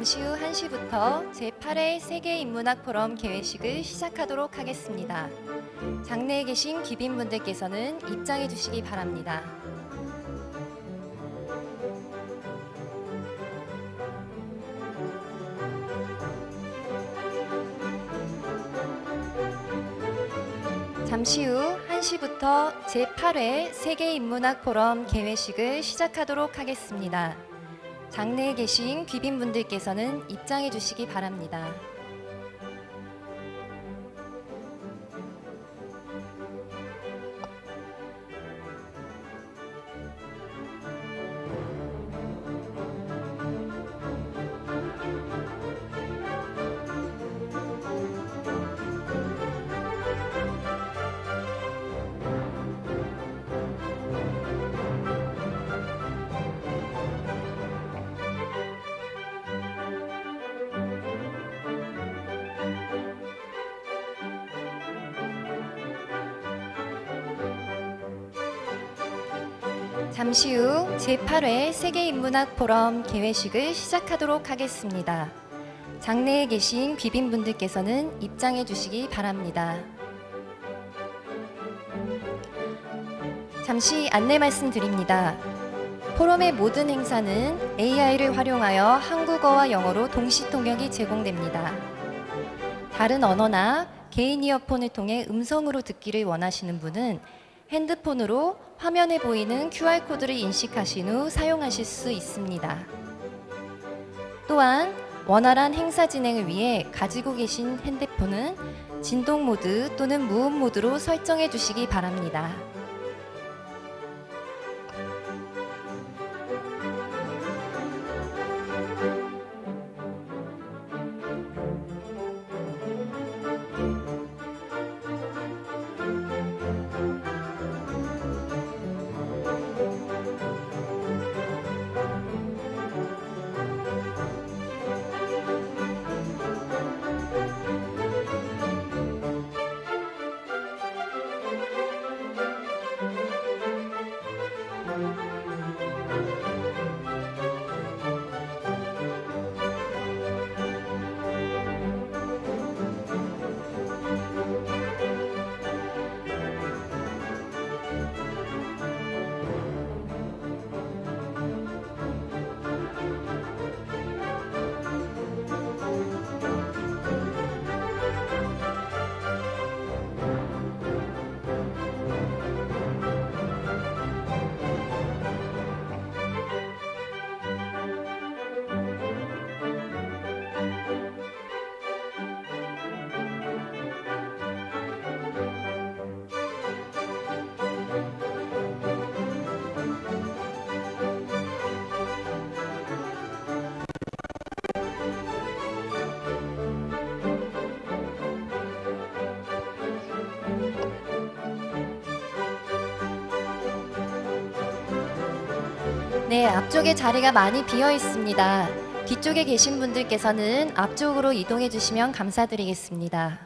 잠시 후 1시부터 제8회 세계인문학포럼 개회식을 시작하도록 하겠습니다. 장내에 계신 귀빈분들께서는 입장해 주시기 바랍니다. 잠시 후 1시부터 제8회 세계인문학포럼 개회식을 시작하도록 하겠습니다. 장내에 계신 귀빈분들께서는 입장해 주시기 바랍니다. 잠시 후 제8회 세계인문학포럼 개회식을 시작하도록 하겠습니다. 장내에 계신 귀빈분들께서는 입장해 주시기 바랍니다. 잠시 안내 말씀드립니다. 포럼의 모든 행사는 AI를 활용하여 한국어와 영어로 동시 통역이 제공됩니다. 다른 언어나 개인 이어폰을 통해 음성으로 듣기를 원하시는 분은 핸드폰으로 화면에 보이는 QR코드를 인식하신 후 사용하실 수 있습니다. 또한 원활한 행사 진행을 위해 가지고 계신 핸드폰은 진동 모드 또는 무음 모드로 설정해 주시기 바랍니다. 네, 앞쪽에 자리가 많이 비어 있습니다. 뒤쪽에 계신 분들께서는 앞쪽으로 이동해 주시면 감사드리겠습니다.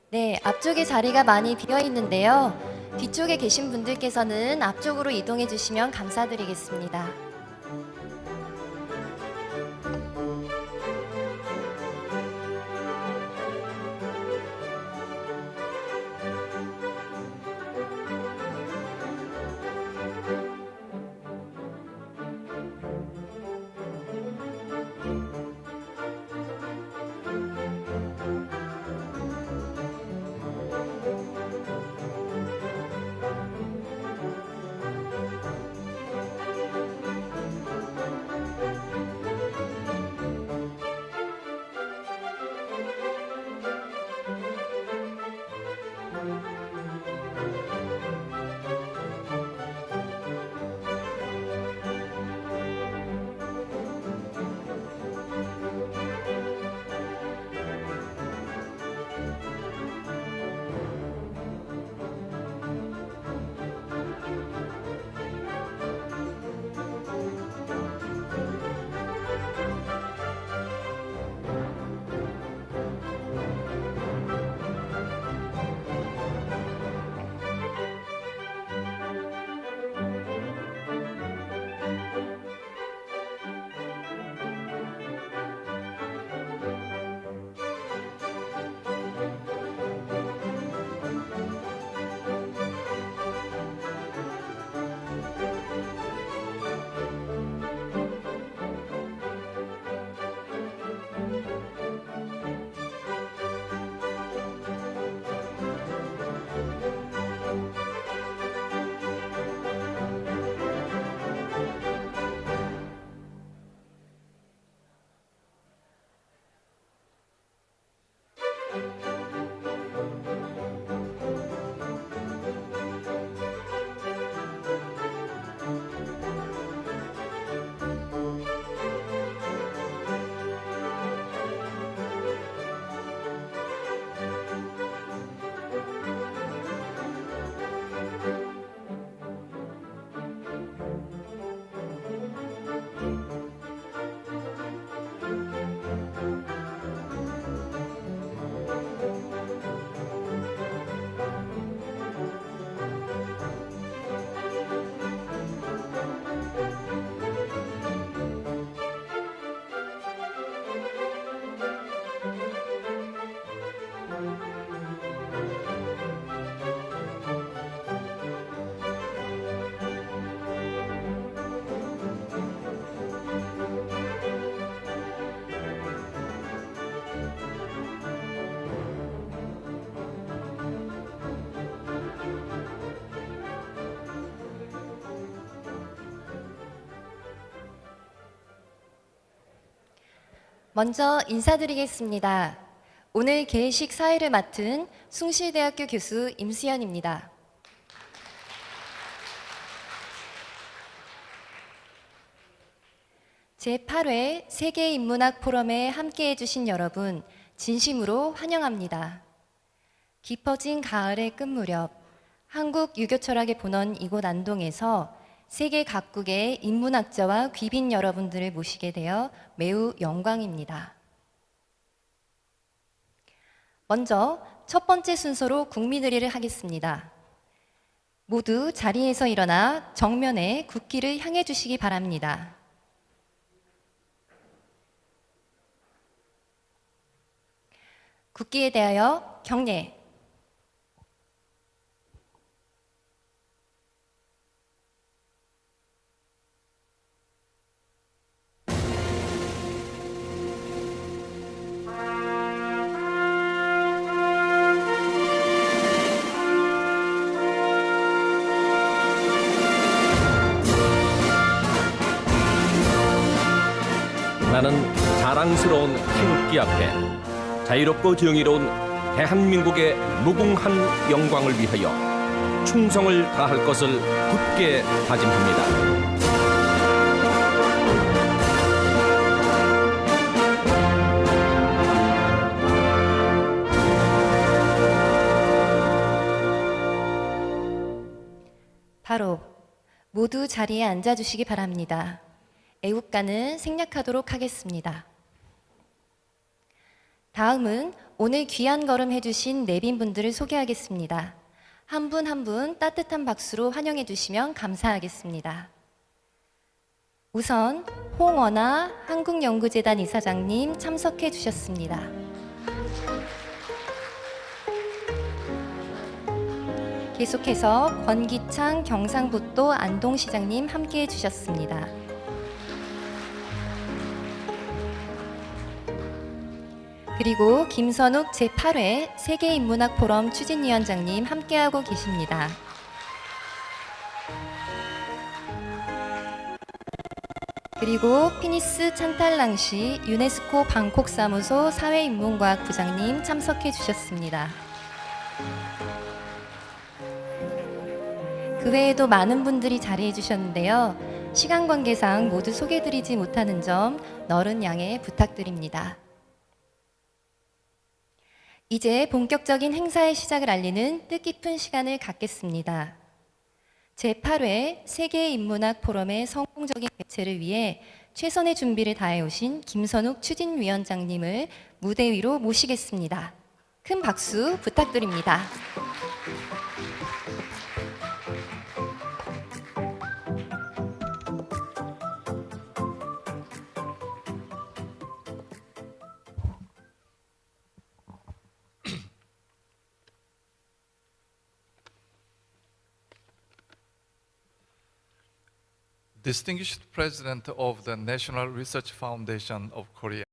네, 앞쪽에 자리가 많이 비어 있는데요. 뒤쪽에 계신 분들께서는 앞쪽으로 이동해 주시면 감사드리겠습니다. 먼저 인사드리겠습니다. 오늘 개회식 사회를 맡은 숭실대학교 교수 임수연입니다. 제8회 세계인문학포럼에 함께해 주신 여러분 진심으로 환영합니다. 깊어진 가을의 끝무렵 한국 유교 철학의 본원 이곳 안동에서 세계 각국의 인문학자와 귀빈 여러분들을 모시게 되어 매우 영광입니다. 먼저 첫 번째 순서로 국민의례를 하겠습니다. 모두 자리에서 일어나 정면에 국기를 향해 주시기 바랍니다. 국기에 대하여 경례. 나는 자랑스러운 태극기 앞에 자유롭고 정의로운 대한민국의 무궁한 영광을 위하여 충성을 다할 것을 굳게 다짐합니다. 바로 모두 자리에 앉아주시기 바랍니다. 애국가는 생략하도록 하겠습니다. 다음은 오늘 귀한 걸음 해주신 내빈분들을 소개하겠습니다. 한 분 한 분 따뜻한 박수로 환영해 주시면 감사하겠습니다. 우선 홍원아 한국연구재단 이사장님 참석해 주셨습니다. 계속해서 권기창 경상북도 안동시장님 함께해 주셨습니다. 그리고 김선욱 제8회 세계인문학포럼 추진위원장님 함께하고 계십니다. 그리고 피니스 찬탈랑시 유네스코 방콕사무소 사회인문과학 부장님 참석해 주셨습니다. 그 외에도 많은 분들이 자리해 주셨는데요. 시간 관계상 모두 소개드리지 못하는 점 너른 양해 부탁드립니다. 이제 본격적인 행사의 시작을 알리는 뜻깊은 시간을 갖겠습니다. 제8회 세계인문학포럼의 성공적인 개최를 위해 최선의 준비를 다해 오신 김선욱 추진위원장님을 무대 위로 모시겠습니다. 큰 박수 부탁드립니다. Distinguished President of the National Research Foundation of Korea,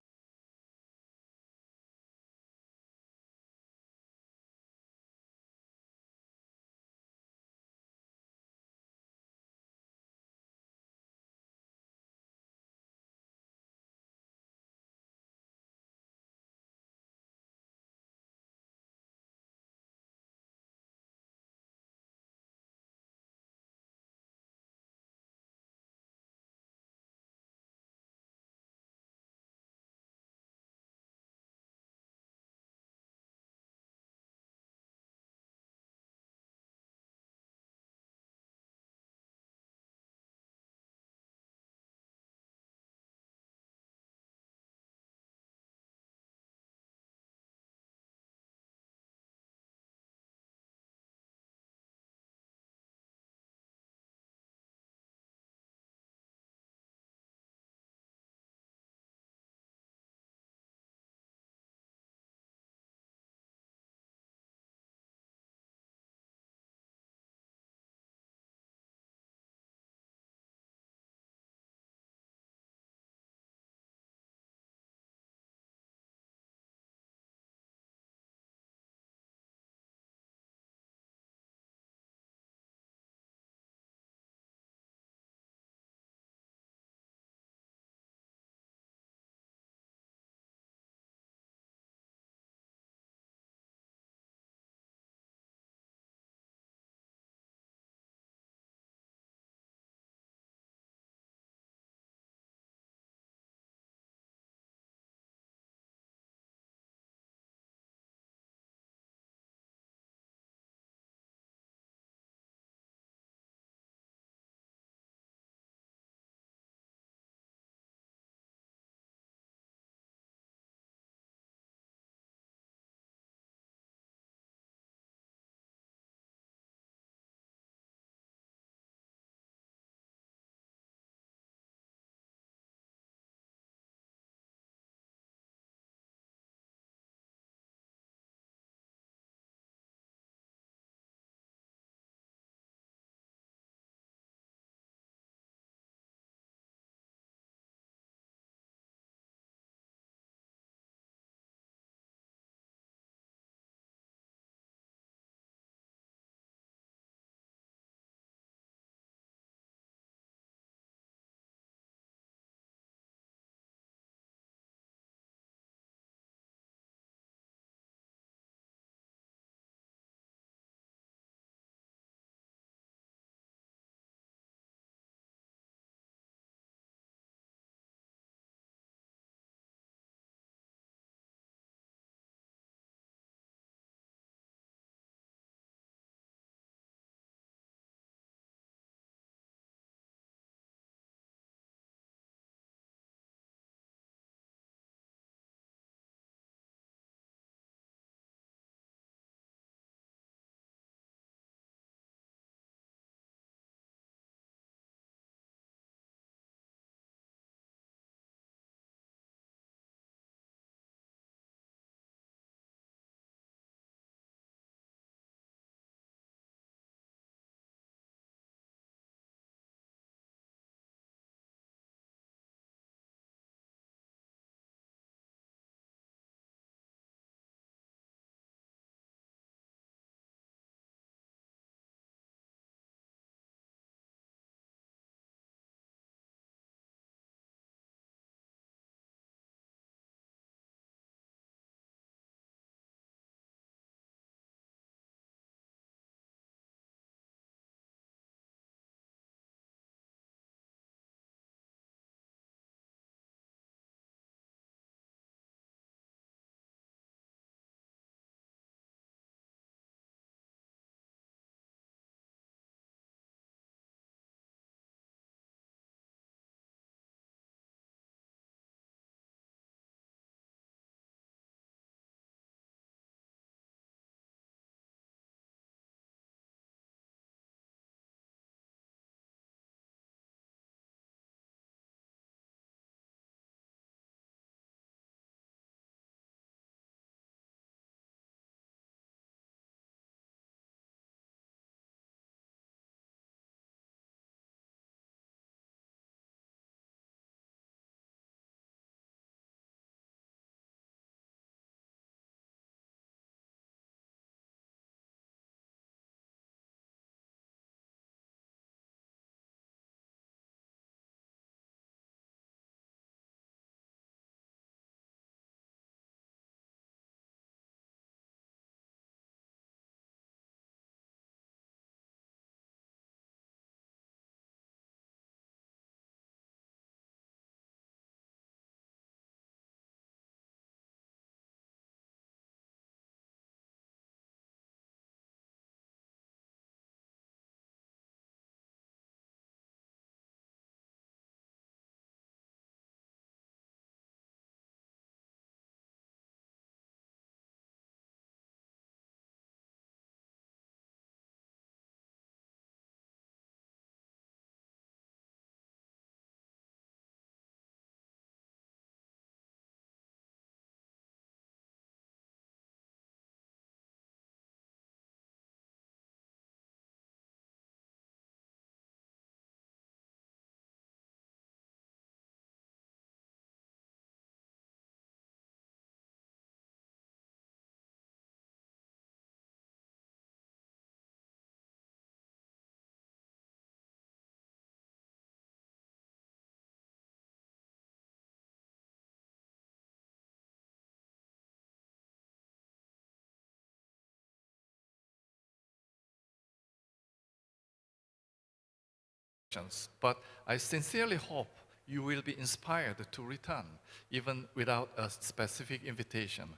but I sincerely hope you will be inspired to return, even without a specific invitation,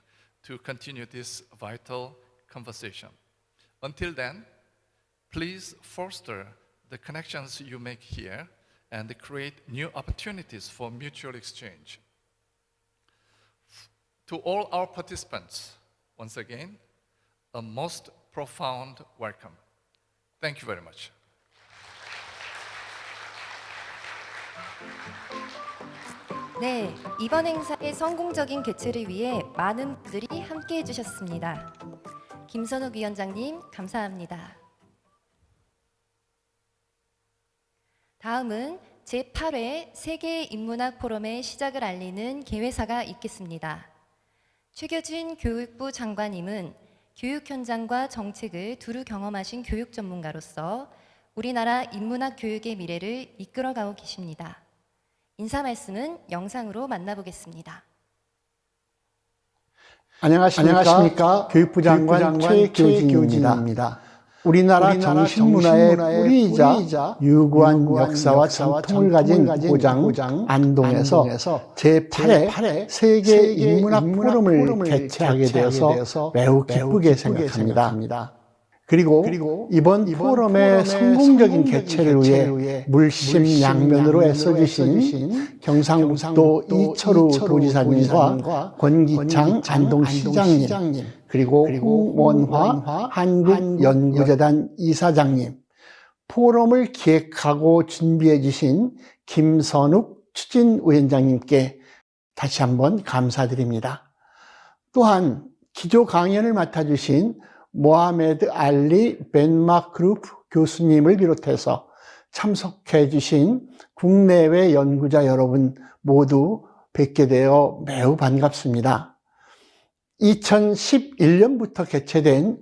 to continue this vital conversation. Until then, please foster the connections you make here and create new opportunities for mutual exchange. To all our participants, once again, a most profound welcome. Thank you very much. 네, 이번 행사의 성공적인 개최를 위해 많은 분들이 함께해 주셨습니다. 김선욱 위원장님, 감사합니다. 다음은 제8회 세계인문학포럼의 시작을 알리는 개회사가 있겠습니다. 최교진 교육부 장관님은 교육 현장과 정책을 두루 경험하신 교육 전문가로서 우리나라 인문학 교육의 미래를 이끌어가고 계십니다. 인사 말씀은 영상으로 만나보겠습니다. 안녕하십니까. 교육부 장관 최교진입니다. 우리나라 정신문화의 뿌리이자 유구한 역사와 전통을 가진 고장 안동에서 제8회 세계인문학포럼을 개최하게 되어서 매우 기쁘게 생각합니다. 그리고 이번 포럼의 성공적인 개최를 위해 물심양면으로 애써주신 경상북도 이철우 도지사님과 권기창 안동시장님, 그리고 홍원화 한국연구재단 이사장님, 포럼을 기획하고 준비해 주신 김선욱 추진위원장님께 다시 한번 감사드립니다. 또한 기조강연을 맡아주신 모하메드 알리 벤마크룹 교수님을 비롯해서 참석해 주신 국내외 연구자 여러분 모두 뵙게 되어 매우 반갑습니다. 2011년부터 개최된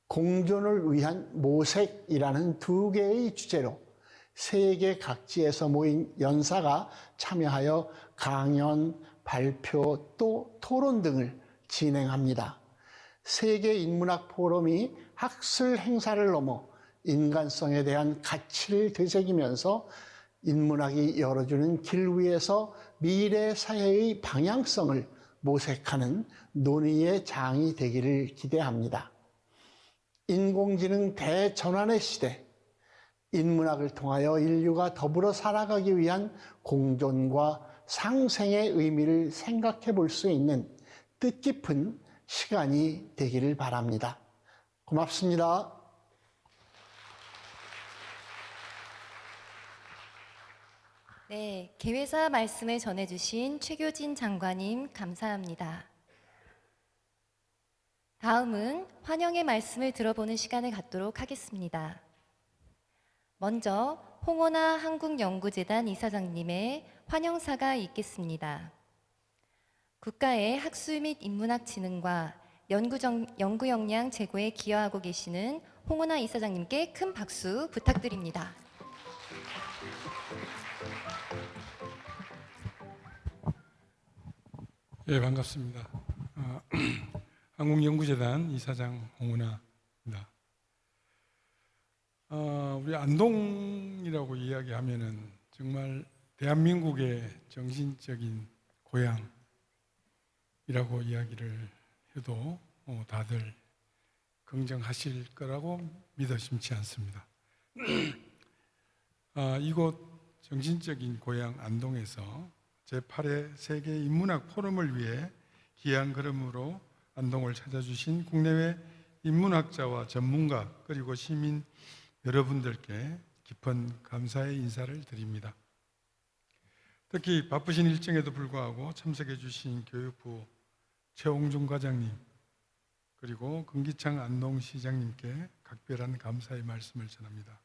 공존을 위한 모색이라는 두 개의 주제로 세계 각지에서 모인 연사가 참여하여 강연, 발표, 또 토론 등을 진행합니다. 세계인문학포럼이 학술 행사를 넘어 인간성에 대한 가치를 되새기면서 인문학이 열어주는 길 위에서 미래 사회의 방향성을 모색하는 논의의 장이 되기를 기대합니다. 인공지능 대전환의 시대, 인문학을 통하여 인류가 더불어 살아가기 위한 공존과 상생의 의미를 생각해 볼 수 있는 뜻깊은 시간이 되기를 바랍니다. 고맙습니다. 네, 개회사 말씀을 전해주신 최교진 장관님 감사합니다. 다음은 환영의 말씀을 들어보는 시간을 갖도록 하겠습니다. 먼저 홍원화 한국연구재단 이사장님의 환영사가 있겠습니다. 국가의 학술 및 인문학 진흥과 연구 역량 제고에 기여하고 계시는 홍원화 이사장님께 큰 박수 부탁드립니다. 예, 반갑습니다. 한국연구재단 이사장 홍원화입니다. 우리 안동이라고 이야기하면은 정말 대한민국의 정신적인 고향이라고 이야기를 해도 다들 긍정하실 거라고 믿어 심지 않습니다. 이곳 정신적인 고향 안동에서 제8회 세계인문학포럼을 위해 귀한 걸음으로 안동을 찾아주신 국내외 인문학자와 전문가 그리고 시민 여러분들께 깊은 감사의 인사를 드립니다. 특히 바쁘신 일정에도 불구하고 참석해 주신 교육부 최홍준 과장님, 그리고 금기창 안동시장님께 각별한 감사의 말씀을 전합니다.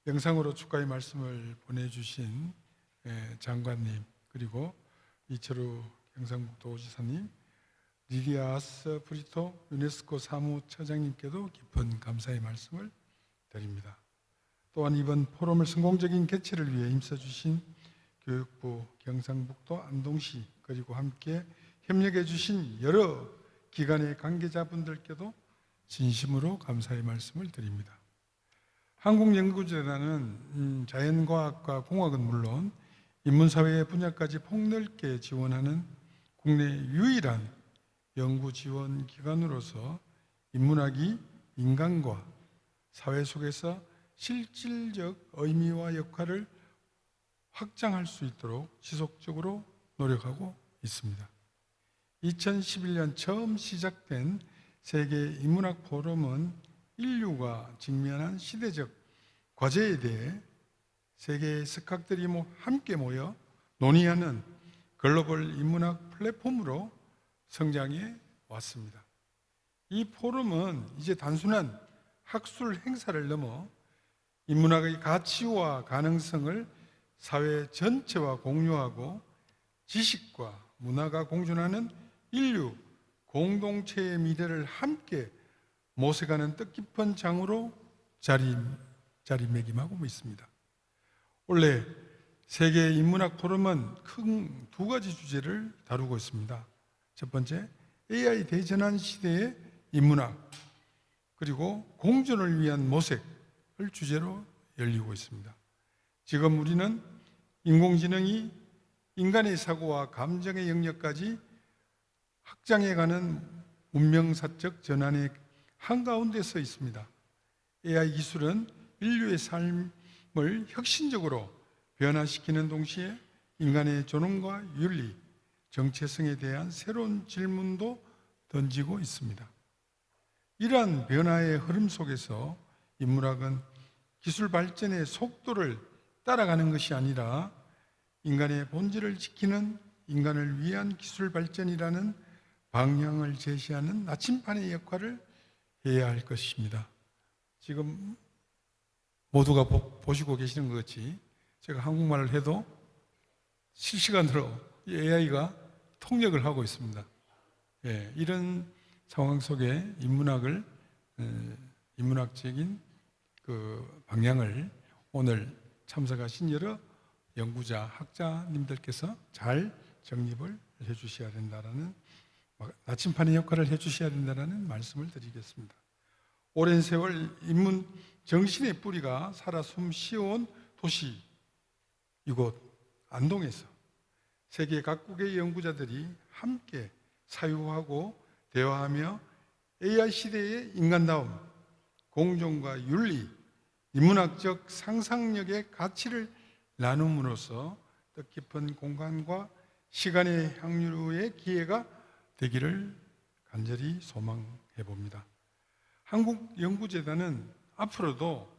영상으로 축하의 말씀을 보내주신 장관님, 그리고 이철우 경상북도지사님, 리리아스 프리토 유네스코 사무처장님께도 깊은 감사의 말씀을 드립니다. 또한 이번 포럼을 성공적인 개최를 위해 힘써주신 교육부, 경상북도 안동시, 그리고 함께 협력해 주신 여러 기관의 관계자분들께도 진심으로 감사의 말씀을 드립니다. 한국연구재단은 자연과학과 공학은 물론 인문사회 분야까지 폭넓게 지원하는 국내 유일한 연구지원 기관으로서 인문학이 인간과 사회 속에서 실질적 의미와 역할을 확장할 수 있도록 지속적으로 노력하고 있습니다. 2011년 처음 시작된 세계인문학포럼은 인류가 직면한 시대적 과제에 대해 세계의 석학들이 함께 모여 논의하는 글로벌 인문학 플랫폼으로 성장해 왔습니다. 이 포럼은 이제 단순한 학술 행사를 넘어 인문학의 가치와 가능성을 사회 전체와 공유하고 지식과 문화가 공존하는 인류 공동체의 미래를 함께 모색하는 뜻깊은 장으로 자리매김하고 있습니다. 올해 세계인문학 포럼은 큰 두 가지 주제를 다루고 있습니다. 첫 번째, AI 대전환 시대의 인문학, 그리고 공존을 위한 모색을 주제로 열리고 있습니다. 지금 우리는 인공지능이 인간의 사고와 감정의 영역까지 확장해가는 문명사적 전환의 한가운데 서 있습니다. AI 기술은 인류의 삶을 혁신적으로 변화시키는 동시에 인간의 존엄과 윤리, 정체성에 대한 새로운 질문도 던지고 있습니다. 이러한 변화의 흐름 속에서 인문학은 기술 발전의 속도를 따라가는 것이 아니라 인간의 본질을 지키는 인간을 위한 기술 발전이라는 방향을 제시하는 나침판의 역할을 해야 할 것입니다. 지금 모두가 보시고 계시는 것 같이 제가 한국말을 해도 실시간으로 AI가 통역을 하고 있습니다. 이런 상황 속에 인문학적인 그 방향을 오늘 참석하신 여러 연구자, 학자님들께서 잘 정립을 해 주셔야 된다라는, 나침판의 역할을 해 주셔야 된다라는 말씀을 드리겠습니다. 오랜 세월 인문 정신의 뿌리가 살아 숨 쉬어온 도시, 이곳 안동에서 세계 각국의 연구자들이 함께 사유하고 대화하며 AI 시대의 인간다움, 공존과 윤리, 인문학적 상상력의 가치를 나눔으로써 뜻깊은 공간과 시간의 향유의 기회가 되기를 간절히 소망해 봅니다. 한국연구재단은 앞으로도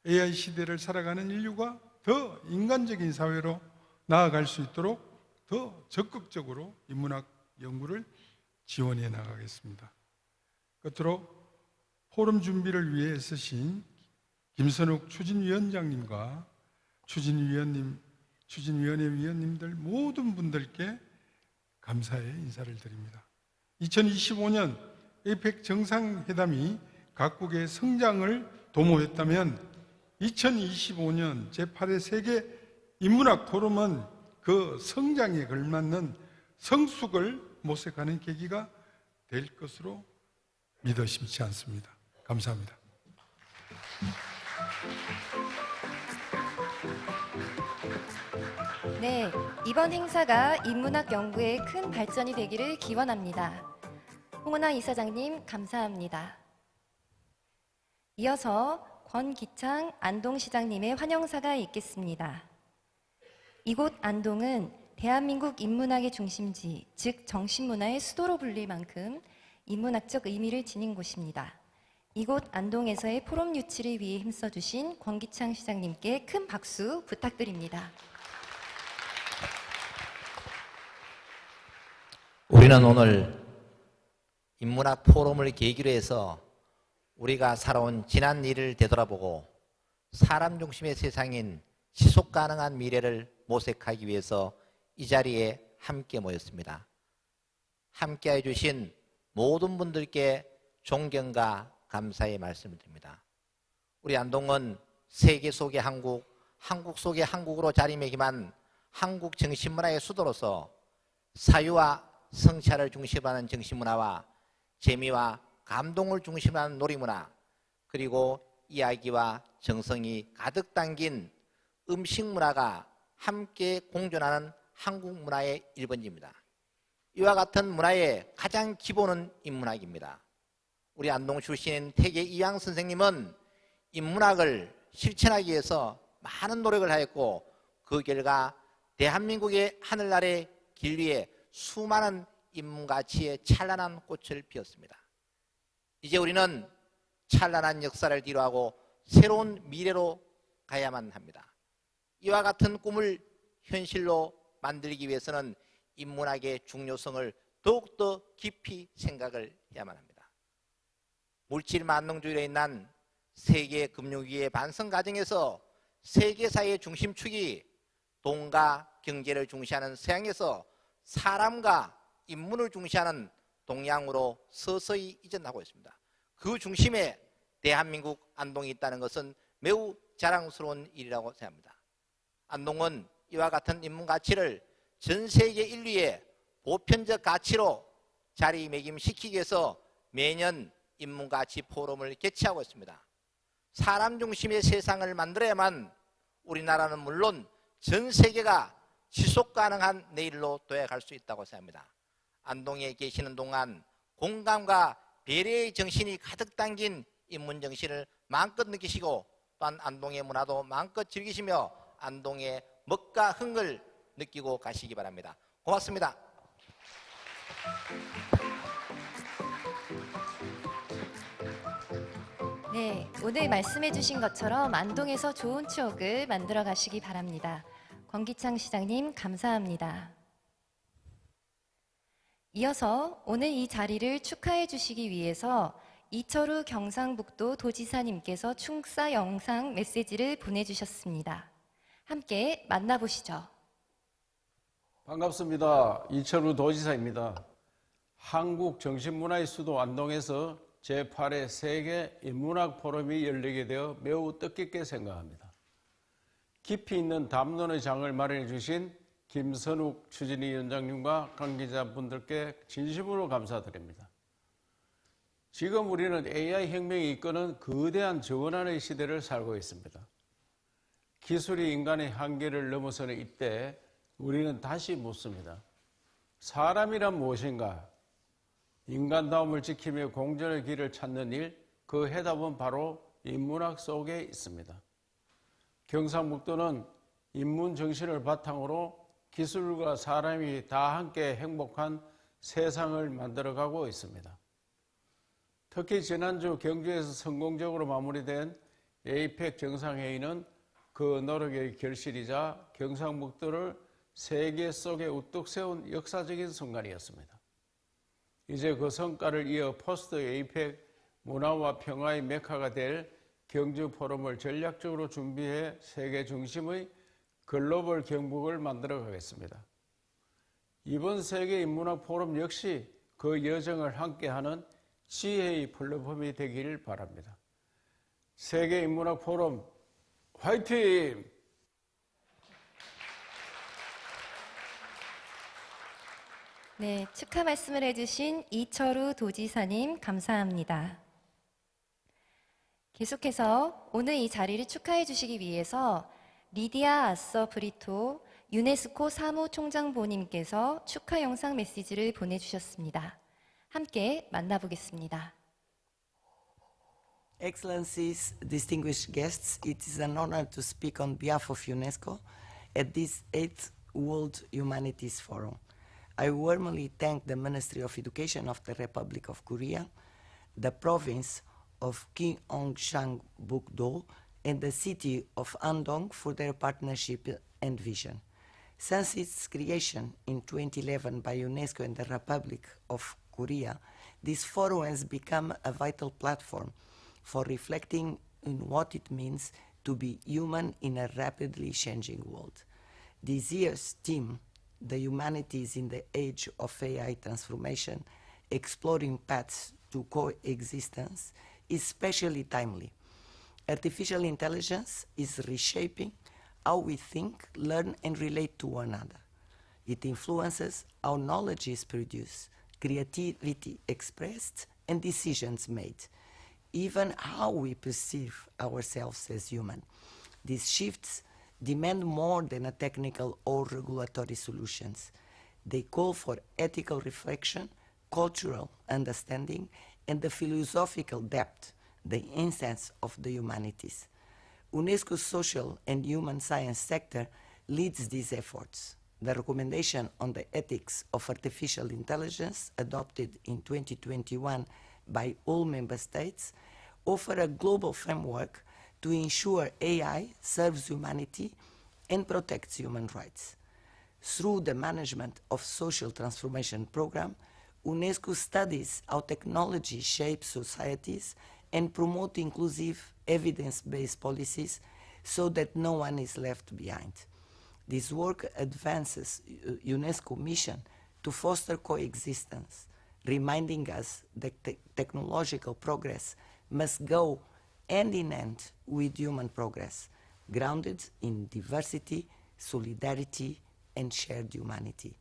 AI 시대를 살아가는 인류가 더 인간적인 사회로 나아갈 수 있도록 더 적극적으로 인문학 연구를 지원해 나가겠습니다. 끝으로 포럼 준비를 위해 애쓰신 김선욱 추진위원장님과 추진위원회 위원님들 모든 분들께 감사의 인사를 드립니다. 2025년 에이펙 정상회담이 각국의 성장을 도모했다면 2025년 제8회 세계 인문학 포럼은 그 성장에 걸맞는 성숙을 모색하는 계기가 될 것으로 믿어 심지 않습니다. 감사합니다. 네, 이번 행사가 인문학 연구에 큰 발전이 되기를 기원합니다. 홍은아 이사장님 감사합니다. 이어서 권기창 안동시장님의 환영사가 있겠습니다. 이곳 안동은 대한민국 인문학의 중심지, 즉 정신문화의 수도로 불릴 만큼 인문학적 의미를 지닌 곳입니다. 이곳 안동에서의 포럼 유치를 위해 힘써주신 권기창 시장님께 큰 박수 부탁드립니다. 우리는 오늘 인문학 포럼을 계기로 해서 우리가 살아온 지난 일을 되돌아보고 사람 중심의 세상인 지속 가능한 미래를 모색하기 위해서 이 자리에 함께 모였습니다. 함께 해주신 모든 분들께 존경과 감사의 말씀을 드립니다. 우리 안동은 세계 속의 한국, 한국 속의 한국으로 자리매김한 한국 정신문화의 수도로서 사유와 성찰을 중심으로 하는 정신문화와 재미와 감동을 중심으로 하는 놀이문화, 그리고 이야기와 정성이 가득 담긴 음식문화가 함께 공존하는 한국 문화의 1번지입니다. 이와 같은 문화의 가장 기본은 인문학입니다. 우리 안동 출신인 태계 이황 선생님은 인문학을 실천하기 위해서 많은 노력을 하였고 그 결과 대한민국의 하늘나라의 길 위에 수많은 인문가치의 찬란한 꽃을 피웠습니다. 이제 우리는 찬란한 역사를 뒤로하고 새로운 미래로 가야만 합니다. 이와 같은 꿈을 현실로 만들기 위해서는 인문학의 중요성을 더욱더 깊이 생각을 해야만 합니다. 물질 만능주의로 인한 세계 금융위기의 반성 과정에서 세계사의 중심축이 돈과 경제를 중시하는 서양에서 사람과 인문을 중시하는 동양으로 서서히 이전하고 있습니다. 그 중심에 대한민국 안동이 있다는 것은 매우 자랑스러운 일이라고 생각합니다. 안동은 이와 같은 인문 가치를 전 세계 인류의 보편적 가치로 자리매김시키기 위해서 매년 인문가치 포럼을 개최하고 있습니다. 사람 중심의 세상을 만들어야만 우리나라는 물론 전 세계가 지속 가능한 내일로 도약할 수 있다고 생각합니다. 안동에 계시는 동안 공감과 배려의 정신이 가득 담긴 인문 정신을 마음껏 느끼시고 또한 안동의 문화도 마음껏 즐기시며 안동의 먹과 흥을 느끼고 가시기 바랍니다. 고맙습니다. 네, 오늘 말씀해 주신 것처럼 안동에서 좋은 추억을 만들어 가시기 바랍니다. 권기창 시장님 감사합니다. 이어서 오늘 이 자리를 축하해 주시기 위해서 이철우 경상북도 도지사님께서 축사 영상 메시지를 보내주셨습니다. 함께 만나보시죠. 반갑습니다. 이철우 도지사입니다. 한국 정신문화의 수도 안동에서 제8회 세계 인문학 포럼이 열리게 되어 매우 뜻깊게 생각합니다. 깊이 있는 담론의 장을 마련해 주신 김선욱 추진위원장님과 관계자분들께 진심으로 감사드립니다. 지금 우리는 AI 혁명이 이끄는 거대한 전환의 시대를 살고 있습니다. 기술이 인간의 한계를 넘어서는 이때 우리는 다시 묻습니다. 사람이란 무엇인가? 인간다움을 지키며 공존의 길을 찾는 일, 그 해답은 바로 인문학 속에 있습니다. 경상북도는 인문 정신을 바탕으로 기술과 사람이 다 함께 행복한 세상을 만들어가고 있습니다. 특히 지난주 경주에서 성공적으로 마무리된 에이펙 정상회의는 그 노력의 결실이자 경상북도를 세계 속에 우뚝 세운 역사적인 순간이었습니다. 이제 그 성과를 이어 포스트 에이펙 문화와 평화의 메카가 될 경주 포럼을 전략적으로 준비해 세계 중심의 글로벌 경북을 만들어 가겠습니다. 이번 세계 인문학 포럼 역시 그 여정을 함께하는 지혜의 플랫폼이 되기를 바랍니다. 세계 인문학 포럼 화이팅! 네, 축하 말씀을 해주신 이철우 도지사님 감사합니다. 계속해서 오늘 이 자리를 축하해 주시기 위해서 리디아 아서 브리토 유네스코 사무총장보님께서 축하 영상 메시지를 보내주셨습니다. 함께 만나보겠습니다. Excellencies, distinguished guests, it is an honor to speak on behalf of UNESCO at this 8th World Humanities Forum. I warmly thank the Ministry of Education of the Republic of Korea, the province of Gyeongsang-buk-do, and the city of Andong for their partnership and vision. Since its creation in 2011 by UNESCO and the Republic of Korea, this forum has become a vital platform for reflecting on what it means to be human in a rapidly changing world. This year's theme, The Humanities in the Age of AI Transformation, Exploring Paths to Coexistence, is especially timely. Artificial intelligence is reshaping how we think, learn, and relate to one another. It influences how knowledge is produced, creativity expressed, and decisions made, even how we perceive ourselves as human. These shifts demand more than a technical or regulatory solutions. They call for ethical reflection, cultural understanding, and the philosophical depth, the essence of the humanities. UNESCO's social and human science sector leads these efforts. The recommendation on the ethics of artificial intelligence, adopted in 2021 by all member states, offer a global framework to ensure AI serves humanity and protects human rights. Through the management of social transformation program, UNESCO studies how technology shapes societies and promote inclusive, evidence-based policies so that no one is left behind. This work advances UNESCO mission to foster coexistence, reminding us that technological progress must go hand in hand with human progress, grounded in diversity, solidarity, and shared humanity.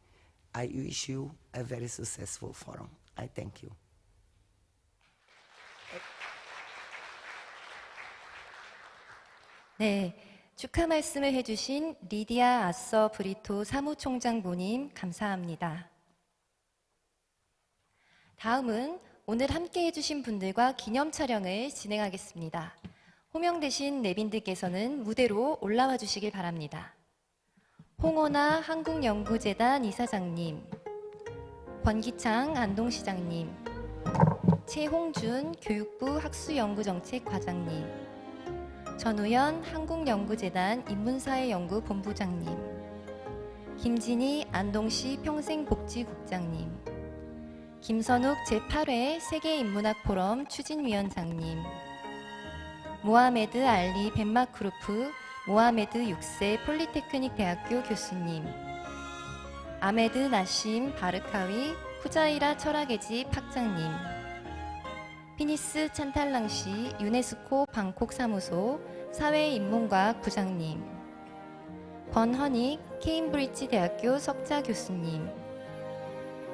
I wish you a very successful forum. I thank you. 네, 축하 말씀을 해주신 리디아 아서 브리토 사무총장부님 감사합니다. 다음은 오늘 함께 해주신 분들과 기념 촬영을 진행하겠습니다. 호명되신 내빈들께서는 무대로 올라와 주시길 바랍니다. 홍원아 한국연구재단 이사장님, 권기창 안동시장님, 최홍준 교육부 학수연구정책과장님, 전우연 한국연구재단 인문사회연구본부장님, 김진희 안동시 평생복지국장님, 김선욱 제8회 세계인문학포럼 추진위원장님, 모하메드 알리 벤마크루프 모하메드 6세 폴리테크닉 대학교 교수님, 아메드 나심 바르카위 후자이라 철학의 집 학장님, 피니스 찬탈랑시 유네스코 방콕 사무소 사회인문과학 부장님, 권헌익 케임브리지 대학교 석좌 교수님,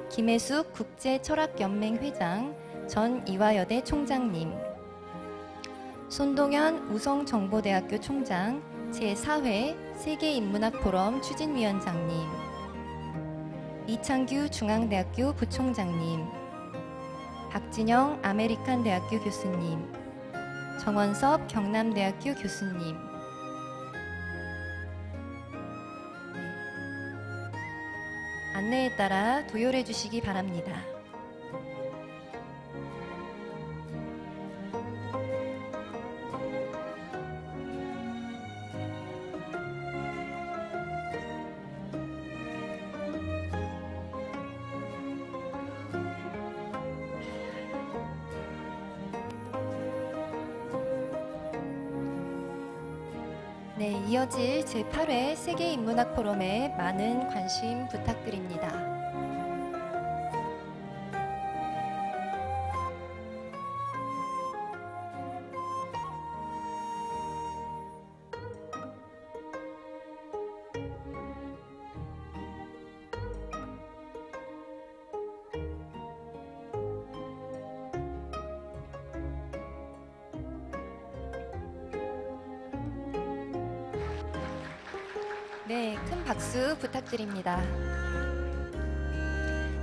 김혜숙 국제철학연맹 회장 전 이화여대 총장님, 손동현 우성정보대학교 총장 제4회 세계인문학포럼 추진위원장님, 이창규 중앙대학교 부총장님, 박진영 아메리칸 대학교 교수님, 정원섭 경남대학교 교수님, 안내에 따라 도열해 주시기 바랍니다. 네, 이어질 제8회 세계인문학포럼에 많은 관심 부탁드립니다. 네, 큰 박수 부탁드립니다.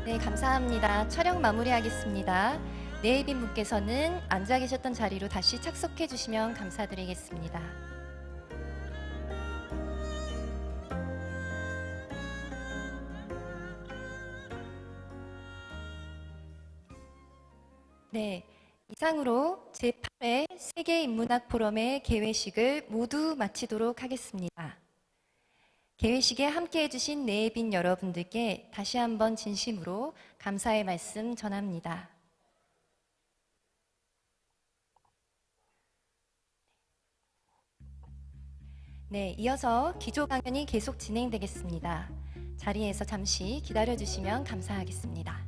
네, 감사합니다. 촬영 마무리하겠습니다. 내빈 분께서는 앉아 계셨던 자리로 다시 착석해 주시면 감사드리겠습니다. 네, 이상으로 제8회 세계인문학포럼의 개회식을 모두 마치도록 하겠습니다. 개회식에 함께해 주신 내빈 여러분들께 다시 한번 진심으로 감사의 말씀 전합니다. 네, 이어서 기조강연이 계속 진행되겠습니다. 자리에서 잠시 기다려 주시면 감사하겠습니다.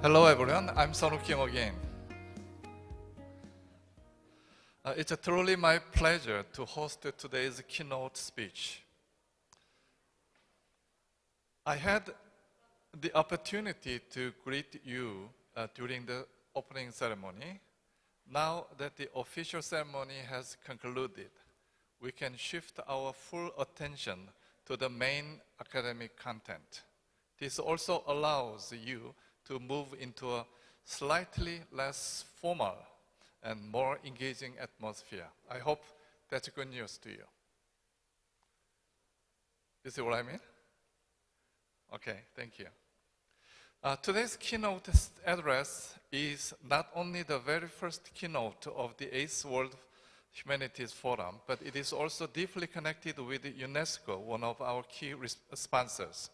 Hello everyone, I'm Sonu Kim again. It's truly my pleasure to host today's keynote speech. I had the opportunity to greet you during the opening ceremony. Now that the official ceremony has concluded, we can shift our full attention to the main academic content. This also allows you to move into a slightly less formal and more engaging atmosphere. I hope that's good news to you. You see what I mean? Okay, thank you. Today's keynote address is not only the very first keynote of the 8th World Humanities Forum, but it is also deeply connected with UNESCO, one of our key sponsors.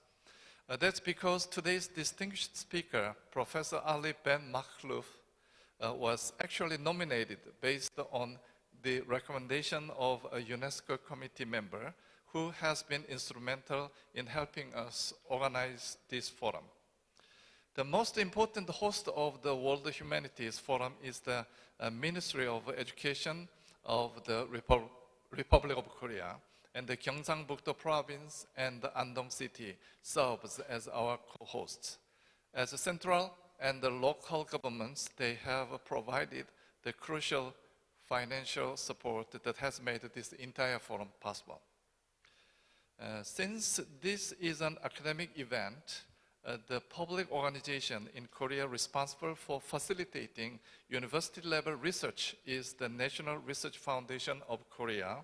That's because today's distinguished speaker, Professor Ali Ben Makhlouf, was actually nominated based on the recommendation of a UNESCO committee member who has been instrumental in helping us organize this forum. The most important host of the World Humanities Forum is the Ministry of Education of the Republic of Korea, and the Gyeongsang-Bukdo Province and the Andong City serves as our co-hosts. As the central and the local governments, they have provided the crucial financial support that has made this entire forum possible. Since this is an academic event, the public organization in Korea responsible for facilitating university-level research is the National Research Foundation of Korea.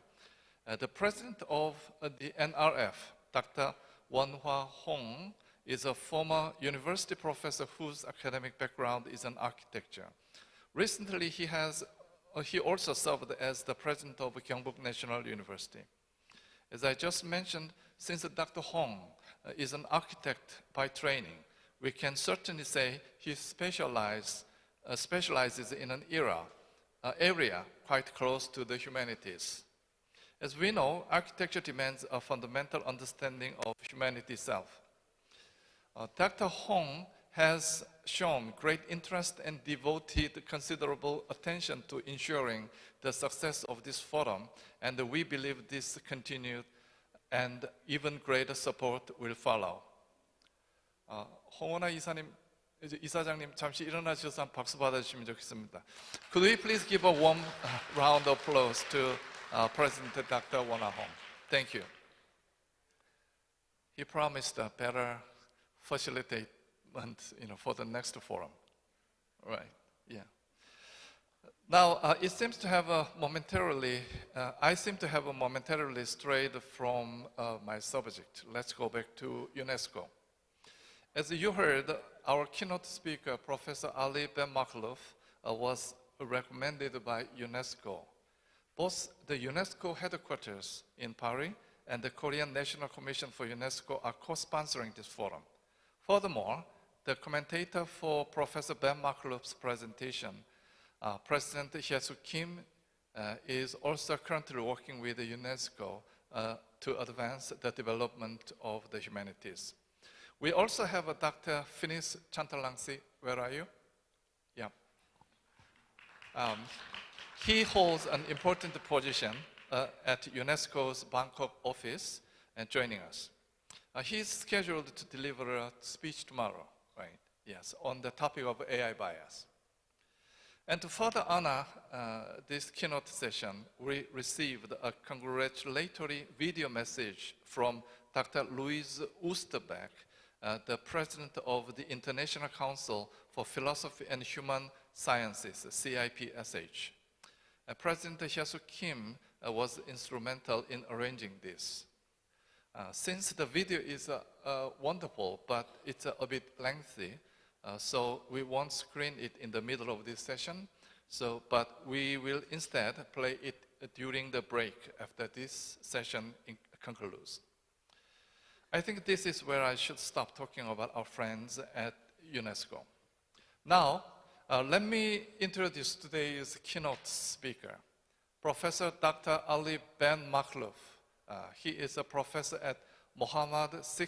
The president of the NRF, Dr. Won-Hwa Hong, is a former university professor whose academic background is in architecture. Recently, he also served as the president of Gyeongbuk National University. As I just mentioned, since Dr. Hong is an architect by training, we can certainly say he specializes in an area quite close to the humanities. As we know, architecture demands a fundamental understanding of humanity itself. Dr. Hong has shown great interest and devoted considerable attention to ensuring the success of this forum, and we believe this continued and even greater support will follow. 홍원아 이사장님 잠시 일어나셔서 한 박수 받아주시면 좋겠습니다. Could we please give a warm round of applause to President Dr. Won-Hwa Hong? Thank you. He promised a better facilitation, for the next forum. Right? Yeah. Now, it seems to have I seem to have momentarily strayed from my subject. Let's go back to UNESCO. As you heard, our keynote speaker, Professor Ali Ben Makhlouf, was recommended by UNESCO. Both the UNESCO headquarters in Paris and the Korean National Commission for UNESCO are co-sponsoring this forum. Furthermore, the commentator for Professor Ben Makhlouf's presentation, President Hye-soo Kim, is also currently working with the UNESCO to advance the development of the humanities. We also have Dr. Finis Chantalangsi. Where are you? Yeah. He holds an important position at UNESCO's Bangkok office and joining us. He is scheduled to deliver a speech tomorrow, right? Yes, on the topic of AI bias. And to further honor this keynote session, we received a congratulatory video message from Dr. Louise Oosterbeck, the president of the International Council for Philosophy and Human Sciences, CIPSH. President Hye-soo Kim was instrumental in arranging this. Since the video is wonderful, but it's a bit lengthy, so we won't screen it in the middle of this session, but we will instead play it during the break after this session concludes. I think this is where I should stop talking about our friends at UNESCO. Now, let me introduce today's keynote speaker, Professor Dr. Ali Ben Makhlouf. He is a professor at Mohammed VI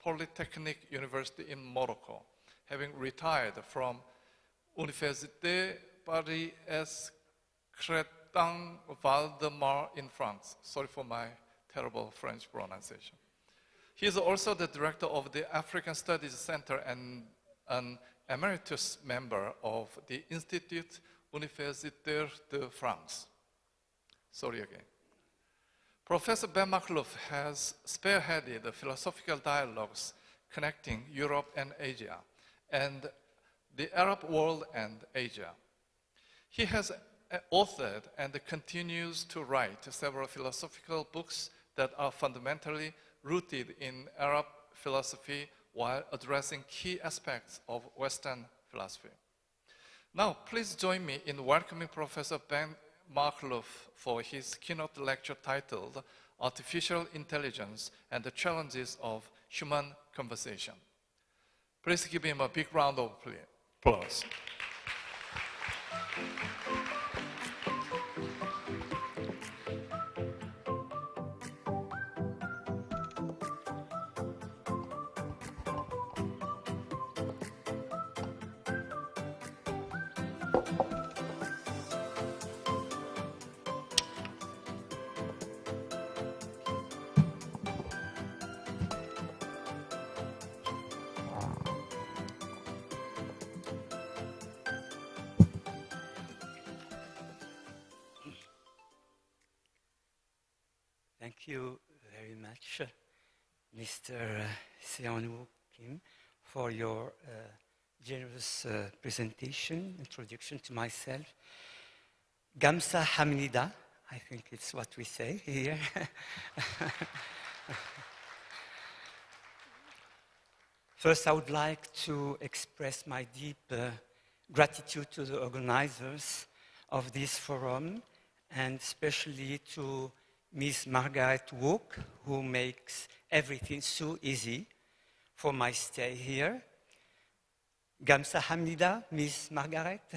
Polytechnic University in Morocco, having retired from Université Paris Crétin Valdemar in France. Sorry for my terrible French pronunciation. He is also the director of the African Studies Center and an emeritus member of the Institut Universitaire de France. Sorry again. Professor Ben Makhlouf has spearheaded the philosophical dialogues connecting Europe and Asia, and the Arab world and Asia. He has authored and continues to write several philosophical books that are fundamentally rooted in Arab philosophy while addressing key aspects of Western philosophy. Now, please join me in welcoming Professor Ben Makhlouf for his keynote lecture titled Artificial Intelligence and the Challenges of Human Conversation. Please give him a big round of applause. Thank you very much, Mr. Seon-woo Kim, for your generous presentation, introduction to myself. Gamsa Hamnida, I think it's what we say here. First, I would like to express my deep gratitude to the organizers of this forum, and especially to Ms. Margaret Wook, who makes everything so easy for my stay here. Gamsa Hamnida, Ms. Margaret.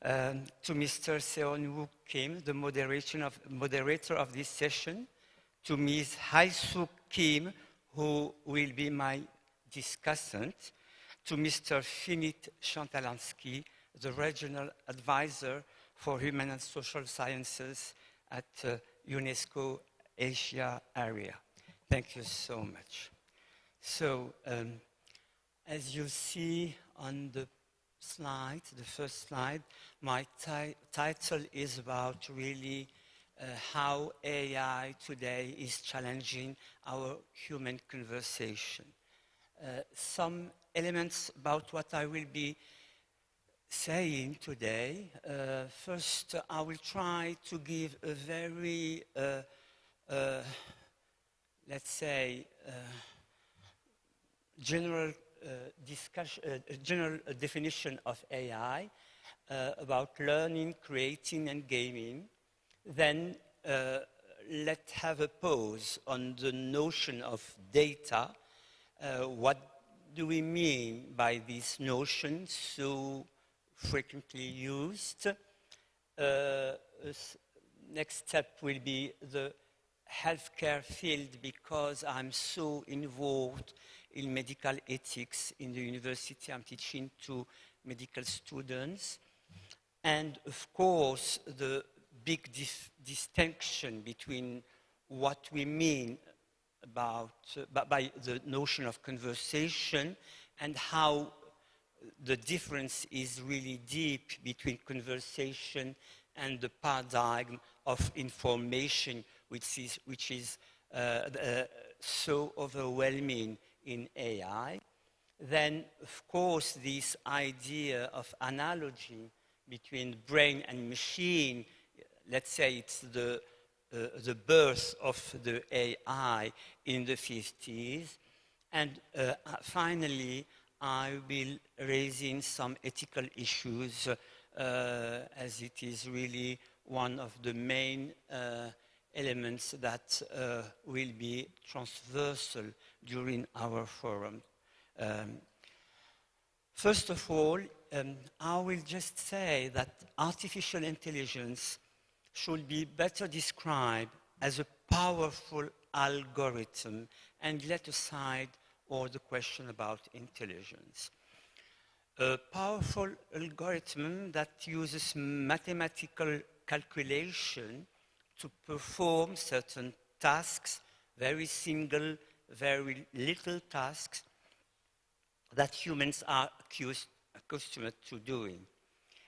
To Mr. Seon-woo Kim, the moderator of this session. To Ms. Hye-soo Kim, who will be my discussant. To Mr. Finit Chantalansky, the regional advisor for human and social sciences at UNESCO Asia area. Thank you so much. So, as you see on the slide, the first slide, my title is about really how AI today is challenging our human conversation. Some elements about what I will be saying today. First, I will try to give a very, let's say, general general definition of AI about learning, creating, and gaming. Then let's have a pause on the notion of data. What do we mean by this notion so frequently used? Next step will be the healthcare field, because I'm so involved in medical ethics in the university. I'm teaching to medical students. And of course, the big distinction between what we mean about, by the notion of conversation and how the difference is really deep between conversation and the paradigm of information, which is so overwhelming in AI. Then, of course, this idea of analogy between brain and machine, let's say it's the birth of the AI in the 50s. And finally, I will raise in some ethical issues as it is really one of the main elements that will be transversal during our forum. First of all, I will just say that artificial intelligence should be better described as a powerful algorithm and let aside all the question about intelligence. A powerful algorithm that uses mathematical calculation to perform certain tasks, very single, very little tasks that humans are accustomed to doing.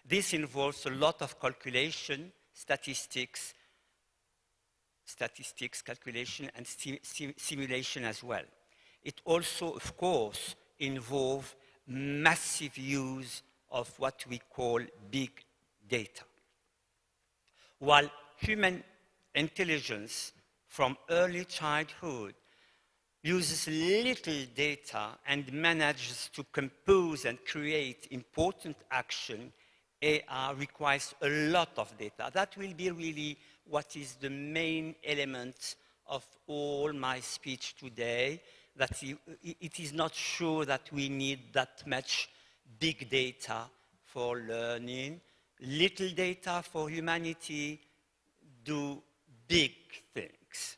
This involves a lot of calculation, statistics, calculation, and simulation as well. It also, of course, involves massive use of what we call big data. While human intelligence from early childhood uses little data and manages to compose and create important action, AI requires a lot of data. That will be really what is the main element of all my speech today, that it is not sure that we need that much big data for learning. Little data for humanity do big things.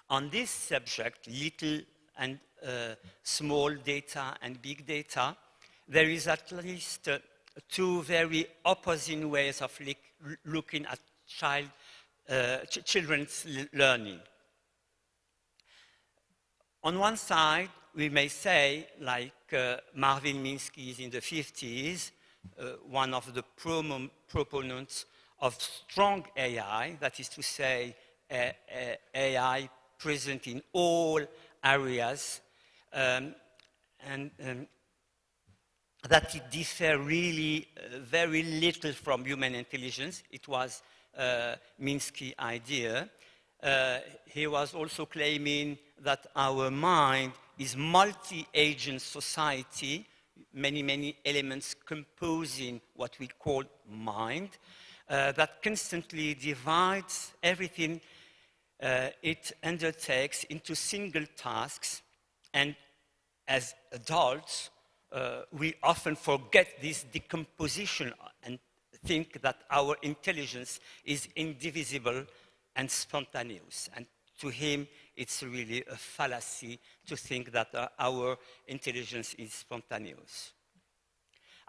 On this subject, little and small data and big data, there is at least two very opposing ways of looking at children's learning. On one side, we may say, like Marvin Minsky in the 50s, one of the proponents of strong AI, that is to say, AI present in all areas, and that it differs really very little from human intelligence. It was Minsky's idea. He was also claiming that our mind is multi-agent society, many elements composing what we call mind, that constantly divides everything it undertakes into single tasks, and as adults, we often forget this decomposition and think that our intelligence is indivisible and spontaneous. And to him, it's really a fallacy to think that our intelligence is spontaneous.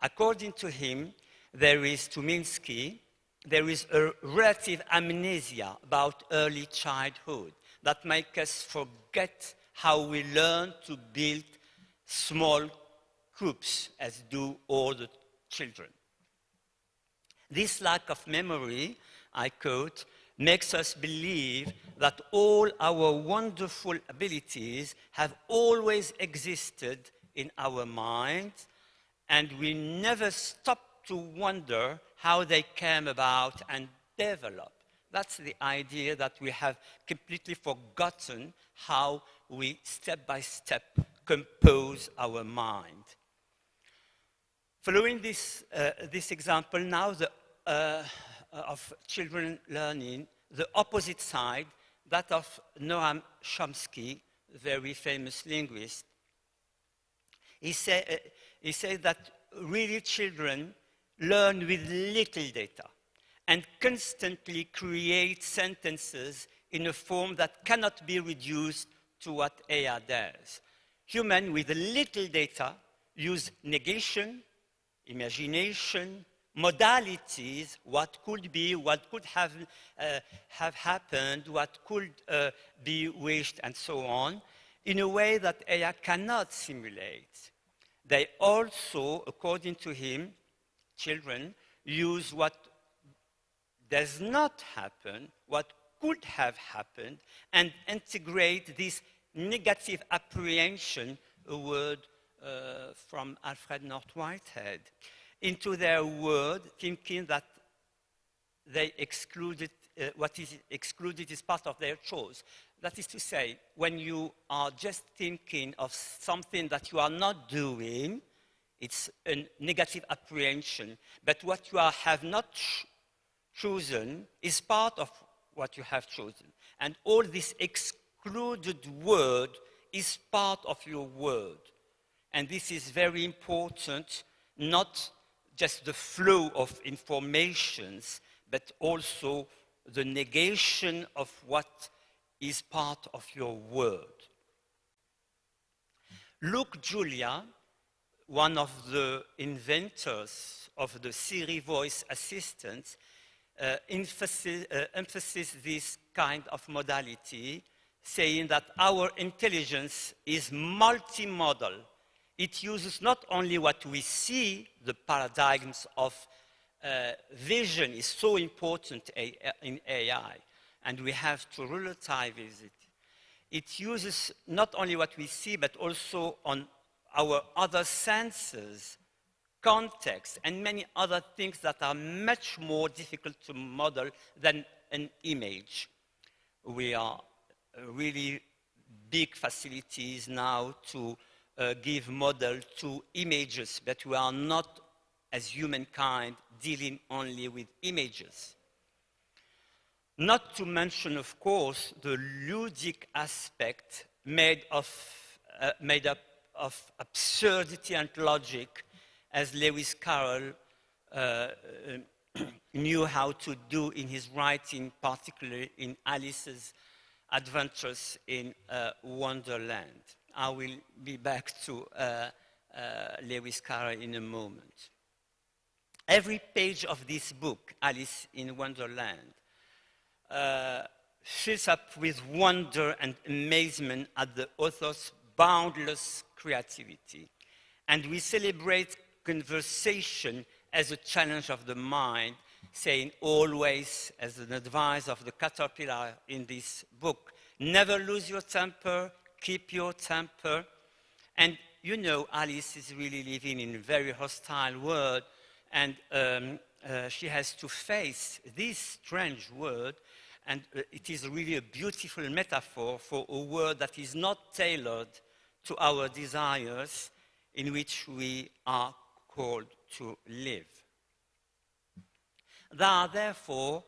According to him, to Minsky, there is a relative amnesia about early childhood that makes us forget how we learn to build small groups, as do all the children. This lack of memory, I quote, makes us believe that all our wonderful abilities have always existed in our minds, and we never stop to wonder how they came about and developed. That's the idea, that we have completely forgotten how we, step by step, compose our mind. Following this example now of children learning, the opposite side, that of Noam Chomsky, a very famous linguist, he said that really children learn with little data and constantly create sentences in a form that cannot be reduced to what AI does. Humans with little data use negation, imagination, modalities, what could be, what could have happened, what could be wished, and so on, in a way that AI cannot simulate. They also, according to him, children use what does not happen, what could have happened, and integrate this negative apprehension, a word from Alfred North Whitehead, into their word, thinking that they excluded, what is excluded is part of their choice. That is to say, when you are just thinking of something that you are not doing, it's a negative apprehension. But what you have not chosen is part of what you have chosen. And all this excluded word is part of your word. And this is very important, not just the flow of informations, but also the negation of what is part of your word. Luke Julia, one of the inventors of the Siri voice assistant, emphasizes this kind of modality, saying that our intelligence is multimodal. It uses not only what we see, the paradigms of vision is so important in AI, and we have to relativize it. It uses not only what we see, but also on our other senses, context, and many other things that are much more difficult to model than an image. We are really big facilities now to give model to images, but we are not, as humankind, dealing only with images. Not to mention, of course, the ludic aspect made up of absurdity and logic, as Lewis Carroll knew how to do in his writing, particularly in Alice's Adventures in Wonderland. I will be back to Lewis Carroll in a moment. Every page of this book, Alice in Wonderland, fills up with wonder and amazement at the author's boundless creativity. And we celebrate conversation as a challenge of the mind, saying always, as an advice of the caterpillar in this book, never lose your temper, keep your temper. And you know, Alice is really living in a very hostile world, and she has to face this strange world, and it is really a beautiful metaphor for a world that is not tailored to our desires, in which we are called to live. There are therefore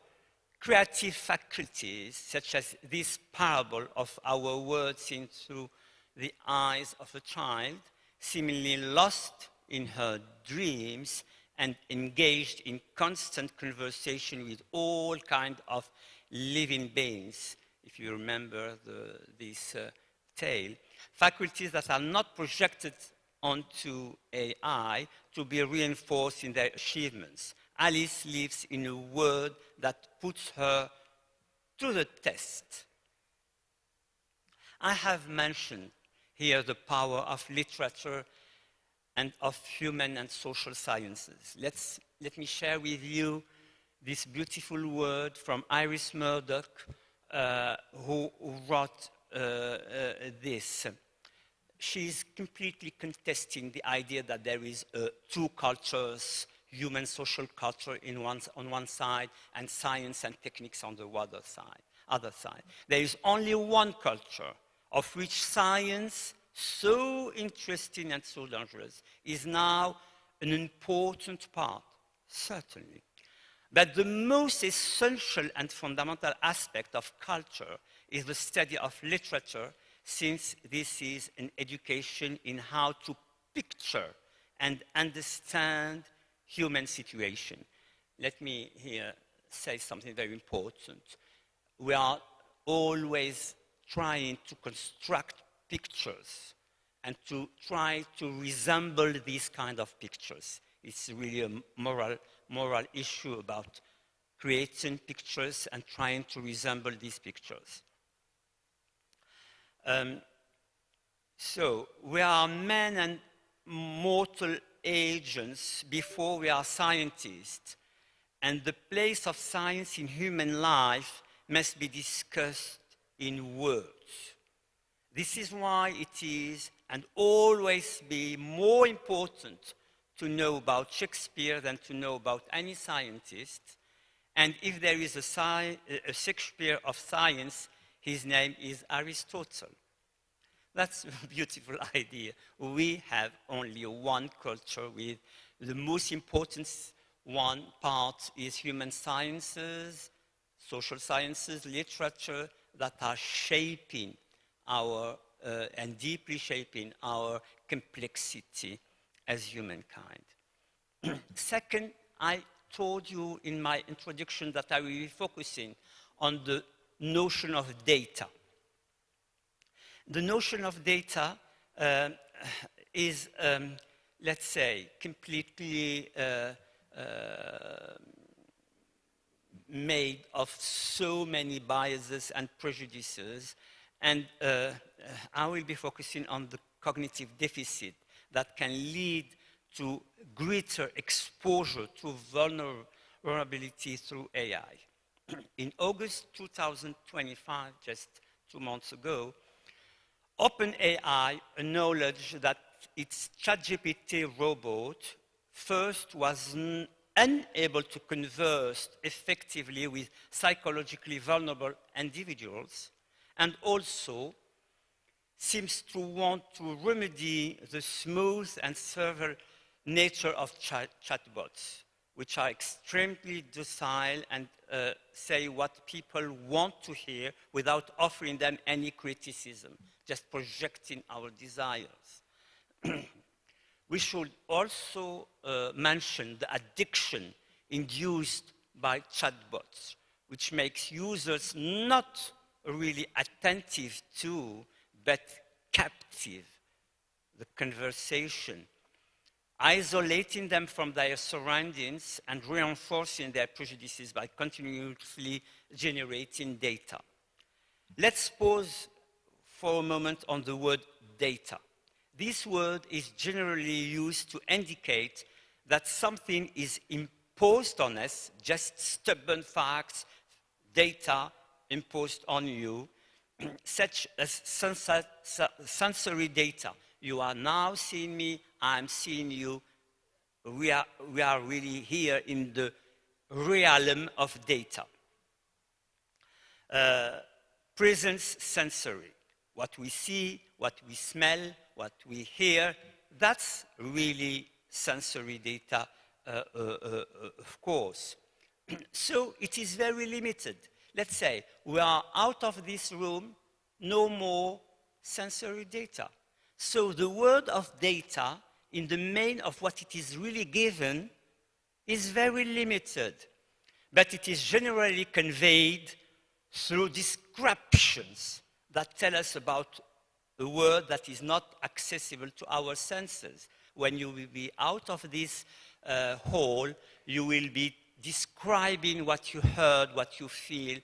creative faculties, such as this parable of our world seen through the eyes of a child, seemingly lost in her dreams and engaged in constant conversation with all kinds of living beings, if you remember this tale. Faculties that are not projected onto AI to be reinforced in their achievements. Alice lives in a world that puts her to the test. I have mentioned here the power of literature and of human and social sciences. Let me share with you this beautiful word from Iris Murdoch, who wrote this. She's completely contesting the idea that there is two cultures, human social culture on one side and science and techniques on the other side. There is only one culture, of which science, so interesting and so dangerous, is now an important part, certainly. But the most essential and fundamental aspect of culture is the study of literature, since this is an education in how to picture and understand human situation. Let me here say something very important. We are always trying to construct pictures and to try to resemble these kind of pictures. It's really a moral moral issue about creating pictures and trying to resemble these pictures. So we are men and mortal agents before we are scientists, and the place of science in human life must be discussed in words. This is why it is and always be more important to know about Shakespeare than to know about any scientist. And if there is a Shakespeare of science, his name is Aristotle. That's a beautiful idea. We have only one culture with the most important one part is human sciences, social sciences, literature that are shaping our, and deeply shaping our complexity as humankind. Second, I told you in my introduction that I will be focusing on the notion of data. The notion of data is, let's say, completely made of so many biases and prejudices, and I will be focusing on the cognitive deficit that can lead to greater exposure to vulnerability through AI. In August 2025, just 2 months ago, OpenAI acknowledged that its ChatGPT robot first was unable to converse effectively with psychologically vulnerable individuals, and also seems to want to remedy the smooth and servile nature of chatbots, which are extremely docile and say what people want to hear without offering them any criticism, just projecting our desires. We should also mention the addiction induced by chatbots, which makes users not really attentive to, but captive the conversation, isolating them from their surroundings and reinforcing their prejudices by continuously generating data. Let's pause for a moment on the word data. This word is generally used to indicate that something is imposed on us, just stubborn facts, data imposed on you, such as sensory data. You are now seeing me, I'm seeing you. We are really here in the realm of data. Presence sensory, what we see, what we smell, what we hear, that's really sensory data, of course. So it is very limited. Let's say we are out of this room, no more sensory data. So the word of data, in the main of what it is really given, is very limited. But it is generally conveyed through descriptions that tell us about a word that is not accessible to our senses. When you will be out of this hall, you will be describing what you heard, what you feel.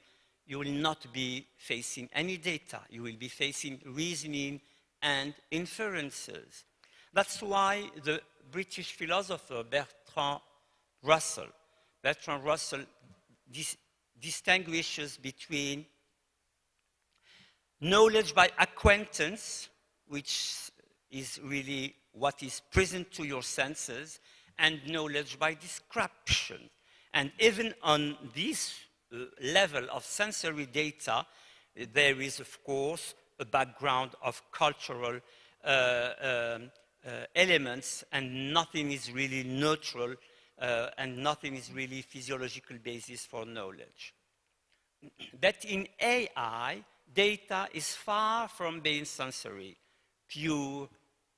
You will not be facing any data. You will be facing reasoning and inferences. That's why the British philosopher Bertrand Russell distinguishes between knowledge by acquaintance, which is really what is present to your senses, and knowledge by description. And even on this level of sensory data, there is, of course, a background of cultural elements, and nothing is really neutral, and nothing is really physiological basis for knowledge. But in AI, data is far from being sensory, pure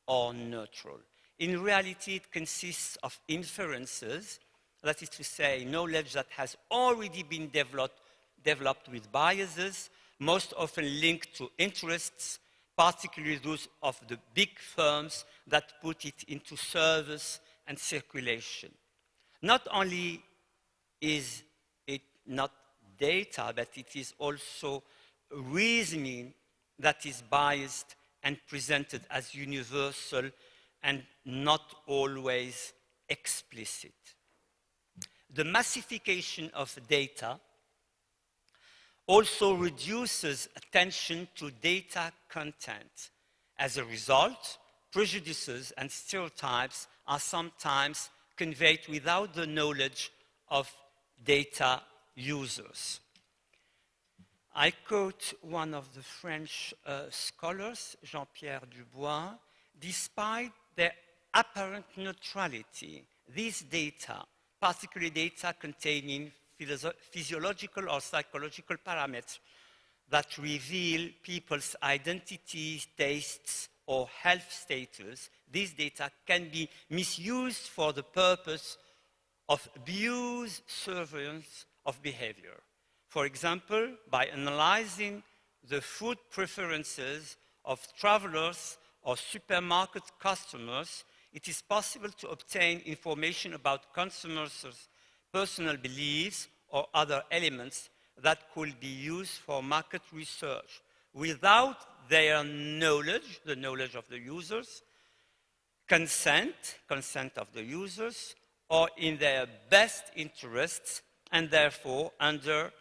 or neutral. In reality, it consists of inferences, that is to say, knowledge that has already been developed with biases, most often linked to interests, particularly those of the big firms that put it into service and circulation. Not only is it not data, but it is also reasoning that is biased and presented as universal and not always explicit. The massification of data also reduces attention to data content. As a result, prejudices and stereotypes are sometimes conveyed without the knowledge of data users. I quote one of the French scholars, Jean-Pierre Dubois: despite their apparent neutrality, these data, particularly data containing physiological or psychological parameters that reveal people's identities, tastes, or health status, these data can be misused for the purpose of abuse, surveillance of behavior. For example, by analyzing the food preferences of travelers or supermarket customers, it is possible to obtain information about consumers' personal beliefs or other elements that could be used for market research without their knowledge, the knowledge of the users, consent of the users, or in their best interests, and therefore under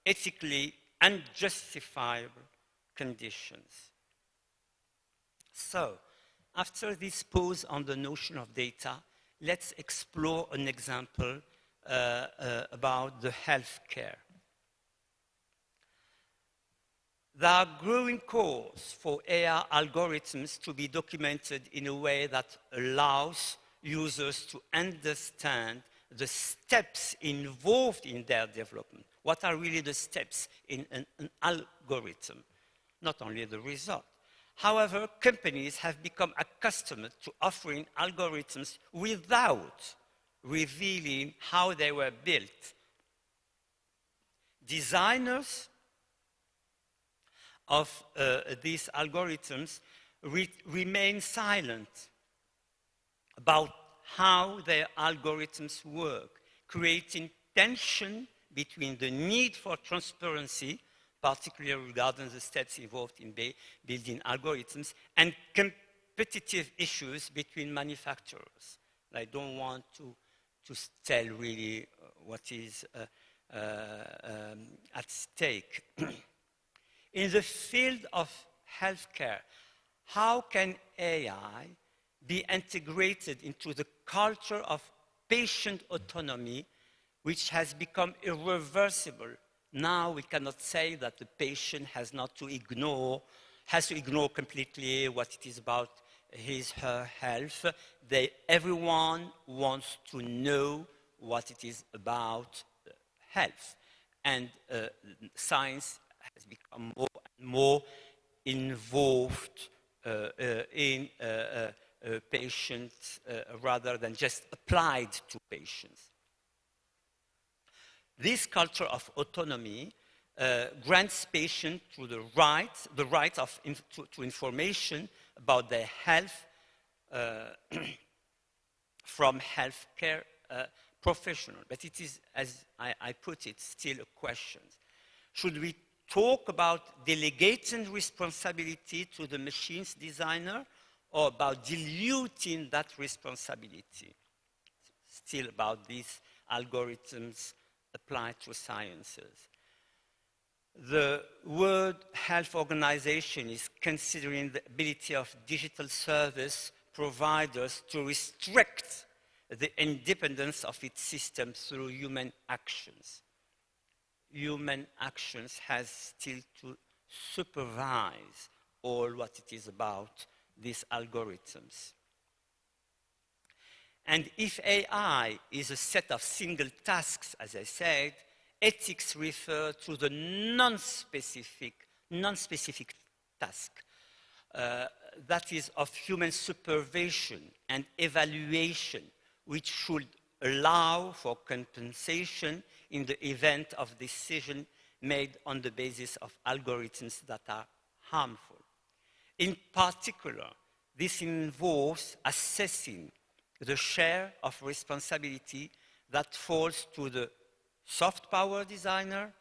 ethically unjustifiable conditions. So, after this pause on the notion of data, let's explore an example about the healthcare. There are growing calls for AI algorithms to be documented in a way that allows users to understand the steps involved in their development. What are really the steps in an algorithm? Not only the result. However, companies have become accustomed to offering algorithms without revealing how they were built. Designers of these algorithms remain silent about how their algorithms work, creating tension between the need for transparency, particularly regarding the steps involved in building algorithms, and competitive issues between manufacturers. I don't want to tell really what is at stake. In the field of healthcare, how can AI be integrated into the culture of patient autonomy, which has become irreversible? Now we cannot say that the patient has to ignore completely what it is about his, her health. Everyone wants to know what it is about health. And science has become more and more involved in patients rather than just applied to patients. This culture of autonomy grants patients the right to information about their health from healthcare professionals. But it is, as I put it, still a question. Should we talk about delegating responsibility to the machine's designer, or about diluting that responsibility? Still about these algorithms applied to sciences. The World Health Organization is considering the ability of digital service providers to restrict the independence of its system through human actions. Human actions has still to supervise all what it is about these algorithms. And if AI is a set of single tasks, as I said, ethics refer to the non-specific task that is of human supervision and evaluation, which should allow for compensation in the event of decision made on the basis of algorithms that are harmful. In particular, this involves assessing the share of responsibility that falls to the soft power designer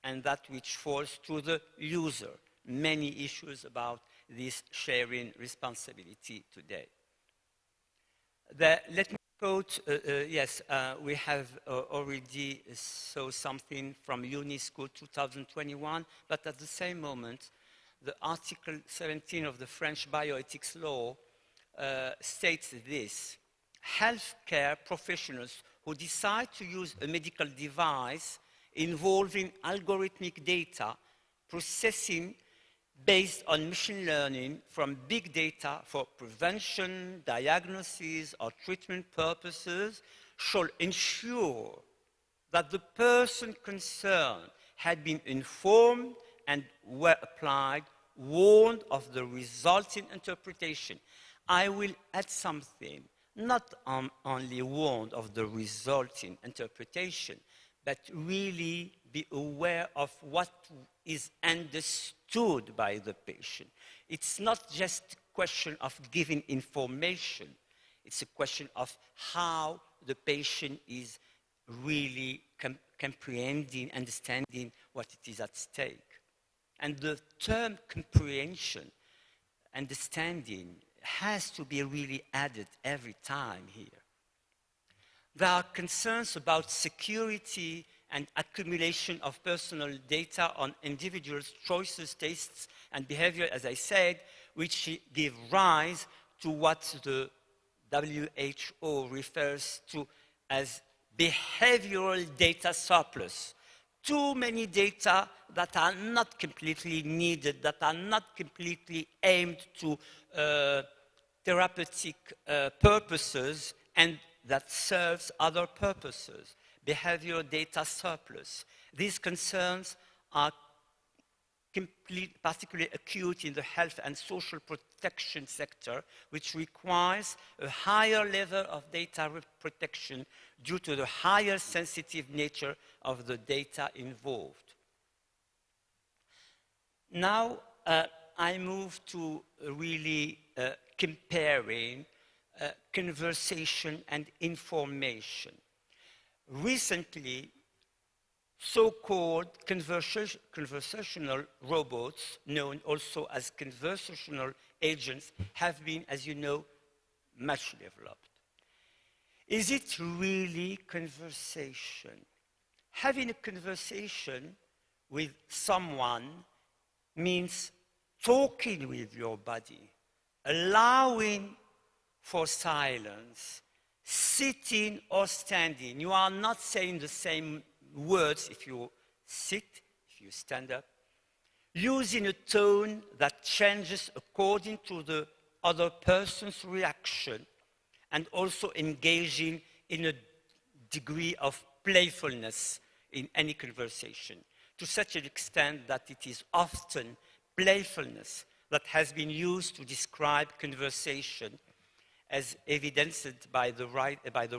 and that which falls to the user. Many issues about this sharing responsibility today. Let me quote, we have already saw something from UNESCO 2021, but at the same moment, the Article 17 of the French bioethics law states this: healthcare professionals who decide to use a medical device involving algorithmic data processing based on machine learning from big data for prevention, diagnosis, or treatment purposes shall ensure that the person concerned had been informed and were applied, warned of the resulting interpretation. I will add something, not only warned of the resulting interpretation, but really be aware of what is understood by the patient. It's not just a question of giving information, it's a question of how the patient is really comprehending, understanding what it is at stake. And the term comprehension, understanding, has to be really added every time here. There are concerns about security and accumulation of personal data on individuals' choices, tastes, and behavior, as I said, which give rise to what the WHO refers to as behavioral data surplus. Too many data that are not completely needed, that are not completely aimed to therapeutic purposes, and that serves other purposes. Behavioral data surplus. These concerns are particularly acute in the health and social protection sector, which requires a higher level of data protection due to the higher sensitive nature of the data involved. Now, I move to really comparing conversation and information. Recently, so-called conversational robots, known also as conversational agents, have been, as you know, much developed. Is it really conversation? Having a conversation with someone means talking with your body, allowing for silence, sitting or standing. You are not saying the same words if you sit, if you stand up. Using a tone that changes according to the other person's reaction, and also engaging in a degree of playfulness in any conversation, to such an extent that it is often playfulness that has been used to describe conversation, as evidenced by the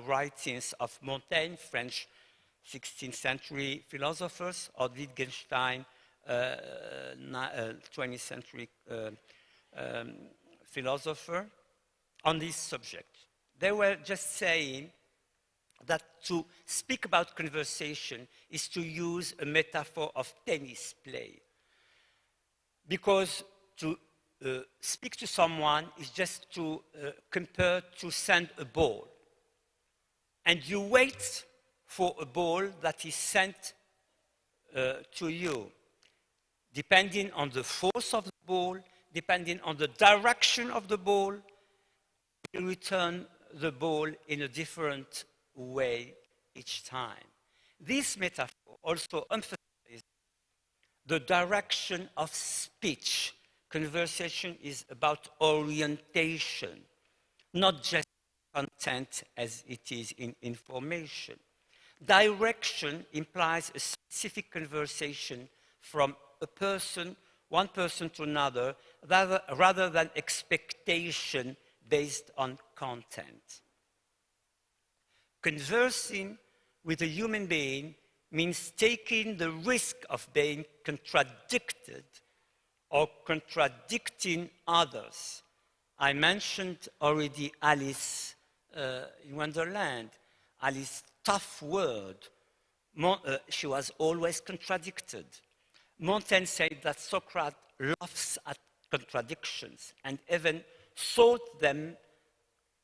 writings of Montaigne, French 16th century philosophers, or Wittgenstein, 20th century philosopher, on this subject. They were just saying that to speak about conversation is to use a metaphor of tennis play. Because to speak to someone is just to compare to send a ball. And you wait for a ball that is sent to you. Depending on the force of the ball, depending on the direction of the ball, you return the ball in a different way each time. This metaphor also emphasizes the direction of speech. Conversation is about orientation, not just content as it is in information. Direction implies a specific conversation from a person, one person to another, rather than expectation based on content. Conversing with a human being means taking the risk of being contradicted or contradicting others. I mentioned already Alice in Wonderland. Alice tough word. She was always contradicted. Montaigne said that Socrates laughs at contradictions and even sought them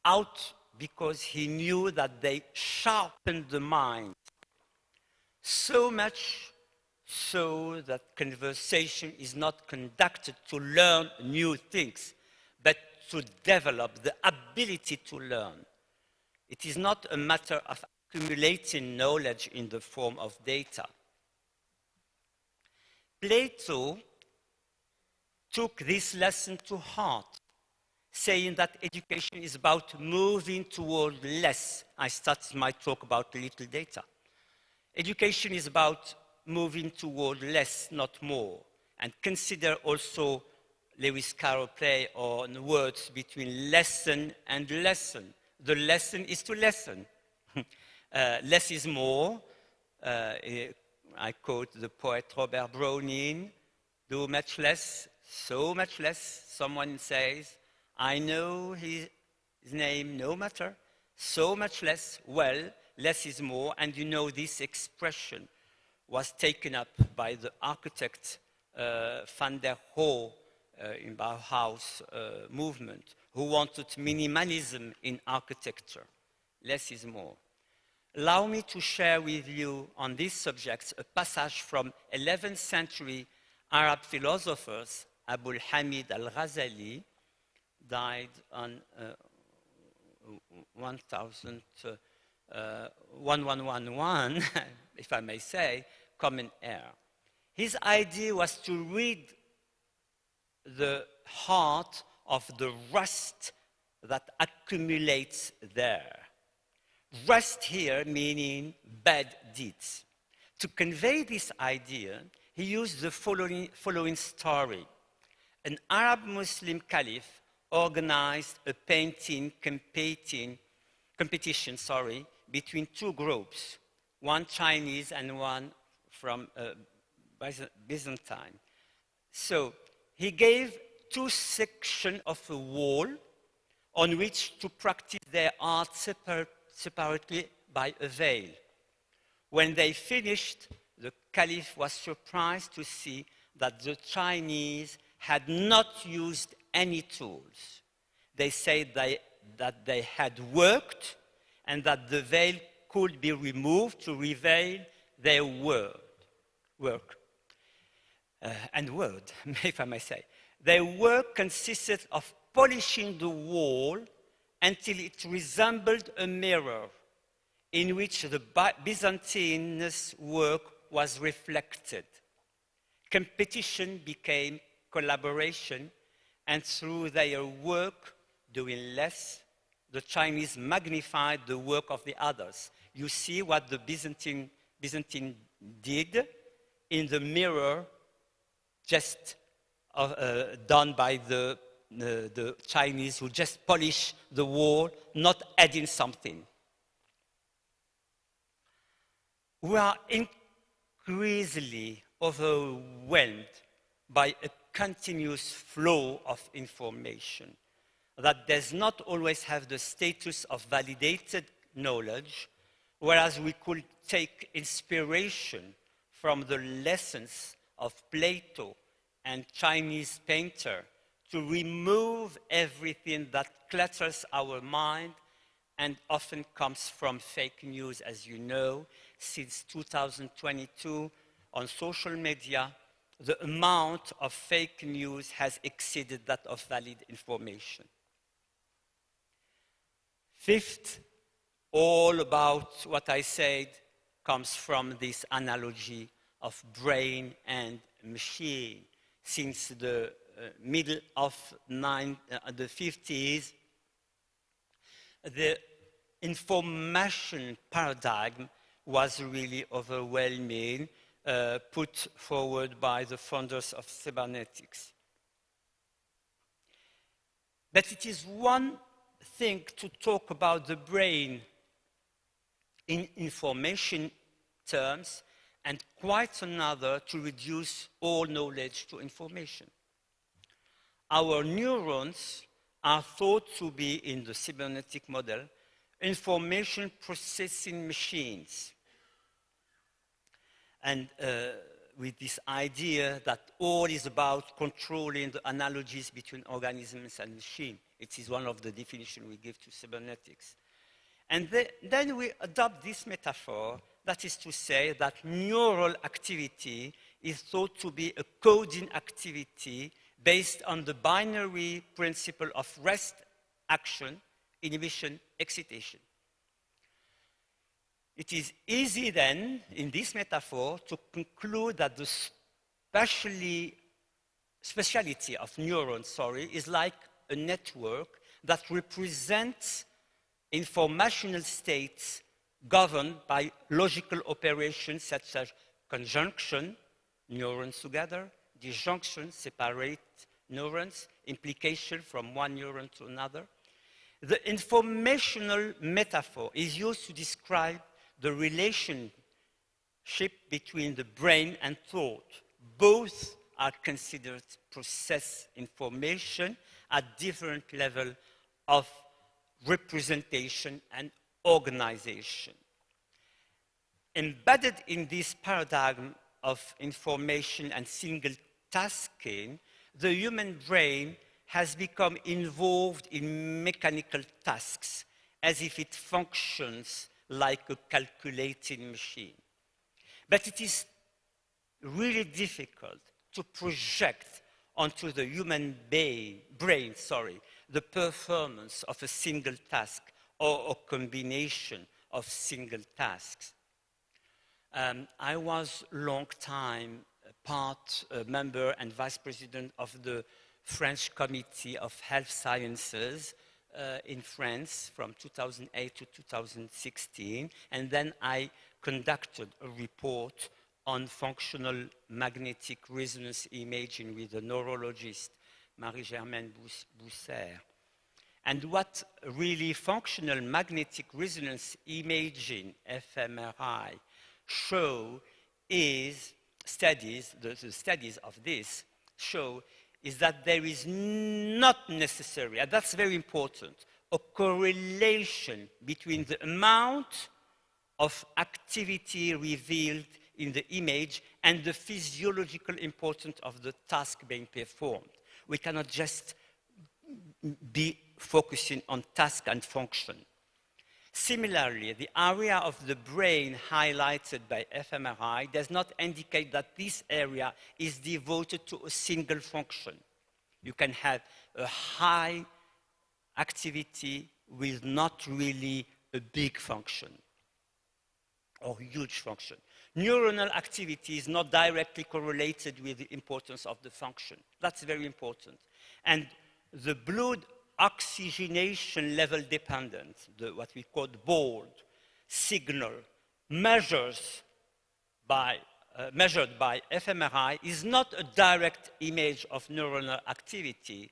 out because he knew that they sharpened the mind. So much so that conversation is not conducted to learn new things, but to develop the ability to learn. It is not a matter of accumulating knowledge in the form of data. Plato took this lesson to heart, saying that education is about moving toward less. I started my talk about little data. Education is about moving toward less, not more. And consider also Lewis Carroll play on words between lesson and lesson. The lesson is to listen. Less is more. I quote the poet Robert Browning, do much less, so much less. Someone says, I know his name, no matter, so much less. Well, less is more. And you know this expression was taken up by the architect Van der Rohe in Bauhaus movement, who wanted minimalism in architecture. Less is more. Allow me to share with you on these subjects a passage from 11th century Arab philosophers, Abul Hamid al-Ghazali, died on 1111, if I may say, Common Era. His idea was to read the heart of the rust that accumulates there. Rust here meaning bad deeds. To convey this idea, he used the following story. An Arab Muslim caliph organized a painting competition between two groups, one Chinese and one from Byzantine. So he gave two sections of a wall on which to practice their art separately by a veil. When they finished, the caliph was surprised to see that the Chinese had not used any tools. They said that they had worked and that the veil could be removed to reveal their work, if I may say. Their work consisted of polishing the wall until it resembled a mirror in which the Byzantine's work was reflected. Competition became collaboration, and through their work, doing less, the Chinese magnified the work of the others. You see what the Byzantine did in the mirror, just done by the Chinese, who just polish the wall, not adding something. We are increasingly overwhelmed by a continuous flow of information that does not always have the status of validated knowledge, whereas we could take inspiration from the lessons of Plato and Chinese painter to remove everything that clutters our mind and often comes from fake news. As you know, since 2022, on social media, the amount of fake news has exceeded that of valid information. Fifth, all about what I said comes from this analogy of brain and machine. Since the middle of the 50s, the information paradigm was really overwhelming, put forward by the founders of cybernetics. But it is one thing to talk about the brain in information terms, and quite another to reduce all knowledge to information. Our neurons are thought to be, in the cybernetic model, information processing machines. And with this idea that all is about controlling the analogies between organisms and machines. It is one of the definitions we give to cybernetics. And then we adopt this metaphor, that is to say that neural activity is thought to be a coding activity based on the binary principle of rest, action, inhibition, excitation. It is easy then, in this metaphor, to conclude that the speciality of neurons, is like a network that represents informational states governed by logical operations such as conjunction, neurons together, disjunction, separate neurons, implication from one neuron to another. The informational metaphor is used to describe the relationship between the brain and thought. Both are considered process information at different levels of representation and organization. Embedded in this paradigm of information and single tasking, the human brain has become involved in mechanical tasks as if it functions like a calculating machine. But it is really difficult to project onto the human brain, the performance of a single task or a combination of single tasks. I was a long time member and vice president of the French Committee of Health Sciences in France from 2008 to 2016, and then I conducted a report on functional magnetic resonance imaging with the neurologist Marie-Germaine Bousser. And what really functional magnetic resonance imaging, fMRI, show is the studies of this show is that there is not necessary, and that's very important, a correlation between the amount of activity revealed in the image and the physiological importance of the task being performed. We cannot just be focusing on task and function. Similarly, the area of the brain highlighted by fMRI does not indicate that this area is devoted to a single function. You can have a high activity with not really a big function or huge function. Neuronal activity is not directly correlated with the importance of the function. That's very important. And the blood oxygenation level dependent, what we call the BOLD signal, measured by fMRI, is not a direct image of neuronal activity,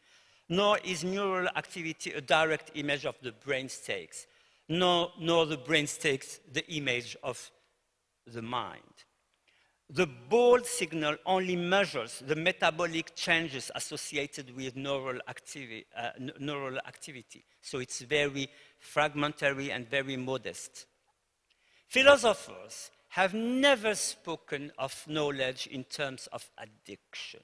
nor is neural activity a direct image of the brain states, nor the brain states the image of the mind. The BOLD signal only measures the metabolic changes associated with neural activity, so it's very fragmentary and very modest. Philosophers have never spoken of knowledge in terms of addiction.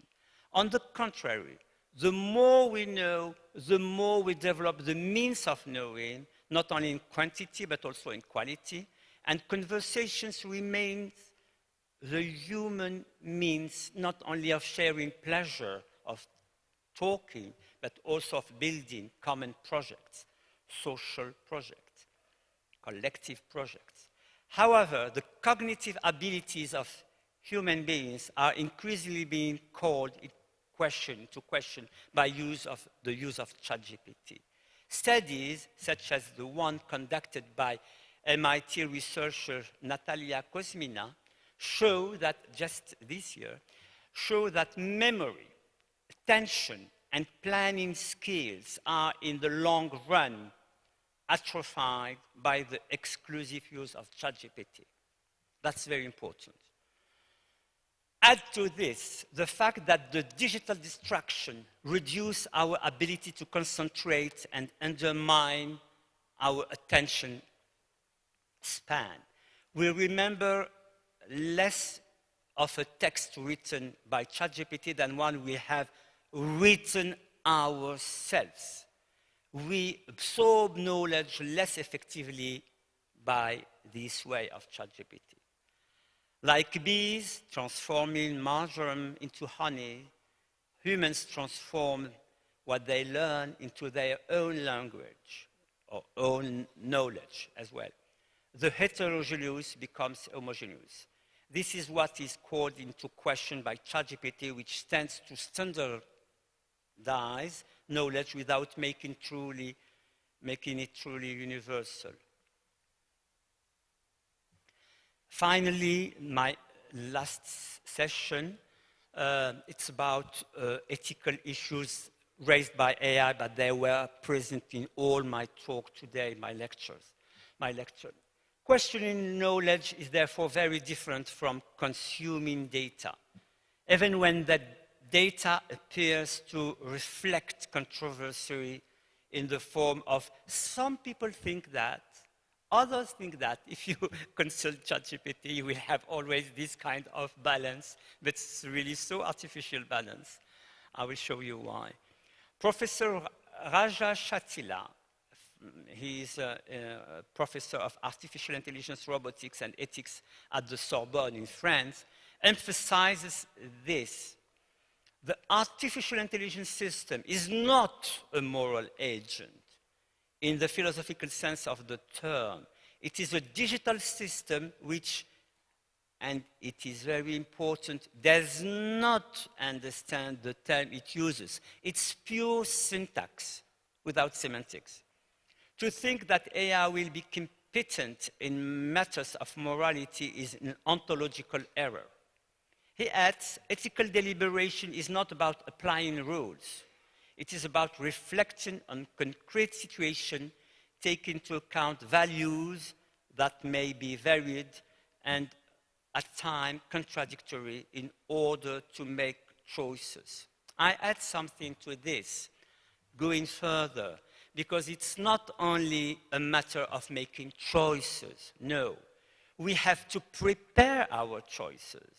On the contrary, the more we know, the more we develop the means of knowing, not only in quantity but also in quality, and conversations remain the human means not only of sharing pleasure, of talking, but also of building common projects, social projects, collective projects. However, the cognitive abilities of human beings are increasingly being called into question by the use of ChatGPT. Studies such as the one conducted by MIT researcher Natalia Kosmina show that, just this year, show that memory, attention, and planning skills are in the long run atrophied by the exclusive use of ChatGPT. That's very important. Add to this the fact that the digital distraction reduces our ability to concentrate and undermine our attention span. We remember less of a text written by ChatGPT than one we have written ourselves. We absorb knowledge less effectively by this way of ChatGPT. Like bees transforming marjoram into honey, humans transform what they learn into their own language or own knowledge as well. The heterogeneous becomes homogeneous. This is what is called into question by ChatGPT, which tends to standardize knowledge without making it truly universal. Finally, my last session, it's about ethical issues raised by AI, but they were present in all my talk today, my lecture. Questioning knowledge is therefore very different from consuming data. Even when that data appears to reflect controversy in the form of some people think that, others think that. If you consult ChatGPT, you will have always this kind of balance, but it's really so artificial balance. I will show you why. Professor Raja Shatila, he is a professor of artificial intelligence, robotics, and ethics at the Sorbonne in France, emphasizes this. The artificial intelligence system is not a moral agent in the philosophical sense of the term. It is a digital system which, and it is very important, does not understand the term it uses. It's pure syntax without semantics. To think that AI will be competent in matters of morality is an ontological error. He adds, ethical deliberation is not about applying rules. It is about reflecting on concrete situations, taking into account values that may be varied and at times contradictory in order to make choices. I add something to this, going further, because it's not only a matter of making choices. No, we have to prepare our choices.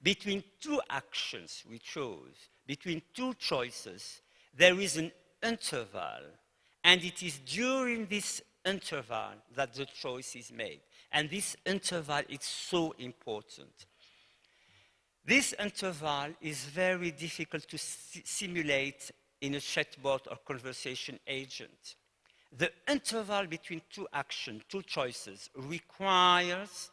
Between two actions we chose, between two choices, there is an interval, and it is during this interval that the choice is made. And this interval is so important. This interval is very difficult to simulate in a chatbot or conversation agent. The interval between two actions, two choices, requires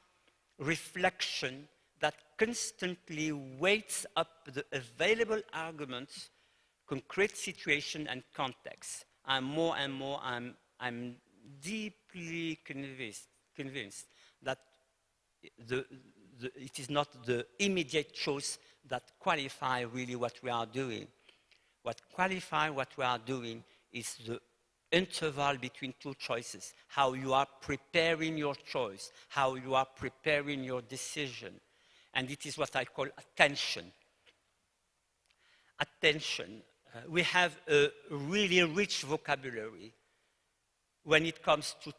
reflection that constantly weights up the available arguments, concrete situation, and context. More and more, I'm deeply convinced that it is not the immediate choice that qualify really what we are doing. What qualifies what we are doing is the interval between two choices, how you are preparing your choice, how you are preparing your decision. And it is what I call attention. Attention. We have a really rich vocabulary when it comes to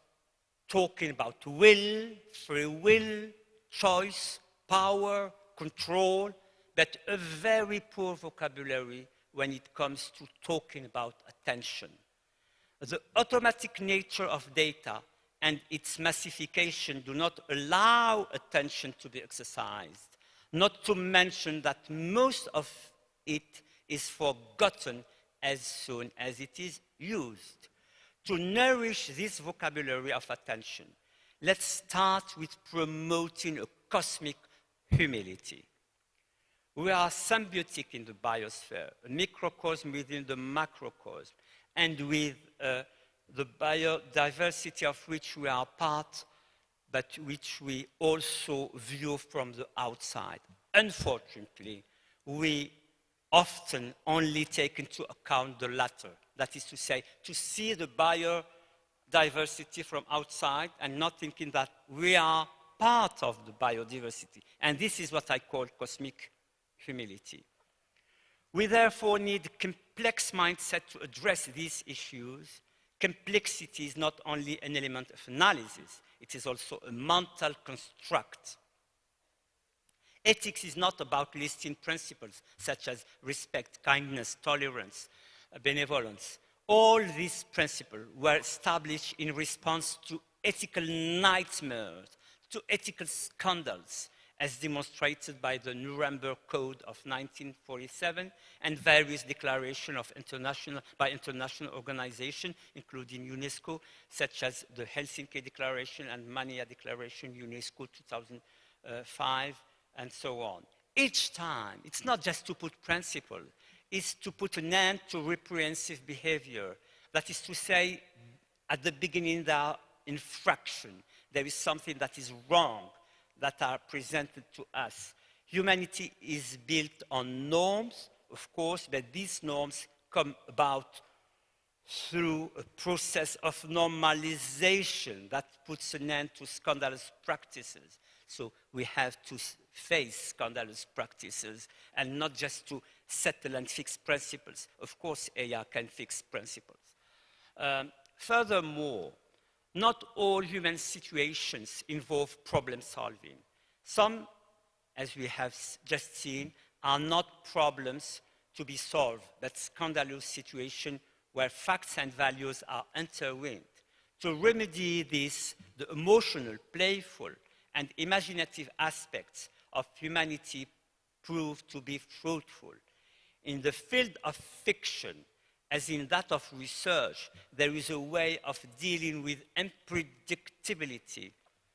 talking about will, free will, choice, power, control, but a very poor vocabulary when it comes to talking about attention. The automatic nature of data and its massification do not allow attention to be exercised, not to mention that most of it is forgotten as soon as it is used. To nourish this vocabulary of attention, let's start with promoting a cosmic humility. We are symbiotic in the biosphere, a microcosm within the macrocosm, and with the biodiversity of which we are part, but which we also view from the outside. Unfortunately, we often only take into account the latter. That is to say, to see the biodiversity from outside and not thinking that we are part of the biodiversity. And this is what I call cosmic humility. We therefore need a complex mindset to address these issues, complexity is not only an element of analysis, it is also a mental construct. Ethics is not about listing principles such as respect, kindness, tolerance, benevolence. All these principles were established in response to ethical nightmares, to ethical scandals, as demonstrated by the Nuremberg Code of 1947 and various declarations of by international organizations, including UNESCO, such as the Helsinki Declaration and Manila Declaration, UNESCO 2005, and so on. Each time, it's not just to put principle, it's to put an end to reprehensive behavior. That is to say, at the beginning, there are infractions. There is something that is wrong that are presented to us. Humanity is built on norms, of course, but these norms come about through a process of normalization that puts an end to scandalous practices. So we have to face scandalous practices and not just to settle and fix principles. Of course, AI can fix principles. Furthermore, not all human situations involve problem solving. Some, as we have just seen, are not problems to be solved, but scandalous situations where facts and values are intertwined. To remedy this, the emotional, playful, and imaginative aspects of humanity prove to be fruitful. In the field of fiction, as in that of research, there is a way of dealing with unpredictability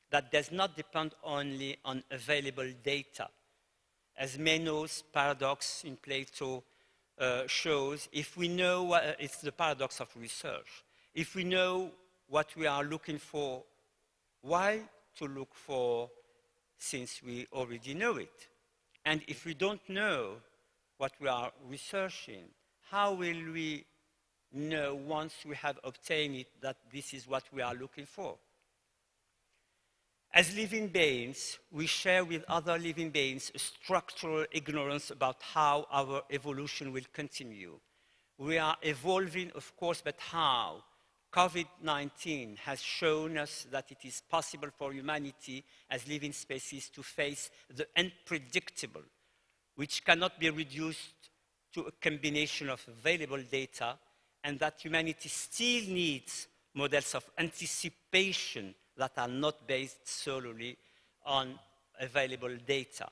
that does not depend only on available data. As Meno's paradox in Plato shows, if we know, it's the paradox of research. If we know what we are looking for, why to look for since we already know it? And if we don't know what we are researching, how will we know once we have obtained it that this is what we are looking for? As living beings, we share with other living beings a structural ignorance about how our evolution will continue. We are evolving, of course, but how? COVID-19 has shown us that it is possible for humanity as living species to face the unpredictable, which cannot be reduced to a combination of available data, and that humanity still needs models of anticipation that are not based solely on available data.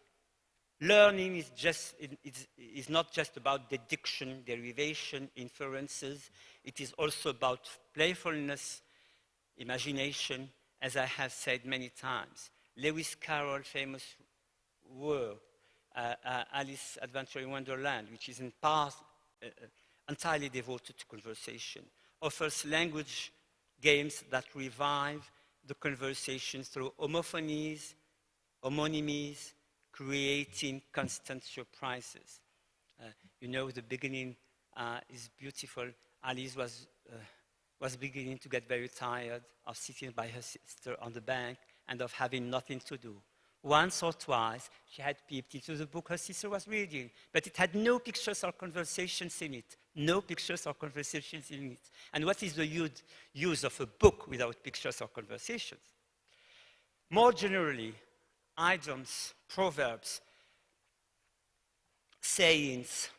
Learning is not just about deduction, derivation, inferences. It is also about playfulness, imagination, as I have said many times. Lewis Carroll's famous work, Alice's Adventure in Wonderland, which is in part entirely devoted to conversation, offers language games that revive the conversation through homophonies, homonymies, creating constant surprises. You know, the beginning is beautiful. Alice was beginning to get very tired of sitting by her sister on the bank and of having nothing to do. Once or twice, she had peeped into the book her sister was reading, but it had no pictures or conversations in it. No pictures or conversations in it. And what is the use of a book without pictures or conversations? More generally, idioms, proverbs, sayings,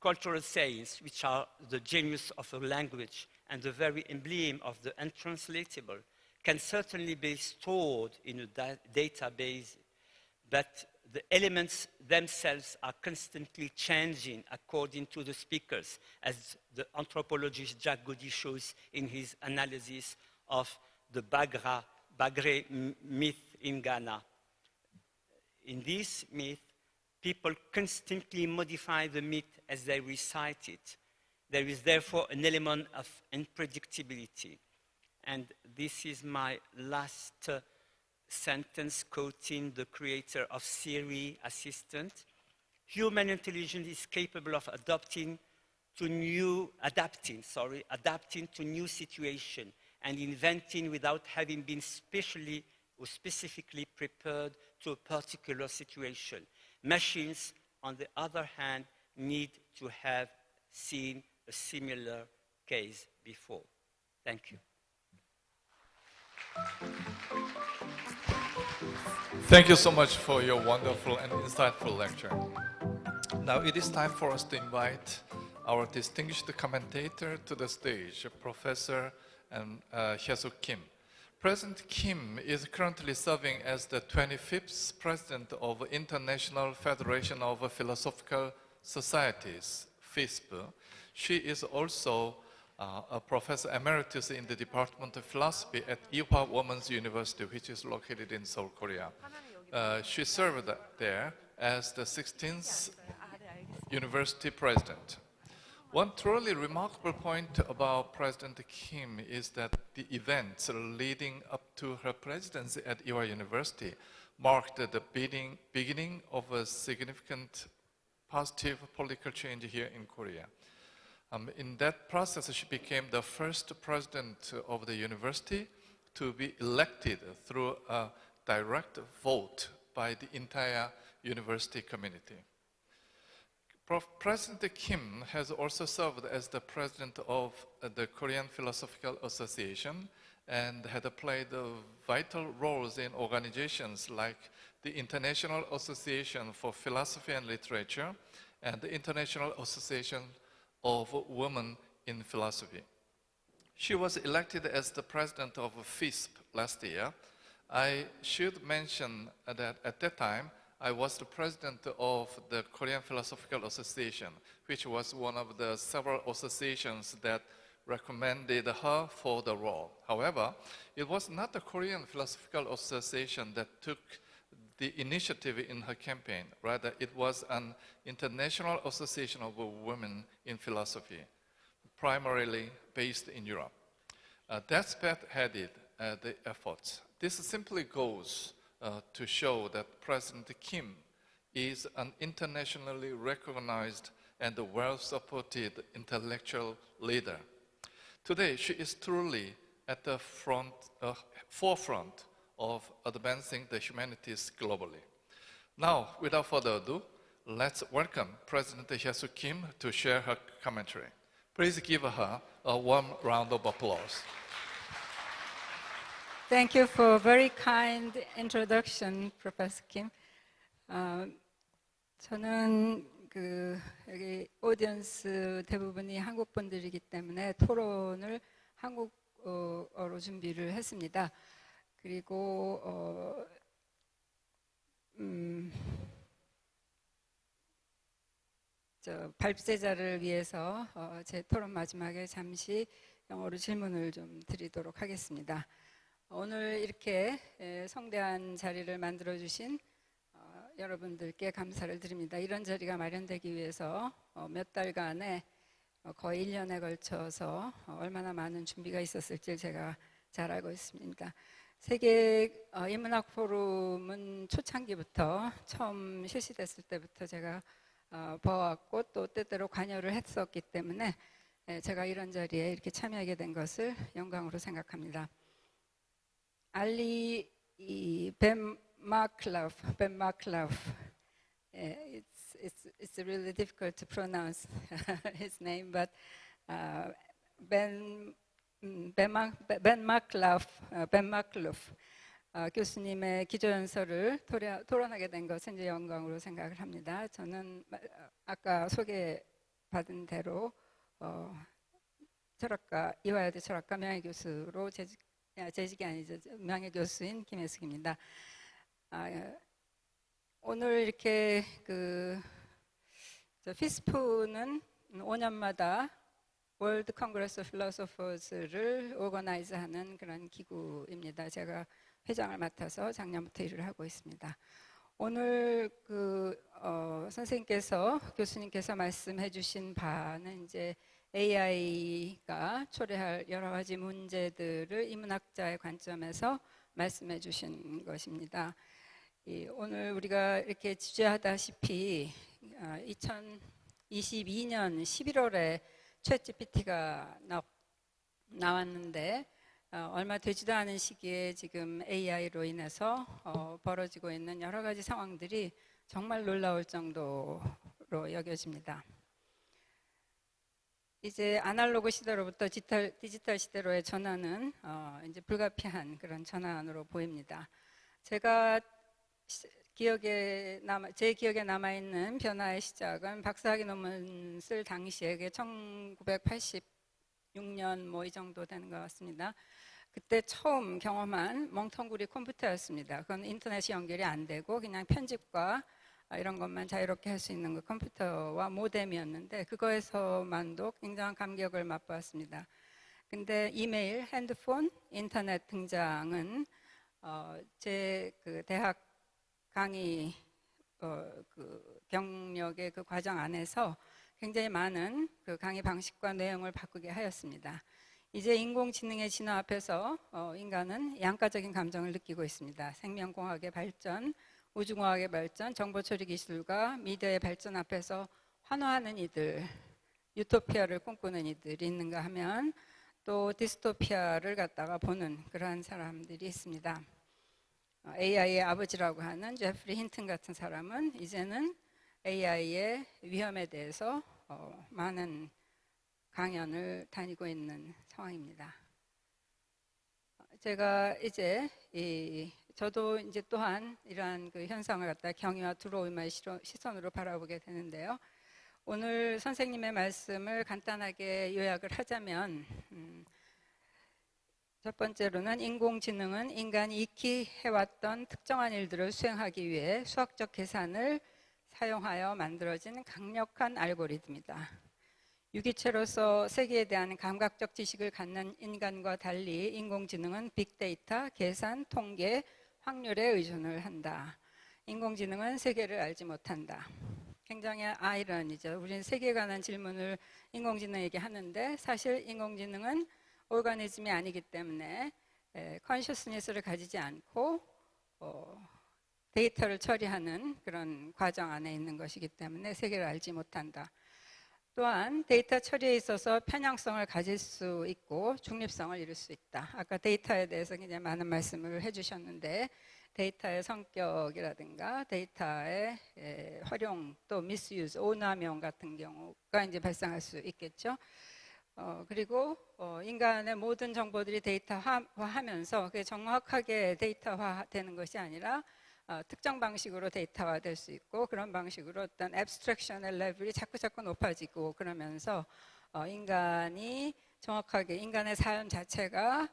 cultural sayings, which are the genius of a language and the very emblem of the untranslatable, can certainly be stored in a database, but the elements themselves are constantly changing according to the speakers, as the anthropologist Jack Goody shows in his analysis of the Bagre myth in Ghana. In this myth, people constantly modify the myth as they recite it. There is therefore an element of unpredictability. And this is my last sentence quoting the creator of Siri Assistant. Human intelligence is capable of adapting to new situations and inventing without having been specially or specifically prepared to a particular situation. Machines, on the other hand, need to have seen a similar case before. Thank you. Thank you so much for your wonderful and insightful lecture. Now it is time for us to invite our distinguished commentator to the stage, Professor Hye-suk Kim. President Kim is currently serving as the 25th President of International Federation of Philosophical Societies, FISP. She is also a Professor Emeritus in the Department of Philosophy at Ewha Women's University, which is located in Seoul, Korea. She served there as the 16th University President. One truly remarkable point about President Kim is that the events leading up to her presidency at Ewha University marked the beginning of a significant positive political change here in Korea. In that process, she became the first president of the university to be elected through a direct vote by the entire university community. President Kim has also served as the president of the Korean Philosophical Association and had played vital roles in organizations like the International Association for Philosophy and Literature and the International Association of Women in Philosophy. She was elected as the president of FISP last year. I should mention that at that time, I was the president of the Korean Philosophical Association, which was one of the several associations that recommended her for the role. However, it was not the Korean Philosophical Association that took the initiative in her campaign. Rather, it was an international association of women in philosophy, primarily based in Europe. That spearheaded the efforts. This simply goes to show that President Kim is an internationally recognized and well-supported intellectual leader. Today, she is truly at the forefront of advancing the humanities globally. Now, without further ado, let's welcome President Hye-suk Kim to share her commentary. Please give her a warm round of applause. Thank you for a very kind introduction, Professor Kim. 저는 여기 오디언스 대부분이 한국 분들이기 때문에 토론을 한국어로 준비를 했습니다. 그리고 발제자를 위해서 제 토론 마지막에 잠시 영어로 질문을 좀 드리도록 하겠습니다. 오늘 이렇게 성대한 자리를 만들어주신 여러분들께 감사를 드립니다. 이런 자리가 마련되기 위해서 몇 달간의 거의 1년에 걸쳐서 얼마나 많은 준비가 있었을지 제가 잘 알고 있습니다. 세계 인문학 포럼은 초창기부터 처음 실시됐을 때부터 제가 봐왔고 또 때때로 관여를 했었기 때문에 제가 이런 자리에 이렇게 참여하게 된 것을 영광으로 생각합니다. Ali Ben Markloff. It's really difficult to pronounce his name, but Ben Markloff 교수님의 기조연설을 토론하게 된 것은 이제 영광으로 생각을 합니다. 저는 아까 소개받은 대로 이화여대 철학과 명예교수로 재직이 아니죠. 명예교수인 김혜숙입니다. 오늘 이렇게 FISP는 5년마다 월드 컨그레스 오브 필로소퍼스를 오거나이즈하는 그런 기구입니다. 제가 회장을 맡아서 작년부터 일을 하고 있습니다. 오늘 선생님께서 교수님께서 말씀해 주신 바는 이제 AI가 초래할 여러 가지 문제들을 인문학자의 관점에서 말씀해 주신 것입니다. 오늘 우리가 이렇게 주제하다시피 2022년 11월에 챗GPT가 나왔는데 얼마 되지도 않은 시기에 지금 AI로 인해서 벌어지고 있는 여러 가지 상황들이 정말 놀라울 정도로 여겨집니다. 이제 아날로그 시대로부터 디지털 시대로의 전환은 이제 불가피한 그런 전환으로 보입니다. 제가 제 기억에 남아있는 변화의 시작은 박사학위 논문 쓸 당시에 1986년 뭐 이 정도 되는 것 같습니다. 그때 처음 경험한 멍텅구리 컴퓨터였습니다. 그건 인터넷이 연결이 안 되고 그냥 편집과 이런 것만 자유롭게 할 수 있는 그 컴퓨터와 모뎀이었는데 그거에서만도 굉장한 감격을 맛보았습니다. 근데 이메일, 핸드폰, 인터넷 등장은 제 그 대학 강의 그 경력의 그 과정 안에서 굉장히 많은 그 강의 방식과 내용을 바꾸게 하였습니다. 이제 인공지능의 진화 앞에서 인간은 양가적인 감정을 느끼고 있습니다. 생명공학의 발전, 우주공학의 발전, 정보처리 기술과 미디어의 발전 앞에서 환호하는 이들, 유토피아를 꿈꾸는 이들이 있는가 하면 또 디스토피아를 갖다가 보는 그러한 사람들이 있습니다. AI의 아버지라고 하는 제프리 힌튼 같은 사람은 이제는 AI의 위험에 대해서 많은 강연을 다니고 있는 상황입니다. 제가 이제 저도 이제 또한 이러한 그 현상을 갖다 경외와 두려움의 시선으로 바라보게 되는데요. 오늘 선생님의 말씀을 간단하게 요약을 하자면 첫 번째로는 인공지능은 인간이 익히 해왔던 특정한 일들을 수행하기 위해 수학적 계산을 사용하여 만들어진 강력한 알고리즘이다. 유기체로서 세계에 대한 감각적 지식을 갖는 인간과 달리 인공지능은 빅데이터, 계산, 통계, 확률에 의존을 한다. 인공지능은 세계를 알지 못한다. 굉장히 아이러니죠. 우리는 세계에 관한 질문을 인공지능에게 하는데 사실 인공지능은 오르가니즘이 아니기 때문에 컨셔스니스를 가지지 않고 데이터를 처리하는 그런 과정 안에 있는 것이기 때문에 세계를 알지 못한다. 또한 데이터 처리에 있어서 편향성을 가질 수 있고 중립성을 이룰 수 있다. 아까 데이터에 대해서 굉장히 많은 말씀을 해주셨는데 데이터의 성격이라든가 데이터의 활용 또 미스유즈, 오남용 같은 경우가 이제 발생할 수 있겠죠. 그리고 인간의 모든 정보들이 데이터화하면서 그게 정확하게 데이터화되는 것이 아니라 특정 방식으로 데이터화될 수 있고 그런 방식으로 어떤 앱스트랙션의 레벨이 자꾸 높아지고 그러면서 인간이 정확하게 인간의 삶 자체가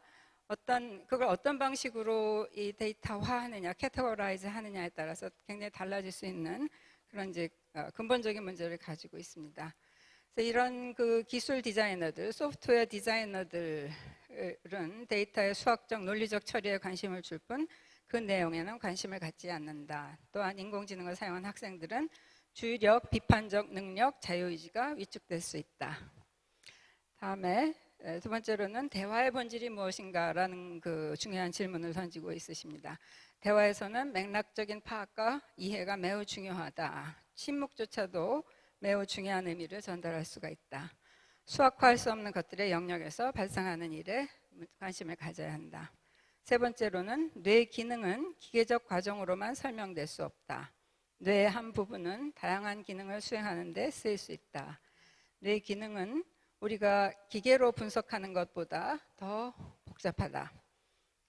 그걸 어떤 방식으로 이 데이터화하느냐, 캐테고라이즈 하느냐에 따라서 굉장히 달라질 수 있는 그런 이제 근본적인 문제를 가지고 있습니다. 그래서 이런 그 기술 디자이너들, 소프트웨어 디자이너들은 데이터의 수학적, 논리적 처리에 관심을 줄 뿐 그 내용에는 관심을 갖지 않는다. 또한 인공지능을 사용한 학생들은 주의력, 비판적 능력, 자유의지가 위축될 수 있다. 다음에 두 번째로는 대화의 본질이 무엇인가라는 그 중요한 질문을 던지고 있으십니다. 대화에서는 맥락적인 파악과 이해가 매우 중요하다. 침묵조차도 매우 중요한 의미를 전달할 수가 있다. 수학화할 수 없는 것들의 영역에서 발생하는 일에 관심을 가져야 한다. 세 번째로는 뇌의 기능은 기계적 과정으로만 설명될 수 없다. 뇌의 한 부분은 다양한 기능을 수행하는 데 쓰일 수 있다. 뇌의 기능은 우리가 기계로 분석하는 것보다 더 복잡하다.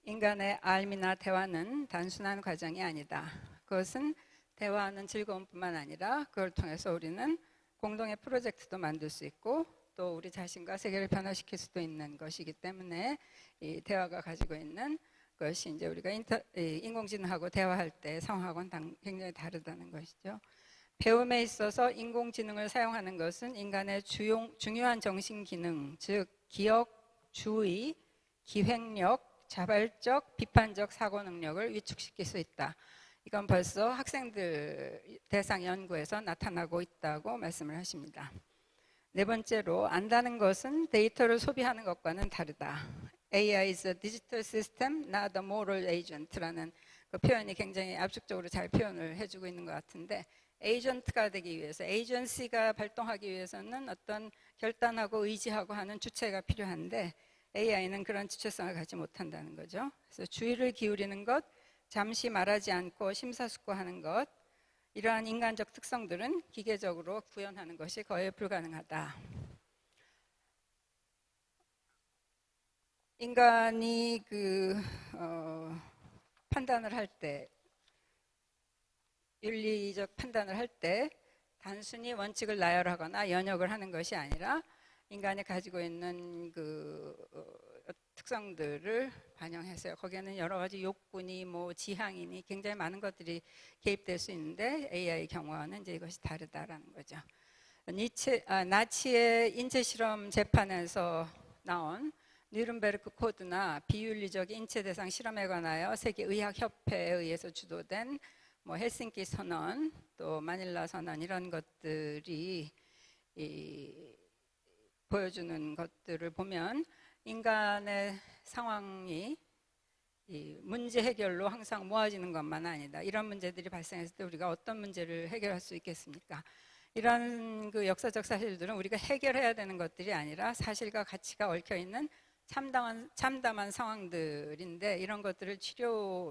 인간의 알미나 대화는 단순한 과정이 아니다. 그것은 대화하는 즐거움뿐만 아니라 그걸 통해서 우리는 공동의 프로젝트도 만들 수 있고 또 우리 자신과 세계를 변화시킬 수도 있는 것이기 때문에 이 대화가 가지고 있는 것이 이제 우리가 인공지능하고 대화할 때 상황하고는 굉장히 다르다는 것이죠. 배움에 있어서 인공지능을 사용하는 것은 인간의 중요한 정신기능, 즉 기억, 주의, 기획력, 자발적, 비판적 사고 능력을 위축시킬 수 있다. 이건 벌써 학생들 대상 연구에서 나타나고 있다고 말씀을 하십니다. 네 번째로 안다는 것은 데이터를 소비하는 것과는 다르다. AI is a digital system, not a moral agent라는 그 표현이 굉장히 압축적으로 잘 표현을 해주고 있는 것 같은데 에이전트가 되기 위해서, 에이전시가 발동하기 위해서는 어떤 결단하고 의지하고 하는 주체가 필요한데 AI는 그런 주체성을 갖지 못한다는 거죠. 그래서 주의를 기울이는 것, 잠시 말하지 않고 심사숙고하는 것, 이러한 인간적 특성들은 기계적으로 구현하는 것이 거의 불가능하다. 인간이 판단을 할 때, 윤리적 판단을 할 때 단순히 원칙을 나열하거나 연역을 하는 것이 아니라 인간이 가지고 있는 특성들을 반영해서요. 거기에는 여러 가지 욕구니 지향이니 굉장히 많은 것들이 개입될 수 있는데 AI 경우와는 이제 이것이 다르다라는 거죠. 나치의 인체 실험 재판에서 나온 뉘른베르크 코드나 비윤리적 인체 대상 실험에 관하여 세계 의학 협회에 의해서 주도된 헬싱키 선언, 또 마닐라 선언 이런 것들이 보여주는 것들을 보면 인간의 상황이 문제 해결로 항상 모아지는 것만 아니다. 이런 문제들이 발생했을 때 우리가 어떤 문제를 해결할 수 있겠습니까? 이런 역사적 사실들은 우리가 해결해야 되는 것들이 아니라 사실과 가치가 얽혀있는 참담한 상황들인데, 이런 것들을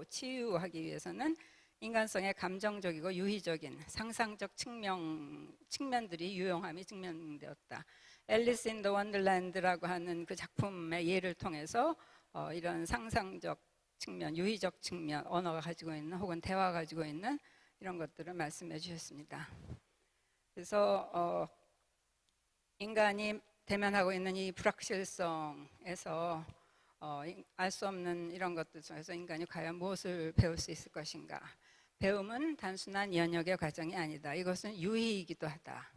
치유하기 위해서는 인간성의 감정적이고 유희적인 상상적 측면들이 유용함이 증명되었다. 앨리스 인 더 원더랜드라고 하는 그 작품의 예를 통해서 이런 상상적 측면, 유희적 측면, 언어가 가지고 있는 혹은 대화가 가지고 있는 이런 것들을 말씀해 주셨습니다. 그래서 인간이 대면하고 있는 이 불확실성에서 알 수 없는 이런 것들 중에서 인간이 과연 무엇을 배울 수 있을 것인가. 배움은 단순한 연역의 과정이 아니다. 이것은 유희이기도 하다.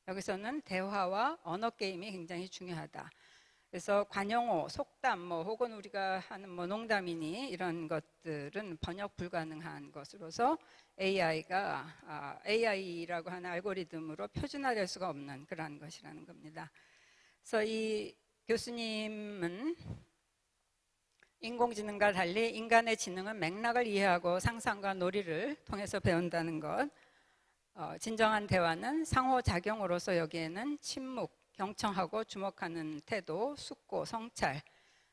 여기서는 대화와 언어 게임이 굉장히 중요하다. 그래서 관용어, 속담, 혹은 우리가 하는 농담이니 이런 것들은 번역 불가능한 것으로서 AI라고 하는 알고리즘으로 표준화될 수가 없는 그러한 것이라는 겁니다. 그래서 이 교수님은 인공지능과 달리 인간의 지능은 맥락을 이해하고 상상과 놀이를 통해서 배운다는 것, 진정한 대화는 상호작용으로서 여기에는 침묵, 경청하고 주목하는 태도, 숙고, 성찰,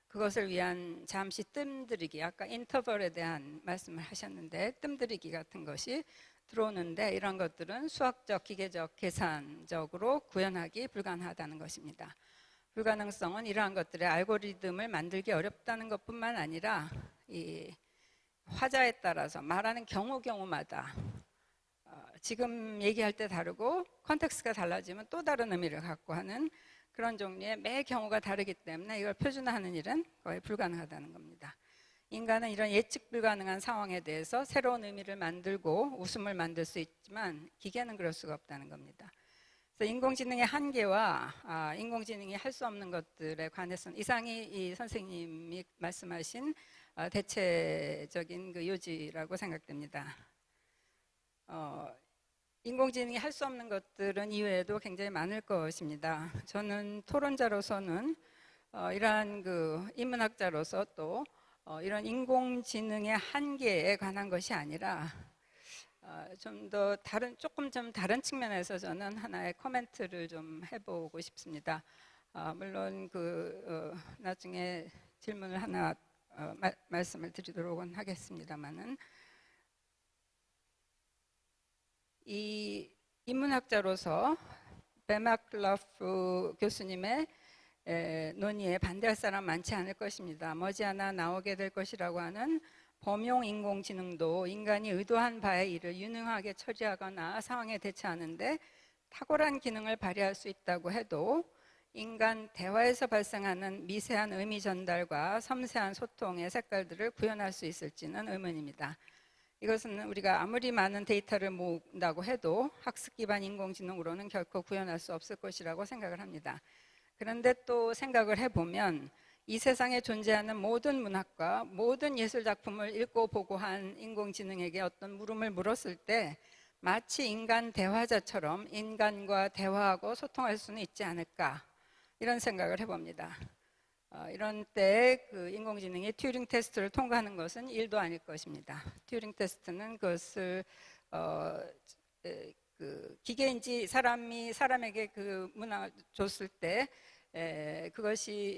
그것을 위한 잠시 뜸들이기, 아까 인터벌에 대한 말씀을 하셨는데 뜸들이기 같은 것이 들어오는데, 이런 것들은 수학적, 기계적, 계산적으로 구현하기 불가능하다는 것입니다. 불가능성은 이러한 것들의 알고리즘을 만들기 어렵다는 것뿐만 아니라 이 화자에 따라서 말하는 경우마다 지금 얘기할 때 다르고 컨텍스트가 달라지면 또 다른 의미를 갖고 하는 그런 종류의 매 경우가 다르기 때문에 이걸 표준화하는 일은 거의 불가능하다는 겁니다. 인간은 이런 예측 불가능한 상황에 대해서 새로운 의미를 만들고 웃음을 만들 수 있지만 기계는 그럴 수가 없다는 겁니다. 그래서 인공지능의 한계와 인공지능이 할 수 없는 것들에 관해서는 이상이 이 선생님이 말씀하신 대체적인 요지라고 생각됩니다. 인공지능이 할 수 없는 것들은 이외에도 굉장히 많을 것입니다. 저는 토론자로서는 이러한 인문학자로서 또 이런 인공지능의 한계에 관한 것이 아니라 조금 다른 측면에서 저는 하나의 코멘트를 좀 해보고 싶습니다. 물론 나중에 질문을 하나 말씀을 드리도록은 하겠습논니다만은, 이 인문학자로서 베마클러프 교수님의 논의에 반대할 사람 많지 않을 것입니다. 머지않아 나오게 될 것이라고 하는 범용 인공지능도 인간이 의도한 바의 일을 유능하게 처리하거나 상황에 대처하는데 탁월한 기능을 발휘할 수 있다고 해도 인간 대화에서 발생하는 미세한 의미 전달과 섬세한 소통의 색깔들을 구현할 수 있을지는 의문입니다. 이것은 우리가 아무리 많은 데이터를 모은다고 해도 학습 기반 인공지능으로는 결코 구현할 수 없을 것이라고 생각을 합니다. 그런데 또 생각을 해보면 이 세상에 존재하는 모든 문학과 모든 예술 작품을 읽고 보고 한 인공지능에게 어떤 물음을 물었을 때 마치 인간 대화자처럼 인간과 대화하고 소통할 수는 있지 않을까, 이런 생각을 해봅니다. 이런 때 인공지능이 튜링 테스트를 통과하는 것은 일도 아닐 것입니다. 튜링 테스트는 그것을 기계인지 사람에게 문항을 줬을 때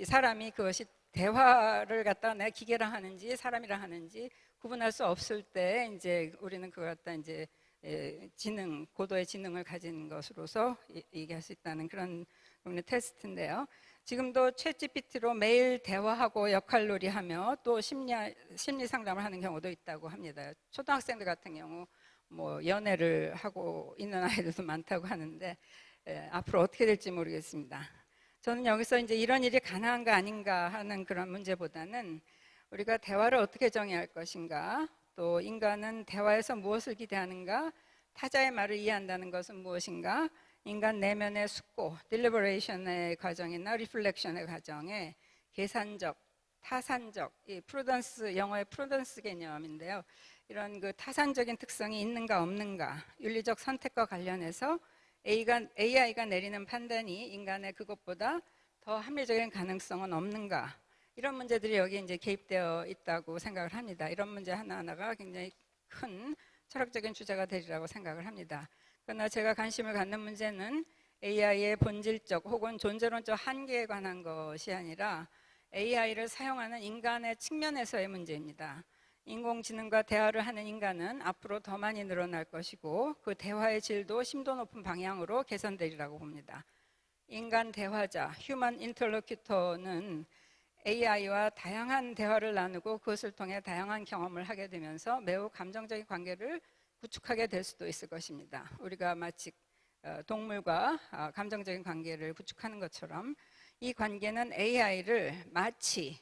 사람이 그것이 대화를 갖다가 내가 기계랑 하는지 사람이랑 하는지 구분할 수 없을 때 이제 우리는 그걸 갖다 이제 고도의 지능을 가진 것으로서 얘기할 수 있다는 그런 테스트인데요. 지금도 챗GPT로 매일 대화하고 역할놀이하며 또 심리 상담을 하는 경우도 있다고 합니다. 초등학생들 같은 경우 뭐 연애를 하고 있는 아이들도 많다고 하는데 앞으로 어떻게 될지 모르겠습니다. 저는 여기서 이제 이런 일이 가능한가 아닌가 하는 그런 문제보다는 우리가 대화를 어떻게 정의할 것인가, 또 인간은 대화에서 무엇을 기대하는가, 타자의 말을 이해한다는 것은 무엇인가, 인간 내면의 숙고, 딜리버레이션의 과정이나 리플렉션의 과정에 계산적, 타산적, 이 프루던스, 영어의 프루던스 개념인데요. 이런 그 타산적인 특성이 있는가 없는가, 윤리적 선택과 관련해서 AI가 내리는 판단이 인간의 그것보다 더 합리적인 가능성은 없는가, 이런 문제들이 여기 이제 개입되어 있다고 생각을 합니다. 이런 문제 하나하나가 굉장히 큰 철학적인 주제가 되리라고 생각을 합니다. 그러나 제가 관심을 갖는 문제는 AI의 본질적 혹은 존재론적 한계에 관한 것이 아니라 AI를 사용하는 인간의 측면에서의 문제입니다. 인공지능과 대화를 하는 인간은 앞으로 더 많이 늘어날 것이고 그 대화의 질도 심도 높은 방향으로 개선되리라고 봅니다. 인간 대화자, 휴먼 인터로큐터는 AI와 다양한 대화를 나누고 그것을 통해 다양한 경험을 하게 되면서 매우 감정적인 관계를 구축하게 될 수도 있을 것입니다. 우리가 마치 동물과 감정적인 관계를 구축하는 것처럼 이 관계는 AI를 마치,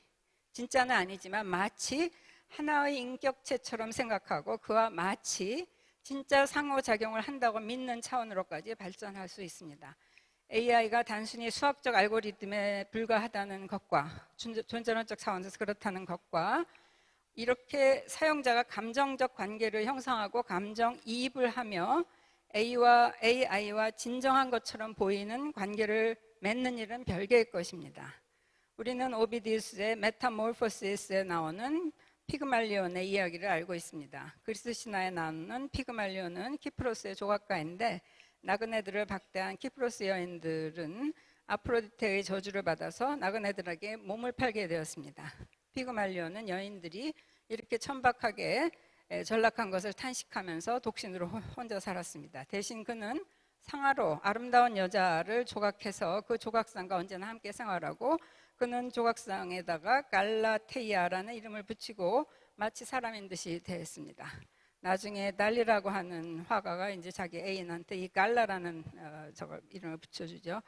진짜는 아니지만 마치 하나의 인격체처럼 생각하고 그와 마치 진짜 상호작용을 한다고 믿는 차원으로까지 발전할 수 있습니다. AI가 단순히 수학적 알고리즘에 불과하다는 것과 존재론적 차원에서 그렇다는 것과 이렇게 사용자가 감정적 관계를 형성하고 감정이입을 하며 AI와 진정한 것처럼 보이는 관계를 맺는 일은 별개의 것입니다. 우리는 오비디우스의 메타모르포시스에 나오는 피그말리온의 이야기를 알고 있습니다. 그리스 신화에 나오는 피그말리온은 키프로스의 조각가인데 나그네들을 박대한 키프로스 여인들은 아프로디테의 저주를 받아서 나그네들에게 몸을 팔게 되었습니다. 피그말리온은 여인들이 이렇게 천박하게 전락한 것을 탄식하면서 독신으로 혼자 살았습니다. 대신 그는 상아로 아름다운 여자를 조각해서 그 조각상과 언제나 함께 생활하고 그는 조각상에다가 갈라테이아라는 이름을 붙이고 마치 사람인 듯이 대했습니다. 나중에 달리라고 하는 화가가 이제 자기 애인한테 이 갈라라는 이름을 붙여주죠.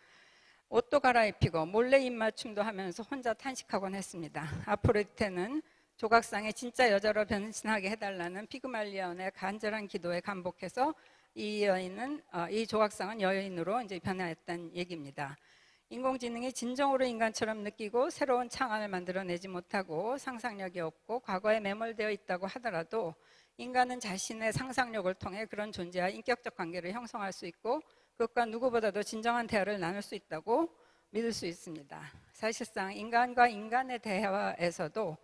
옷도 갈아입히고 몰래 입맞춤도 하면서 혼자 탄식하곤 했습니다. 아프로디테는 조각상에 진짜 여자로 변신하게 해달라는 피그말리온의 간절한 기도에 감복해서 이 조각상은 여인으로 이제 변화했다는 얘기입니다. 인공지능이 진정으로 인간처럼 느끼고 새로운 창안을 만들어내지 못하고 상상력이 없고 과거에 매몰되어 있다고 하더라도 인간은 자신의 상상력을 통해 그런 존재와 인격적 관계를 형성할 수 있고 그것과 누구보다도 진정한 대화를 나눌 수 있다고 믿을 수 있습니다. 사실상 인간과 인간의 대화에서도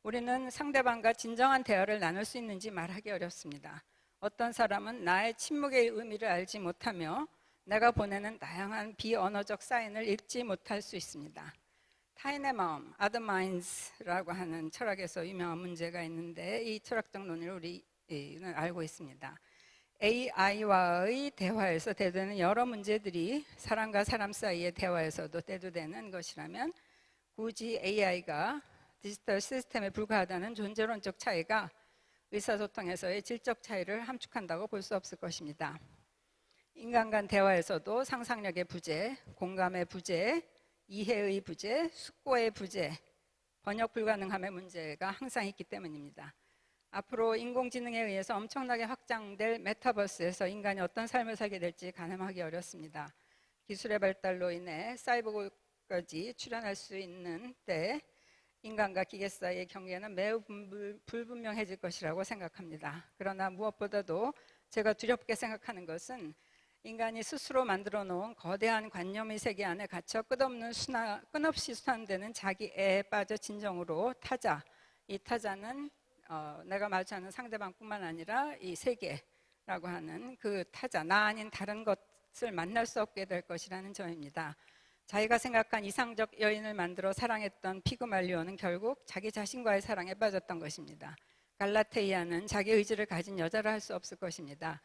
우리는 상대방과 진정한 대화를 나눌 수 있는지 말하기 어렵습니다. 어떤 사람은 나의 침묵의 의미를 알지 못하며 내가 보내는 다양한 비언어적 사인을 읽지 못할 수 있습니다. 타인의 마음, other minds라고 하는 철학에서 유명한 문제가 있는데 이 철학적 논의를 우리는 알고 있습니다. AI와의 대화에서 대두되는 여러 문제들이 사람과 사람 사이의 대화에서도 대두되는 것이라면 굳이 AI가 디지털 시스템에 불과하다는 존재론적 차이가 의사소통에서의 질적 차이를 함축한다고 볼 수 없을 것입니다. 인간 간 대화에서도 상상력의 부재, 공감의 부재, 이해의 부재, 숙고의 부재, 번역 불가능함의 문제가 항상 있기 때문입니다. 앞으로 인공지능에 의해서 엄청나게 확장될 메타버스에서 인간이 어떤 삶을 살게 될지 가늠하기 어렵습니다. 기술의 발달로 인해 사이보그까지 출현할 수 있는 때 인간과 기계 사이의 경계는 매우 불분명해질 것이라고 생각합니다. 그러나 무엇보다도 제가 두렵게 생각하는 것은 인간이 스스로 만들어 놓은 거대한 관념의 세계 안에 갇혀 끝없이 순환되는 자기애에 빠져 진정으로 타자, 이 타자는 내가 마주하는 상대방뿐만 아니라 이 세계라고 하는 그 타자, 나 아닌 다른 것을 만날 수 없게 될 것이라는 점입니다. 자기가 생각한 이상적 여인을 만들어 사랑했던 피그말리온은 결국 자기 자신과의 사랑에 빠졌던 것입니다. 갈라테이아는 자기 의지를 가진 여자를 할 수 없을 것입니다.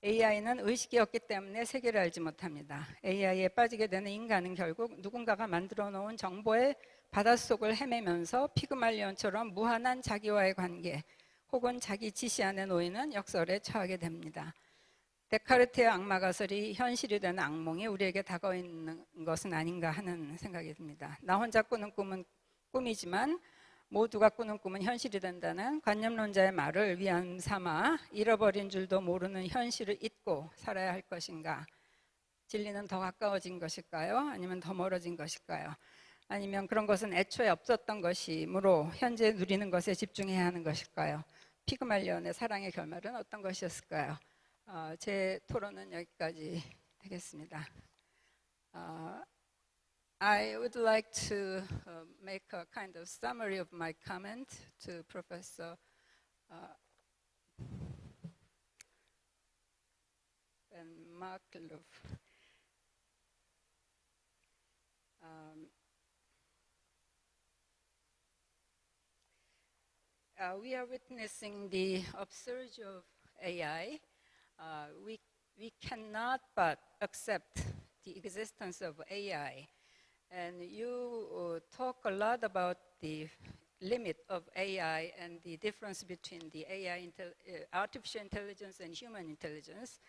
AI는 의식이 없기 때문에 세계를 알지 못합니다. AI에 빠지게 되는 인간은 결국 누군가가 만들어 놓은 정보의 바닷속을 헤매면서 피그말리온처럼 무한한 자기와의 관계 혹은 자기 지시 안에 놓이는 역설에 처하게 됩니다. 데카르트의 악마 가설이 현실이 되는 악몽이 우리에게 다가와 있는 것은 아닌가 하는 생각이 듭니다. 나 혼자 꾸는 꿈은 꿈이지만 모두가 꾸는 꿈은 현실이 된다는 관념론자의 말을 위안 삼아 잃어버린 줄도 모르는 현실을 잊고 살아야 할 것인가? 진리는 더 가까워진 것일까요? 아니면 더 멀어진 것일까요? 아니면 그런 것은 애초에 없었던 것이므로 현재 누리는 것에 집중해야 하는 것일까요? 피그말리온의 사랑의 결말은 어떤 것이었을까요? 제 토론은 여기까지 되겠습니다. I would like to make a kind of summary of my comment to Professor Ben Markloff. We are witnessing the upsurge of AI. We cannot but accept the existence of AI. And you talk a lot about the limit of AI and the difference between the artificial intelligence and human intelligence.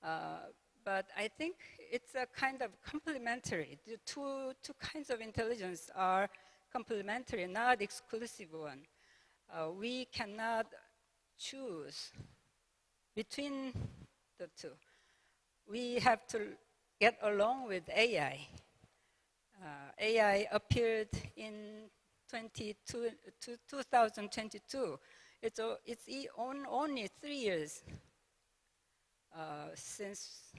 But I think it's a kind of complementary. The two kinds of intelligence are complementary, not exclusive one. We cannot choose between the two. We have to get along with AI. AI appeared in 2022. It's only 3 years since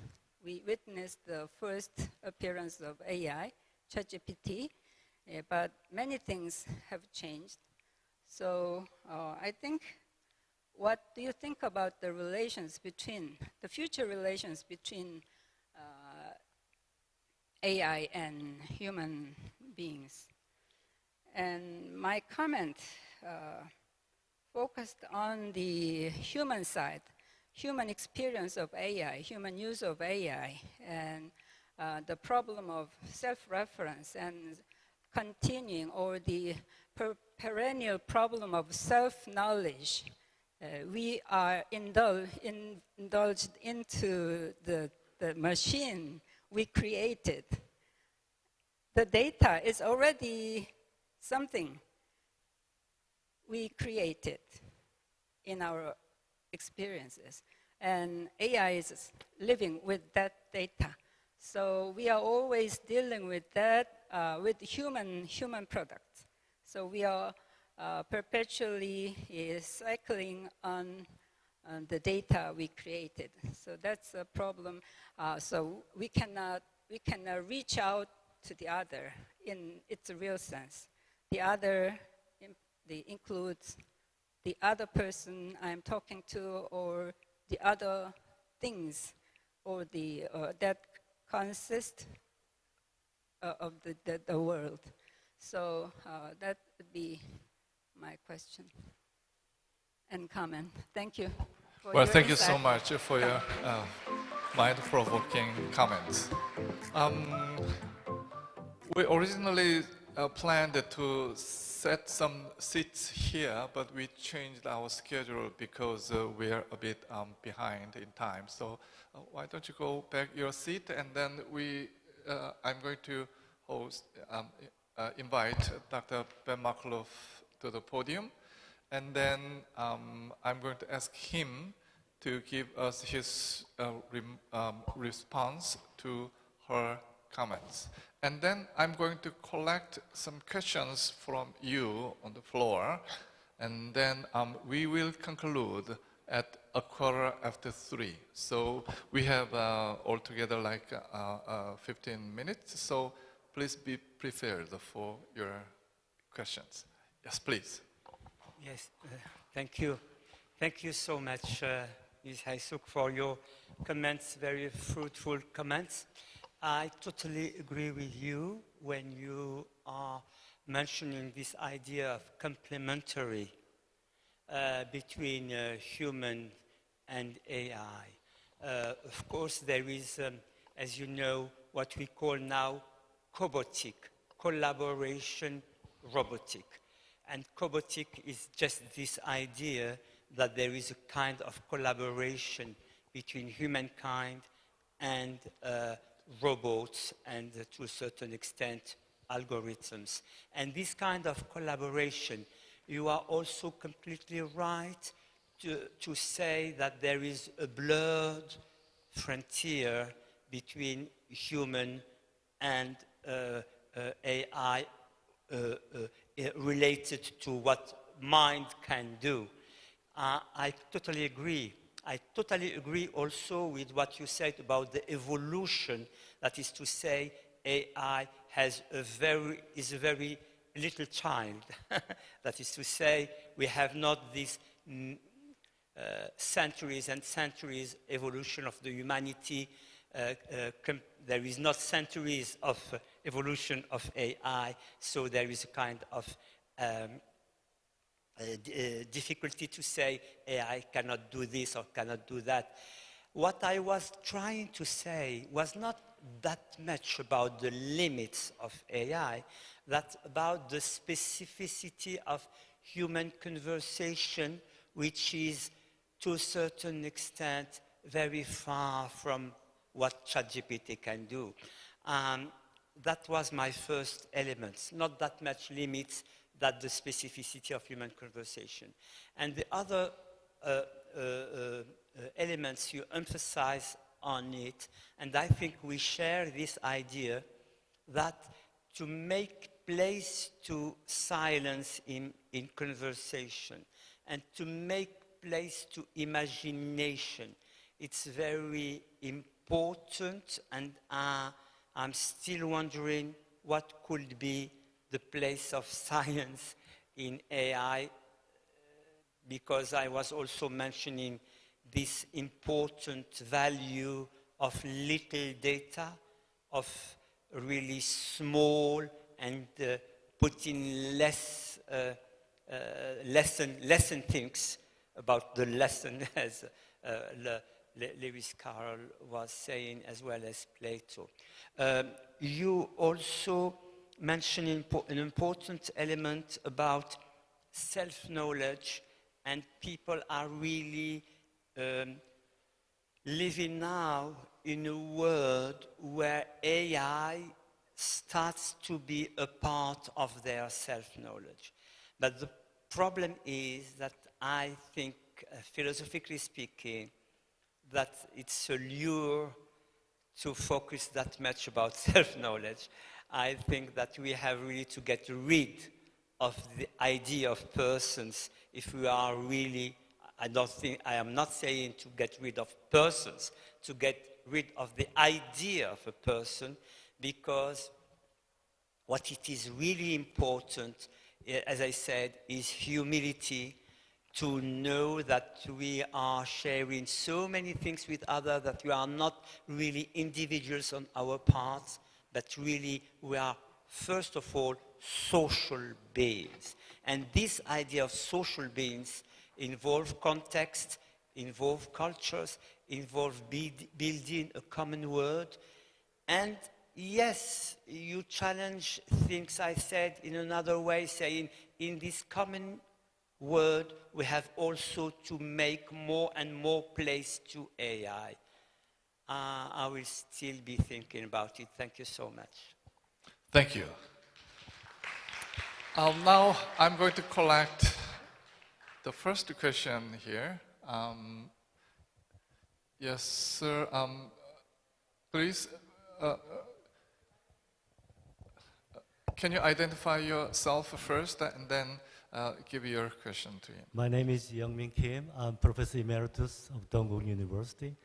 we witnessed the first appearance of AI, ChatGPT, but many things have changed. So I think, what do you think about the future relations between AI and human beings? And my comment focused on the human side, human experience of AI, human use of AI, and the problem of self-reference and continuing, or the perennial problem of self-knowledge. We are indulged into the machine we created. The data is already something we created in our experiences, and AI is living with that data. So we are always dealing with that, with human products. So we are perpetually cycling on the data we created. So that's a problem. So we cannot reach out to the other in its real sense. The other includes the other person I'm talking to, or the other things, or that consist of the world. So that would be my question and comment. Thank you. Well, thank you so much for your mind-provoking comments. We originally planned to set some seats here, but we changed our schedule because we are a bit behind in time. So why don't you go back your seat, and then I'm going to invite Dr. Ben Markloff to the podium, and then I'm going to ask him to give us his response to her comments. And then I'm going to collect some questions from you on the floor, and then we will conclude at 3:15. So we have altogether like 15 minutes, so please be prepared for your questions. Yes, please. Yes, thank you. Thank you so much, Ms. Haisuk, for your comments, very fruitful comments. I totally agree with you when you are mentioning this idea of complementary between human and AI. Of course, there is, as you know, what we call now cobotic, collaboration robotic. And cobotic is just this idea that there is a kind of collaboration between humankind and robots and to a certain extent algorithms. And this kind of collaboration, you are also completely right to say that there is a blurred frontier between human and AI related to what mind can do. I totally agree. I totally agree also with what you said about the evolution. That is to say, AI is a very little child. That is to say, we have not this centuries and centuries evolution of the humanity. There is not centuries of evolution of AI, so there is a kind of difficulty to say AI cannot do this or cannot do that. What I was trying to say was not that much about the limits of AI, that's about the specificity of human conversation, which is to a certain extent very far from what ChatGPT can do. That was my first element, not that much limits, that the specificity of human conversation. And the other elements you emphasize on it, and I think we share this idea that to make place to silence in conversation and to make place to imagination, it's very important, and I'm still wondering what could be the place of science in AI, because I was also mentioning this important value of little data, of really small and putting less lesson things about the lesson, as Lewis Carroll was saying, as well as Plato. You also mentioned an important element about self-knowledge, and people are really living now in a world where AI starts to be a part of their self-knowledge. But the problem is that I think, philosophically speaking, that it's a lure to focus that much about self-knowledge. I think that we have really to get rid of the idea of persons if we are really, I am not saying to get rid of persons, to get rid of the idea of a person, because what it is really important, as I said, is humility, to know that we are sharing so many things with others, that we are not really individuals on our parts, but really we are, first of all, social beings. And this idea of social beings involves context, involves cultures, involves building a common world. And yes, you challenge things I said in another way, saying in this common world, we have also to make more and more place to AI. I will still be thinking about it. Thank you so much. Thank you. Now I'm going to collect the first question here. Yes, sir. Please, can you identify yourself first and then give your question to him? My name is Youngmin Kim. I'm Professor Emeritus of Dongguk University.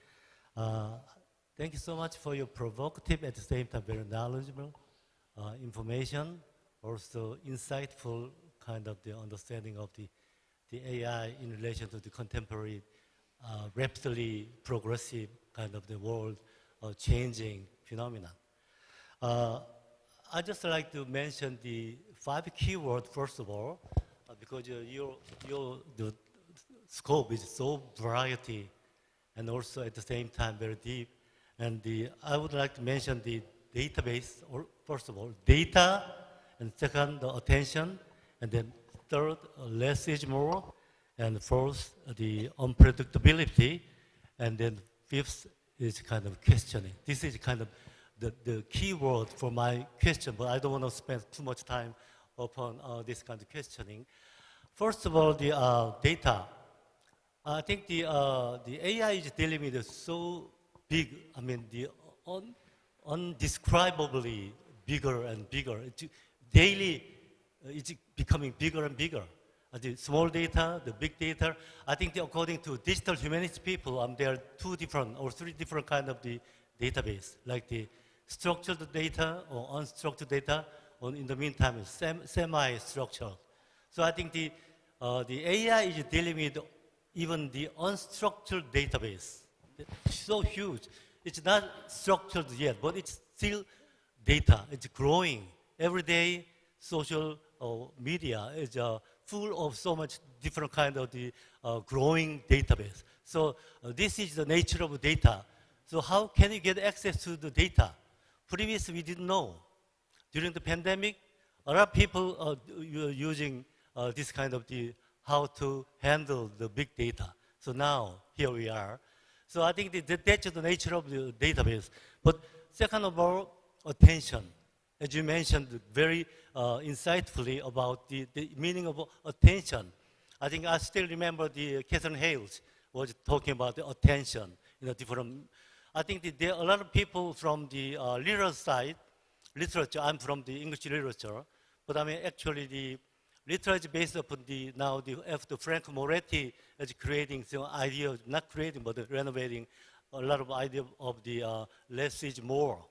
Thank you so much for your provocative, at the same time very knowledgeable information, also insightful kind of the understanding of the AI in relation to the contemporary, rapidly progressive kind of the world changing phenomenon. I'd just like to mention the 5 keywords first of all, because the scope is so variety and also at the same time very deep. And I would like to mention the database, or first of all, data, and second, the attention, and then third, less is more, and fourth, the unpredictability, and then fifth is kind of questioning. This is kind of the key word for my question, but I don't want to spend too much time upon this kind of questioning. First of all, the data. I think the AI is dealing with so big, I mean, the undescribably bigger and bigger. Daily, it's becoming bigger and bigger. The small data, the big data. I think according to digital humanities people, there are 2 different or 3 different kind of the database, like the structured data or unstructured data, or in the meantime, semi-structured. So I think the AI is dealing with even the unstructured database. It's so huge. It's not structured yet, but it's still data. It's growing. Every day, social media is full of so much different kind of the growing database. So this is the nature of data. So how can you get access to the data? Previously, we didn't know. During the pandemic, a lot of people were using this kind of how to handle the big data. So now, here we are. So I think that's the nature of the database. But second of all, attention. As you mentioned very insightfully about the meaning of attention. I think I still remember Catherine Hales was talking about the attention in a different. I think there are a lot of people from the literature. I'm from the English literature, but I mean actually the literature based upon after Frank Moretti is creating some idea, not creating but renovating a lot of idea of the less is more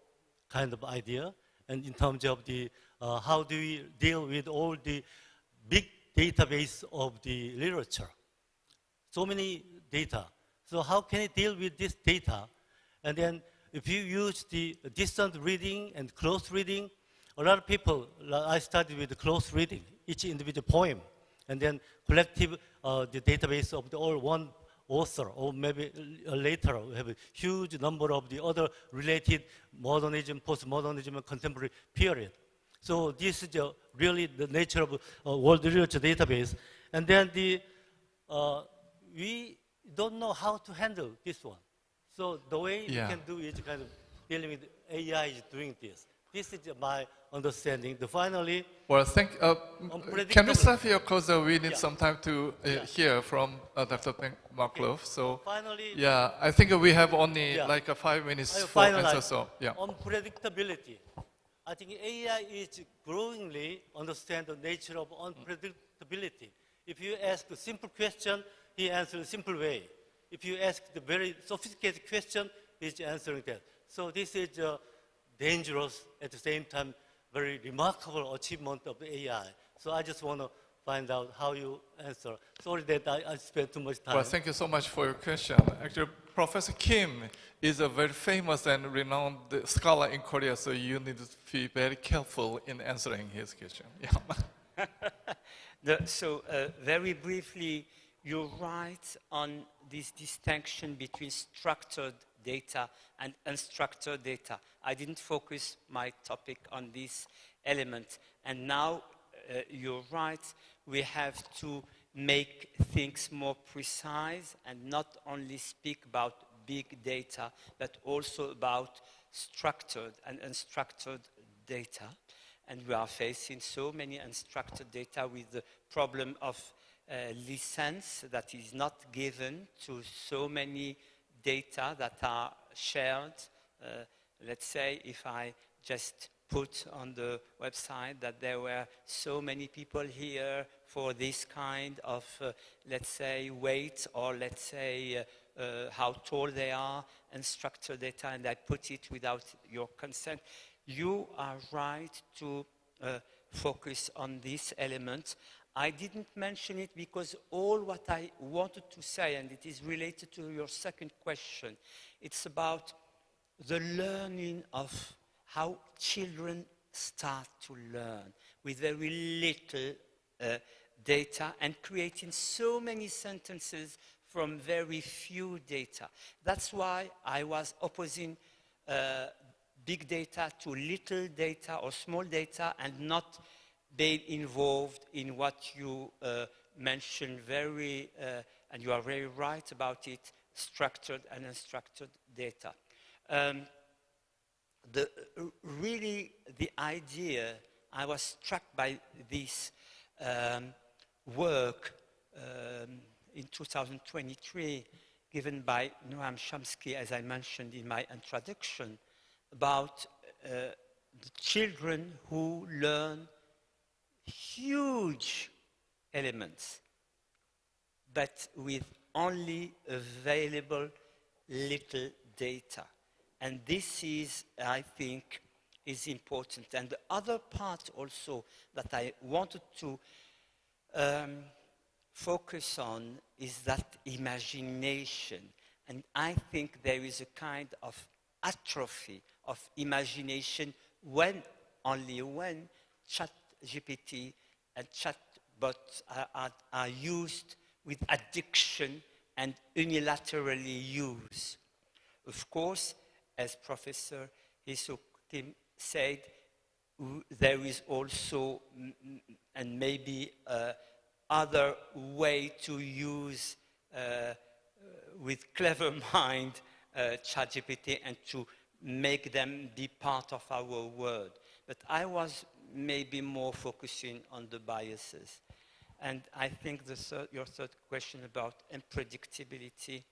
kind of idea, and in terms of the how do we deal with all the big database of the literature, so many data. So how can you deal with this data? And then if you use the distant reading and close reading, a lot of people, I studied with the close reading, each individual poem, and then collective the database of all one author, or maybe later we have a huge number of the other related modernism, postmodernism, and contemporary period. So this is really the nature of world literature database. And then we don't know how to handle this one. So the way we can do is kind of dealing with AI is doing this. This is my understanding. Finally, well, can we start here because we need some time to hear from Dr. Marklov. Okay. So finally, I think we have only like 5 minutes for answer. So unpredictability. I think AI is growingly understand the nature of unpredictability. If you ask a simple question, he answers a simple way. If you ask the very sophisticated question, he's answering that. So this is dangerous, at the same time, very remarkable achievement of the AI. So I just want to find out how you answer. Sorry that I spent too much time. Well, thank you so much for your question. Actually, Professor Kim is a very famous and renowned scholar in Korea, so you need to be very careful in answering his question. So very briefly, you're right on this distinction between structured data and unstructured data. I didn't focus my topic on this element. And now you're right, we have to make things more precise and not only speak about big data, but also about structured and unstructured data. And we are facing so many unstructured data with the problem of license that is not given to so many data that are shared. Let's say if I just put on the website that there were so many people here for this kind of, let's say, weight, or let's say how tall they are, and structured data, and I put it without your consent. You are right to focus on this element. I didn't mention it because all what I wanted to say, and it is related to your second question, it's about the learning of how children start to learn with very little data and creating so many sentences from very few data. That's why I was opposing big data to little data or small data and not being involved in what you mentioned and you are very right about it, structured and unstructured data. Really, the idea, I was struck by this work in 2023 given by Noam Chomsky, as I mentioned in my introduction, about the children who learn huge elements, but with only available little data. And this is, I think, is important. And the other part also that I wanted to focus on is that imagination. And I think there is a kind of atrophy of imagination only when ChatGPT and chatbots are used with addiction and unilaterally used. Of course, as Professor Hisuk Kim said, there is also, and maybe other way to use with clever mind ChatGPT and to make them be part of our world. But I was maybe more focusing on the biases. And I think your third question about unpredictability,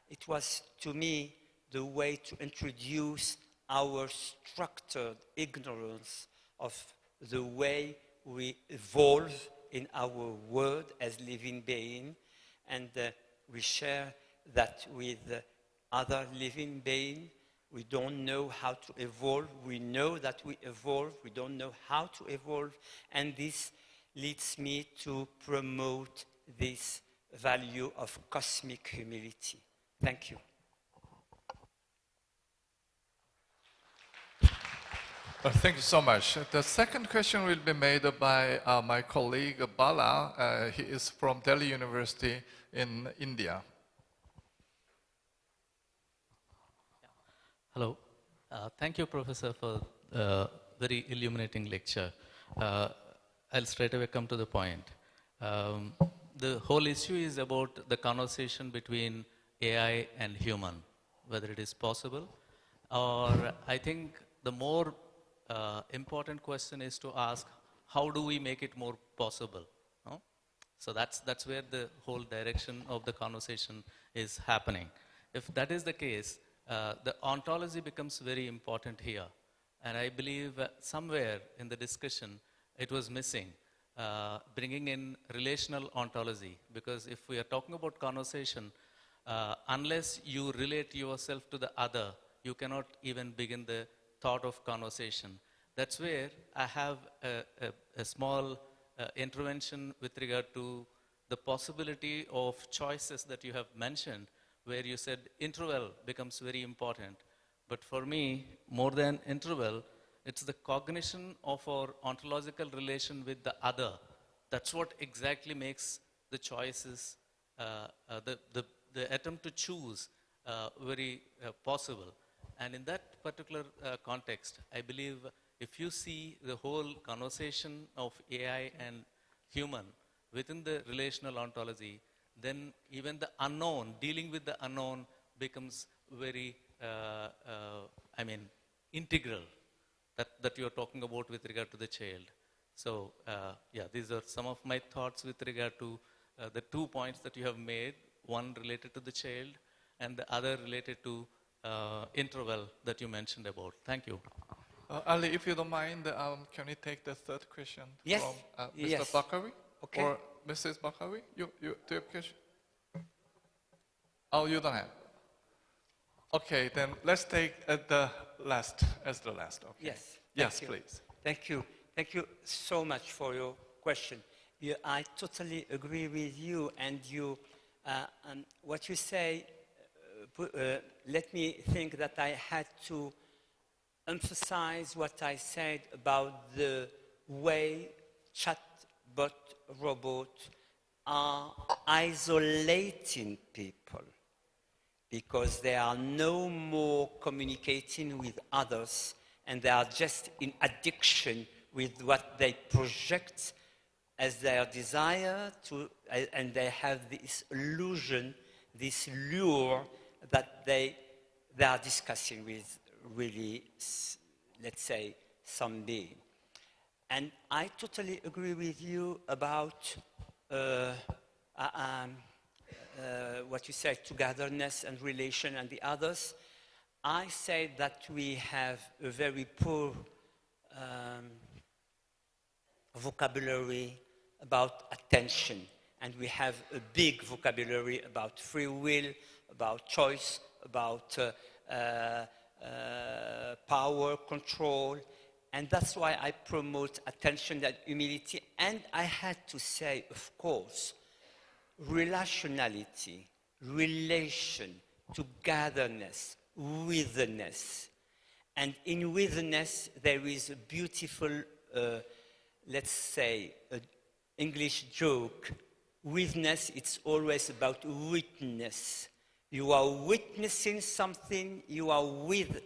it was, to me, the way to introduce our structured ignorance of the way we evolve in our world as living beings. And we share that with other living beings. We don't know how to evolve. We know that we evolve. We don't know how to evolve. And this leads me to promote this value of cosmic humility. Thank you. Thank you so much. The second question will be made by my colleague Bala. He is from Delhi University in India. Hello. Thank you, Professor, for a very illuminating lecture. I'll straight away come to the point. The whole issue is about the conversation between AI and human, whether it is possible, or I think the more important question is to ask, how do we make it more possible? No? So that's where the whole direction of the conversation is happening. If that is the case, the ontology becomes very important here. And I believe somewhere in the discussion, it was missing, bringing in relational ontology. Because if we are talking about conversation, unless you relate yourself to the other, you cannot even begin the thought of conversation. That's where I have a small intervention with regard to the possibility of choices that you have mentioned, where you said interval becomes very important. But for me, more than interval, it's the cognition of our ontological relation with the other. That's what exactly makes the choices, the attempt to choose very possible. And in that particular context, I believe if you see the whole conversation of AI and human within the relational ontology, then even the unknown, dealing with the unknown becomes very, integral that you're talking about with regard to the child. So, these are some of my thoughts with regard to the 2 points that you have made, one related to the child and the other related to interval that you mentioned about. Thank you. Ali, if you don't mind, can you take the third question Yes. from Mr. Yes. Bakawi? Okay. Or Mrs. Bakawi? You do you have a question? Oh, you don't have? Okay, then let's take the last as the last. Okay. Yes. Yes, Thank you. please. Thank you. Thank you so much for your question. I totally agree with you, and what you say, let me think that I had to emphasize what I said about the way chatbot robots are isolating people because they are no more communicating with others and they are just in addiction with what they project as their desire to, and they have this illusion, this lure that they are discussing with really, let's say, some being. And I totally agree with you about what you said, togetherness and relation and the others. I say that we have a very poor vocabulary about attention, and we have a big vocabulary about free will, about choice, about power, control, and that's why I promote attention and humility. And I had to say, of course, relationality, relation, togetherness, witherness. And in witherness, there is a beautiful, let's say, English joke. Witness, it's always about witness. You are witnessing something, you are with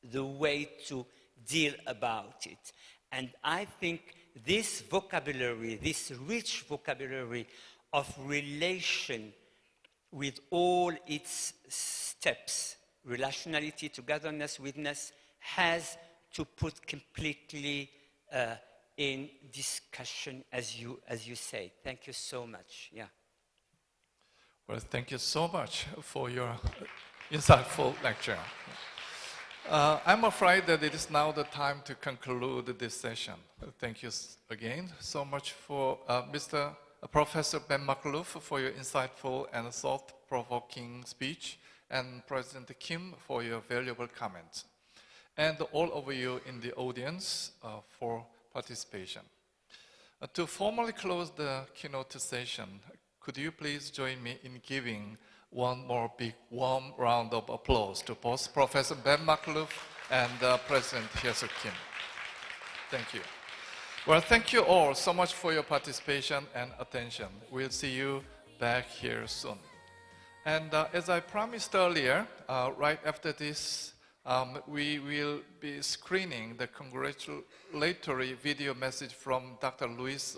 the way to deal about it. And I think this vocabulary, this rich vocabulary of relation with all its steps, relationality, togetherness, witness, has to put completely in discussion, as you say. Thank you so much. Yeah. Well, thank you so much for your insightful lecture. I'm afraid that it is now the time to conclude this session. Thank you again so much for Professor Ben Makhlouf for your insightful and thought-provoking speech, and President Kim for your valuable comments, and all of you in the audience for participation. To formally close the keynote session, could you please join me in giving one more big warm round of applause to both Professor Ben Makhlouf and President Hyesuk Kim. Thank you. Well, thank you all so much for your participation and attention. We'll see you back here soon. And as I promised earlier, right after this, we will be screening the congratulatory video message from Dr. Louis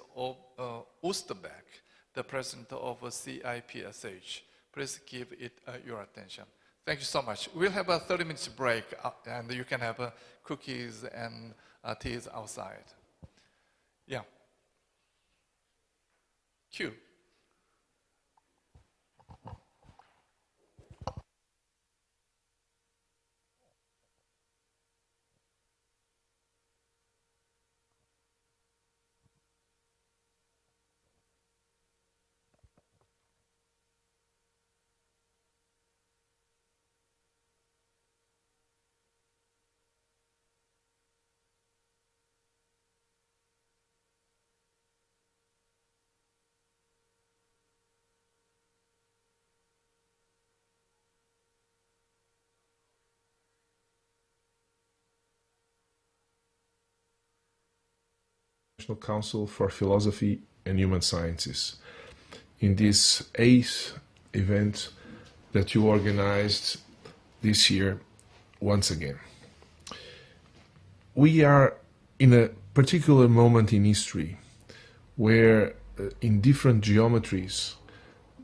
Oosterbeck, the president of CIPSH. Please give it your attention. Thank you so much. We'll have a 30-minute break, and you can have cookies and teas outside. Yeah. Cue. Council for Philosophy and Human Sciences in this 8th event that you organized this year once again. We are in a particular moment in history where in different geometries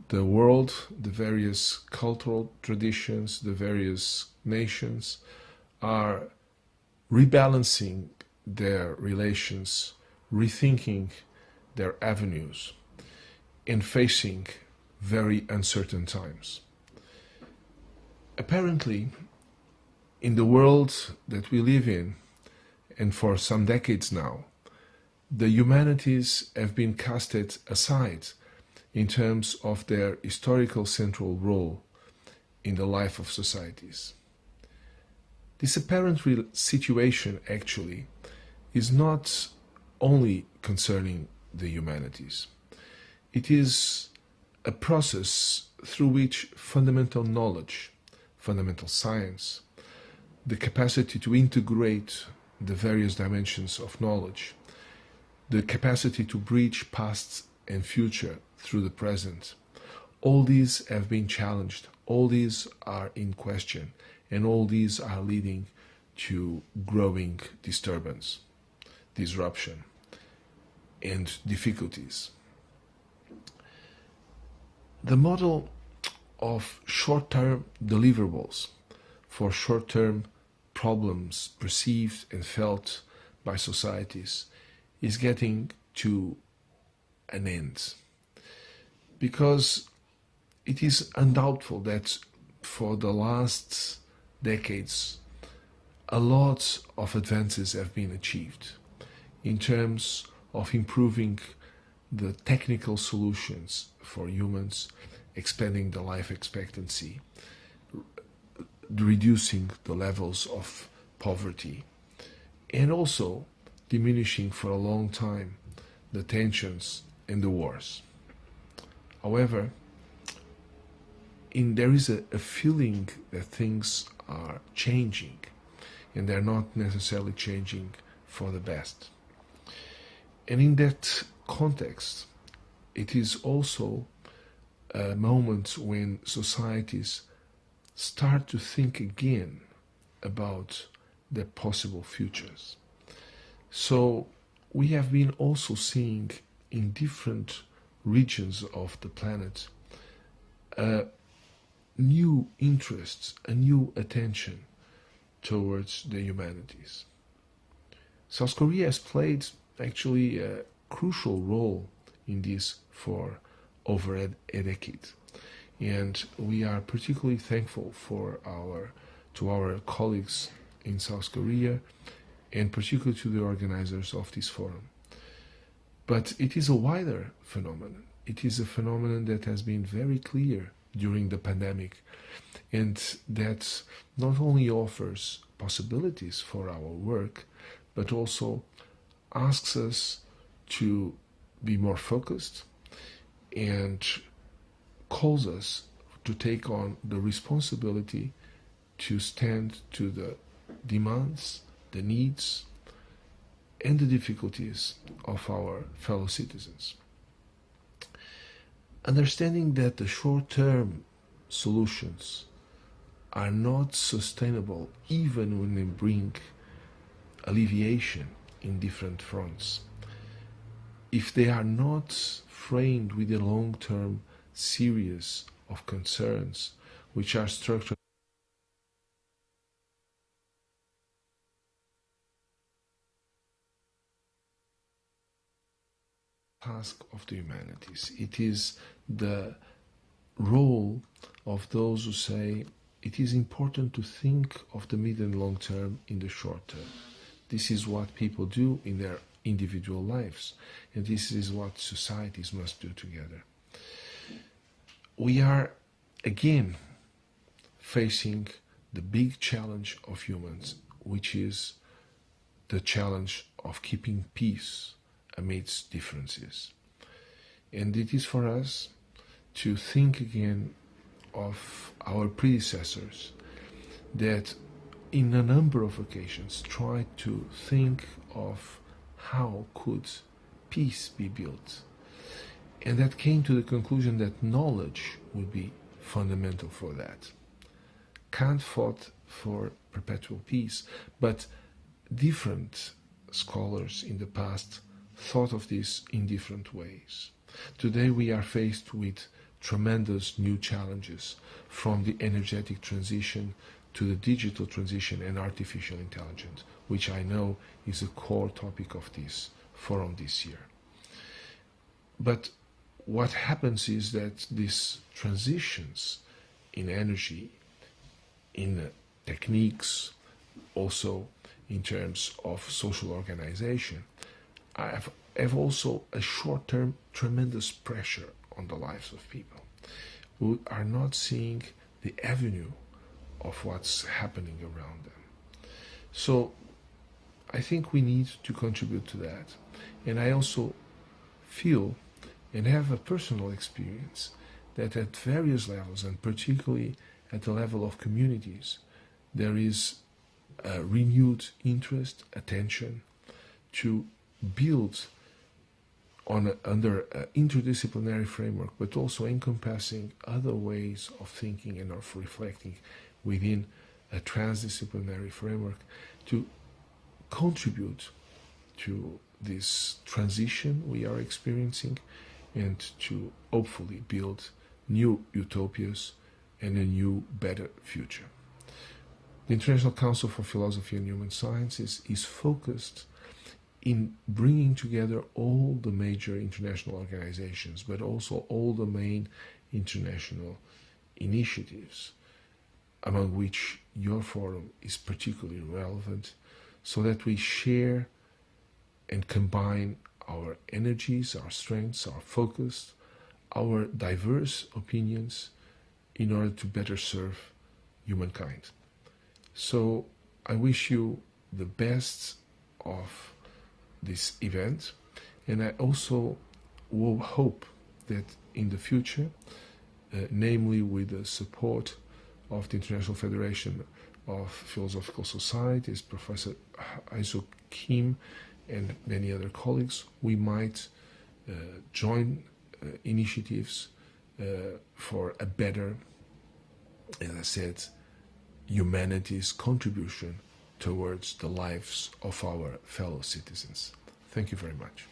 the world, the various cultural traditions, the various nations are rebalancing their relations, rethinking their avenues, and facing very uncertain times. Apparently, in the world that we live in, and for some decades now, the humanities have been casted aside in terms of their historical central role in the life of societies. This apparent situation actually is not only concerning the humanities. It is a process through which fundamental knowledge, fundamental science, the capacity to integrate the various dimensions of knowledge, the capacity to bridge past and future through the present. All these have been challenged, all these are in question, and all these are leading to growing disturbance, disruption, and difficulties. The model of short-term deliverables for short-term problems perceived and felt by societies is getting to an end, because it is undoubtful that for the last decades a lot of advances have been achieved in terms of improving the technical solutions for humans, expanding the life expectancy, reducing the levels of poverty, and also diminishing for a long time the tensions and the wars. However, there is a feeling that things are changing, and they're not necessarily changing for the best. And in that context, it is also a moment when societies start to think again about their possible futures. So we have been also seeing in different regions of the planet new interests, a new attention towards the humanities. South Korea has played actually a crucial role in this for over a decade, and we are particularly thankful to our colleagues in South Korea, and particularly to the organizers of this forum. But it is a wider phenomenon. It is a phenomenon that has been very clear during the pandemic, and that not only offers possibilities for our work, but also asks us to be more focused and calls us to take on the responsibility to stand to the demands, the needs, and the difficulties of our fellow citizens. Understanding that the short-term solutions are not sustainable even when they bring alleviation in different fronts, if they are not framed with a long-term series of concerns which are structured task of the humanities. It is the role of those who say it is important to think of the mid and long term in the short term. This is what people do in their individual lives, and this is what societies must do together. We are again facing the big challenge of humans, which is the challenge of keeping peace amidst differences. And it is for us to think again of our predecessors that in a number of occasions tried to think of how could peace be built, and that came to the conclusion that knowledge would be fundamental for that. Kant fought for perpetual peace, but different scholars in the past thought of this in different ways. Today we are faced with tremendous new challenges, from the energetic transition to the digital transition and artificial intelligence, which I know is a core topic of this forum this year. But what happens is that these transitions in energy, in techniques, also in terms of social organization, have also a short-term tremendous pressure on the lives of people who are not seeing the avenue of what's happening around them. So I think we need to contribute to that. And I also feel and have a personal experience that at various levels, and particularly at the level of communities, there is a renewed interest, attention to build under an interdisciplinary framework, but also encompassing other ways of thinking and of reflecting within a transdisciplinary framework to contribute to this transition we are experiencing and to hopefully build new utopias and a new, better future. The International Council for Philosophy and Human Sciences is focused in bringing together all the major international organizations, but also all the main international initiatives, among which your forum is particularly relevant, so that we share and combine our energies, our strengths, our focus, our diverse opinions in order to better serve humankind. So I wish you the best of this event, and I also will hope that in the future, namely with the support of the International Federation of Philosophical Societies, Professor Aiso Kim, and many other colleagues, we might join initiatives for a better, as I said, humanities contribution towards the lives of our fellow citizens. Thank you very much.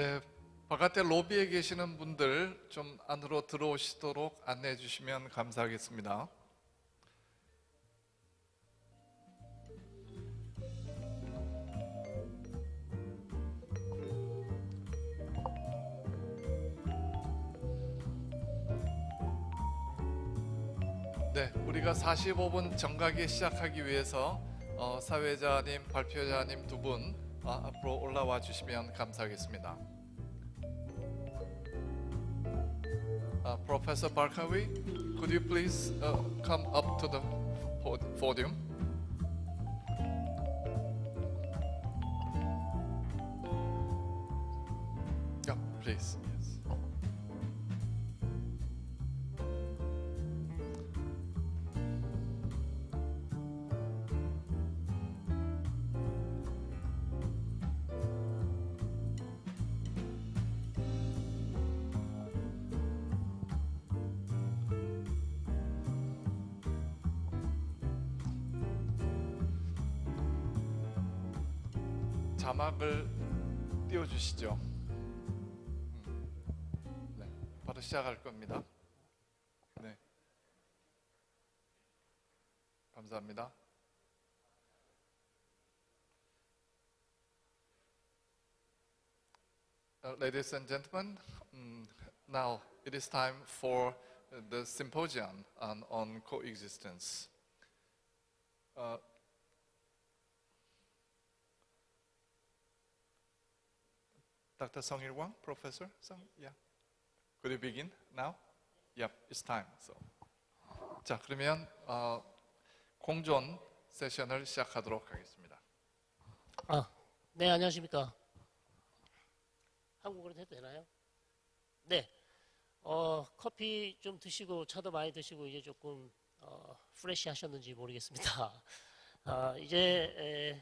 네, 바깥에 로비에 계시는 분들 좀 안으로 들어오시도록 안내해 주시면 감사하겠습니다. 네, 우리가 45분 정각에 시작하기 위해서 사회자님, 발표자님 두 분 앞으로 올라와 주시면 감사하겠습니다. Professor Barkawi, could you please come up to the podium? Yeah, please. Yes. 자막을 띄워주시죠. 네, 바로 시작할 겁니다. 네, 감사합니다. Ladies and gentlemen, now it is time for the symposium on coexistence. Dr. Song-il Wang, Professor Song, yeah. Could you begin now? Yep, it's time. So, 자, 그러면 공존 세션을 시작하도록 하겠습니다. 네, 안녕하십니까. 한국어로 해도 되나요? 네, 커피 좀 드시고 차도 많이 드시고 이제 조금 프레시 하셨는지 모르겠습니다. 이제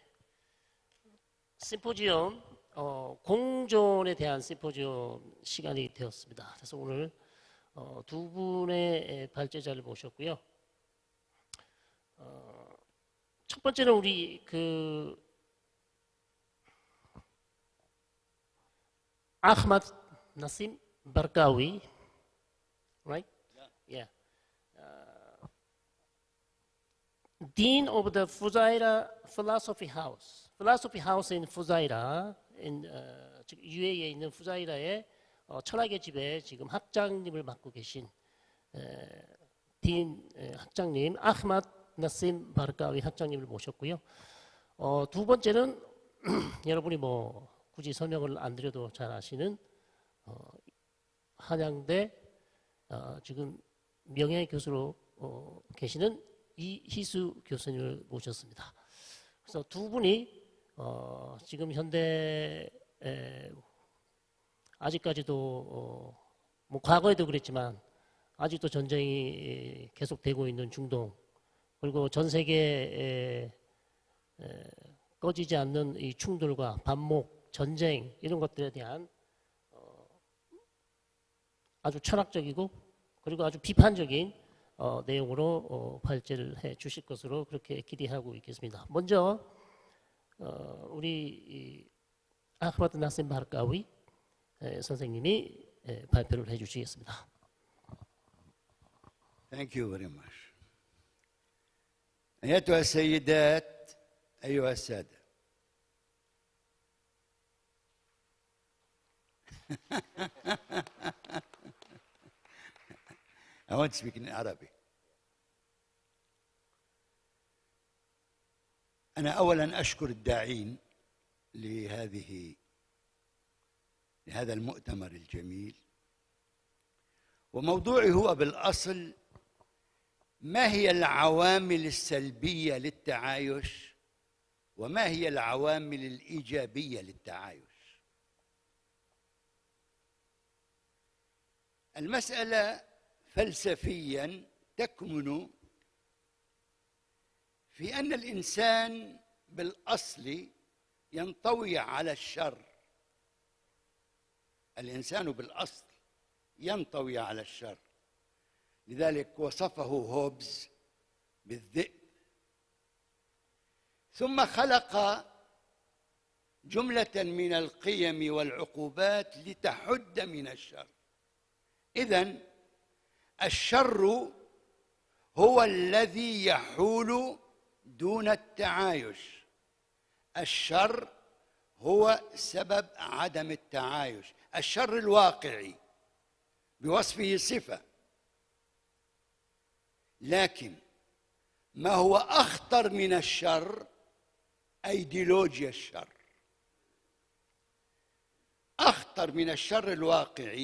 심포지엄 공존에 대한 심포지엄 시간이 되었습니다. 그래서 오늘 두 분의 발제자를 모셨고요. 첫 번째는 우리 아흐마드 나심 바르카위, right? Yeah. Dean of the Fujairah Philosophy House. Philosophy House in Fujairah, 즉 UAE에 있는 푸자이라의 철학의 집에 지금 학장님을 맡고 계신 딘 학장님 아흐마드 나심 바르카위 학장님을 모셨고요. 두 번째는 여러분이 뭐 굳이 설명을 안 드려도 잘 아시는 한양대 지금 명예 교수로 계시는 이희수 교수님을 모셨습니다. 그래서 두 분이 지금 현대 아직까지도 뭐 과거에도 그랬지만 아직도 전쟁이 계속되고 있는 중동, 그리고 전 세계에 꺼지지 않는 이 충돌과 반목, 전쟁 이런 것들에 대한 아주 철학적이고 그리고 아주 비판적인 내용으로 발제를 해 주실 것으로 그렇게 기대하고 있겠습니다. 먼저 우리 아흐마드 나심 바르카위 선생님이 발표를 해 주시겠습니다. Thank you very much. أيتها السيدات أيها السادة. I want to speak in Arabic. أنا أولا أشكر الداعين لهذا المؤتمر الجميل، وموضوعي هو بالأصل ما هي العوامل السلبية للتعايش وما هي العوامل الإيجابية للتعايش. المسألة فلسفيا تكمن في أن الإنسان بالأصل ينطوي على الشر. الإنسان بالأصل ينطوي على الشر، لذلك وصفه هوبز بالذئب. ثم خلق جملة من القيم والعقوبات لتحد من الشر. إذن الشر هو الذي يحول دون التعايش. الشر هو سبب عدم التعايش. الشر الواقعي بوصفه صفة، لكن ما هو أخطر من الشر أيديولوجيا الشر. أخطر من الشر الواقعي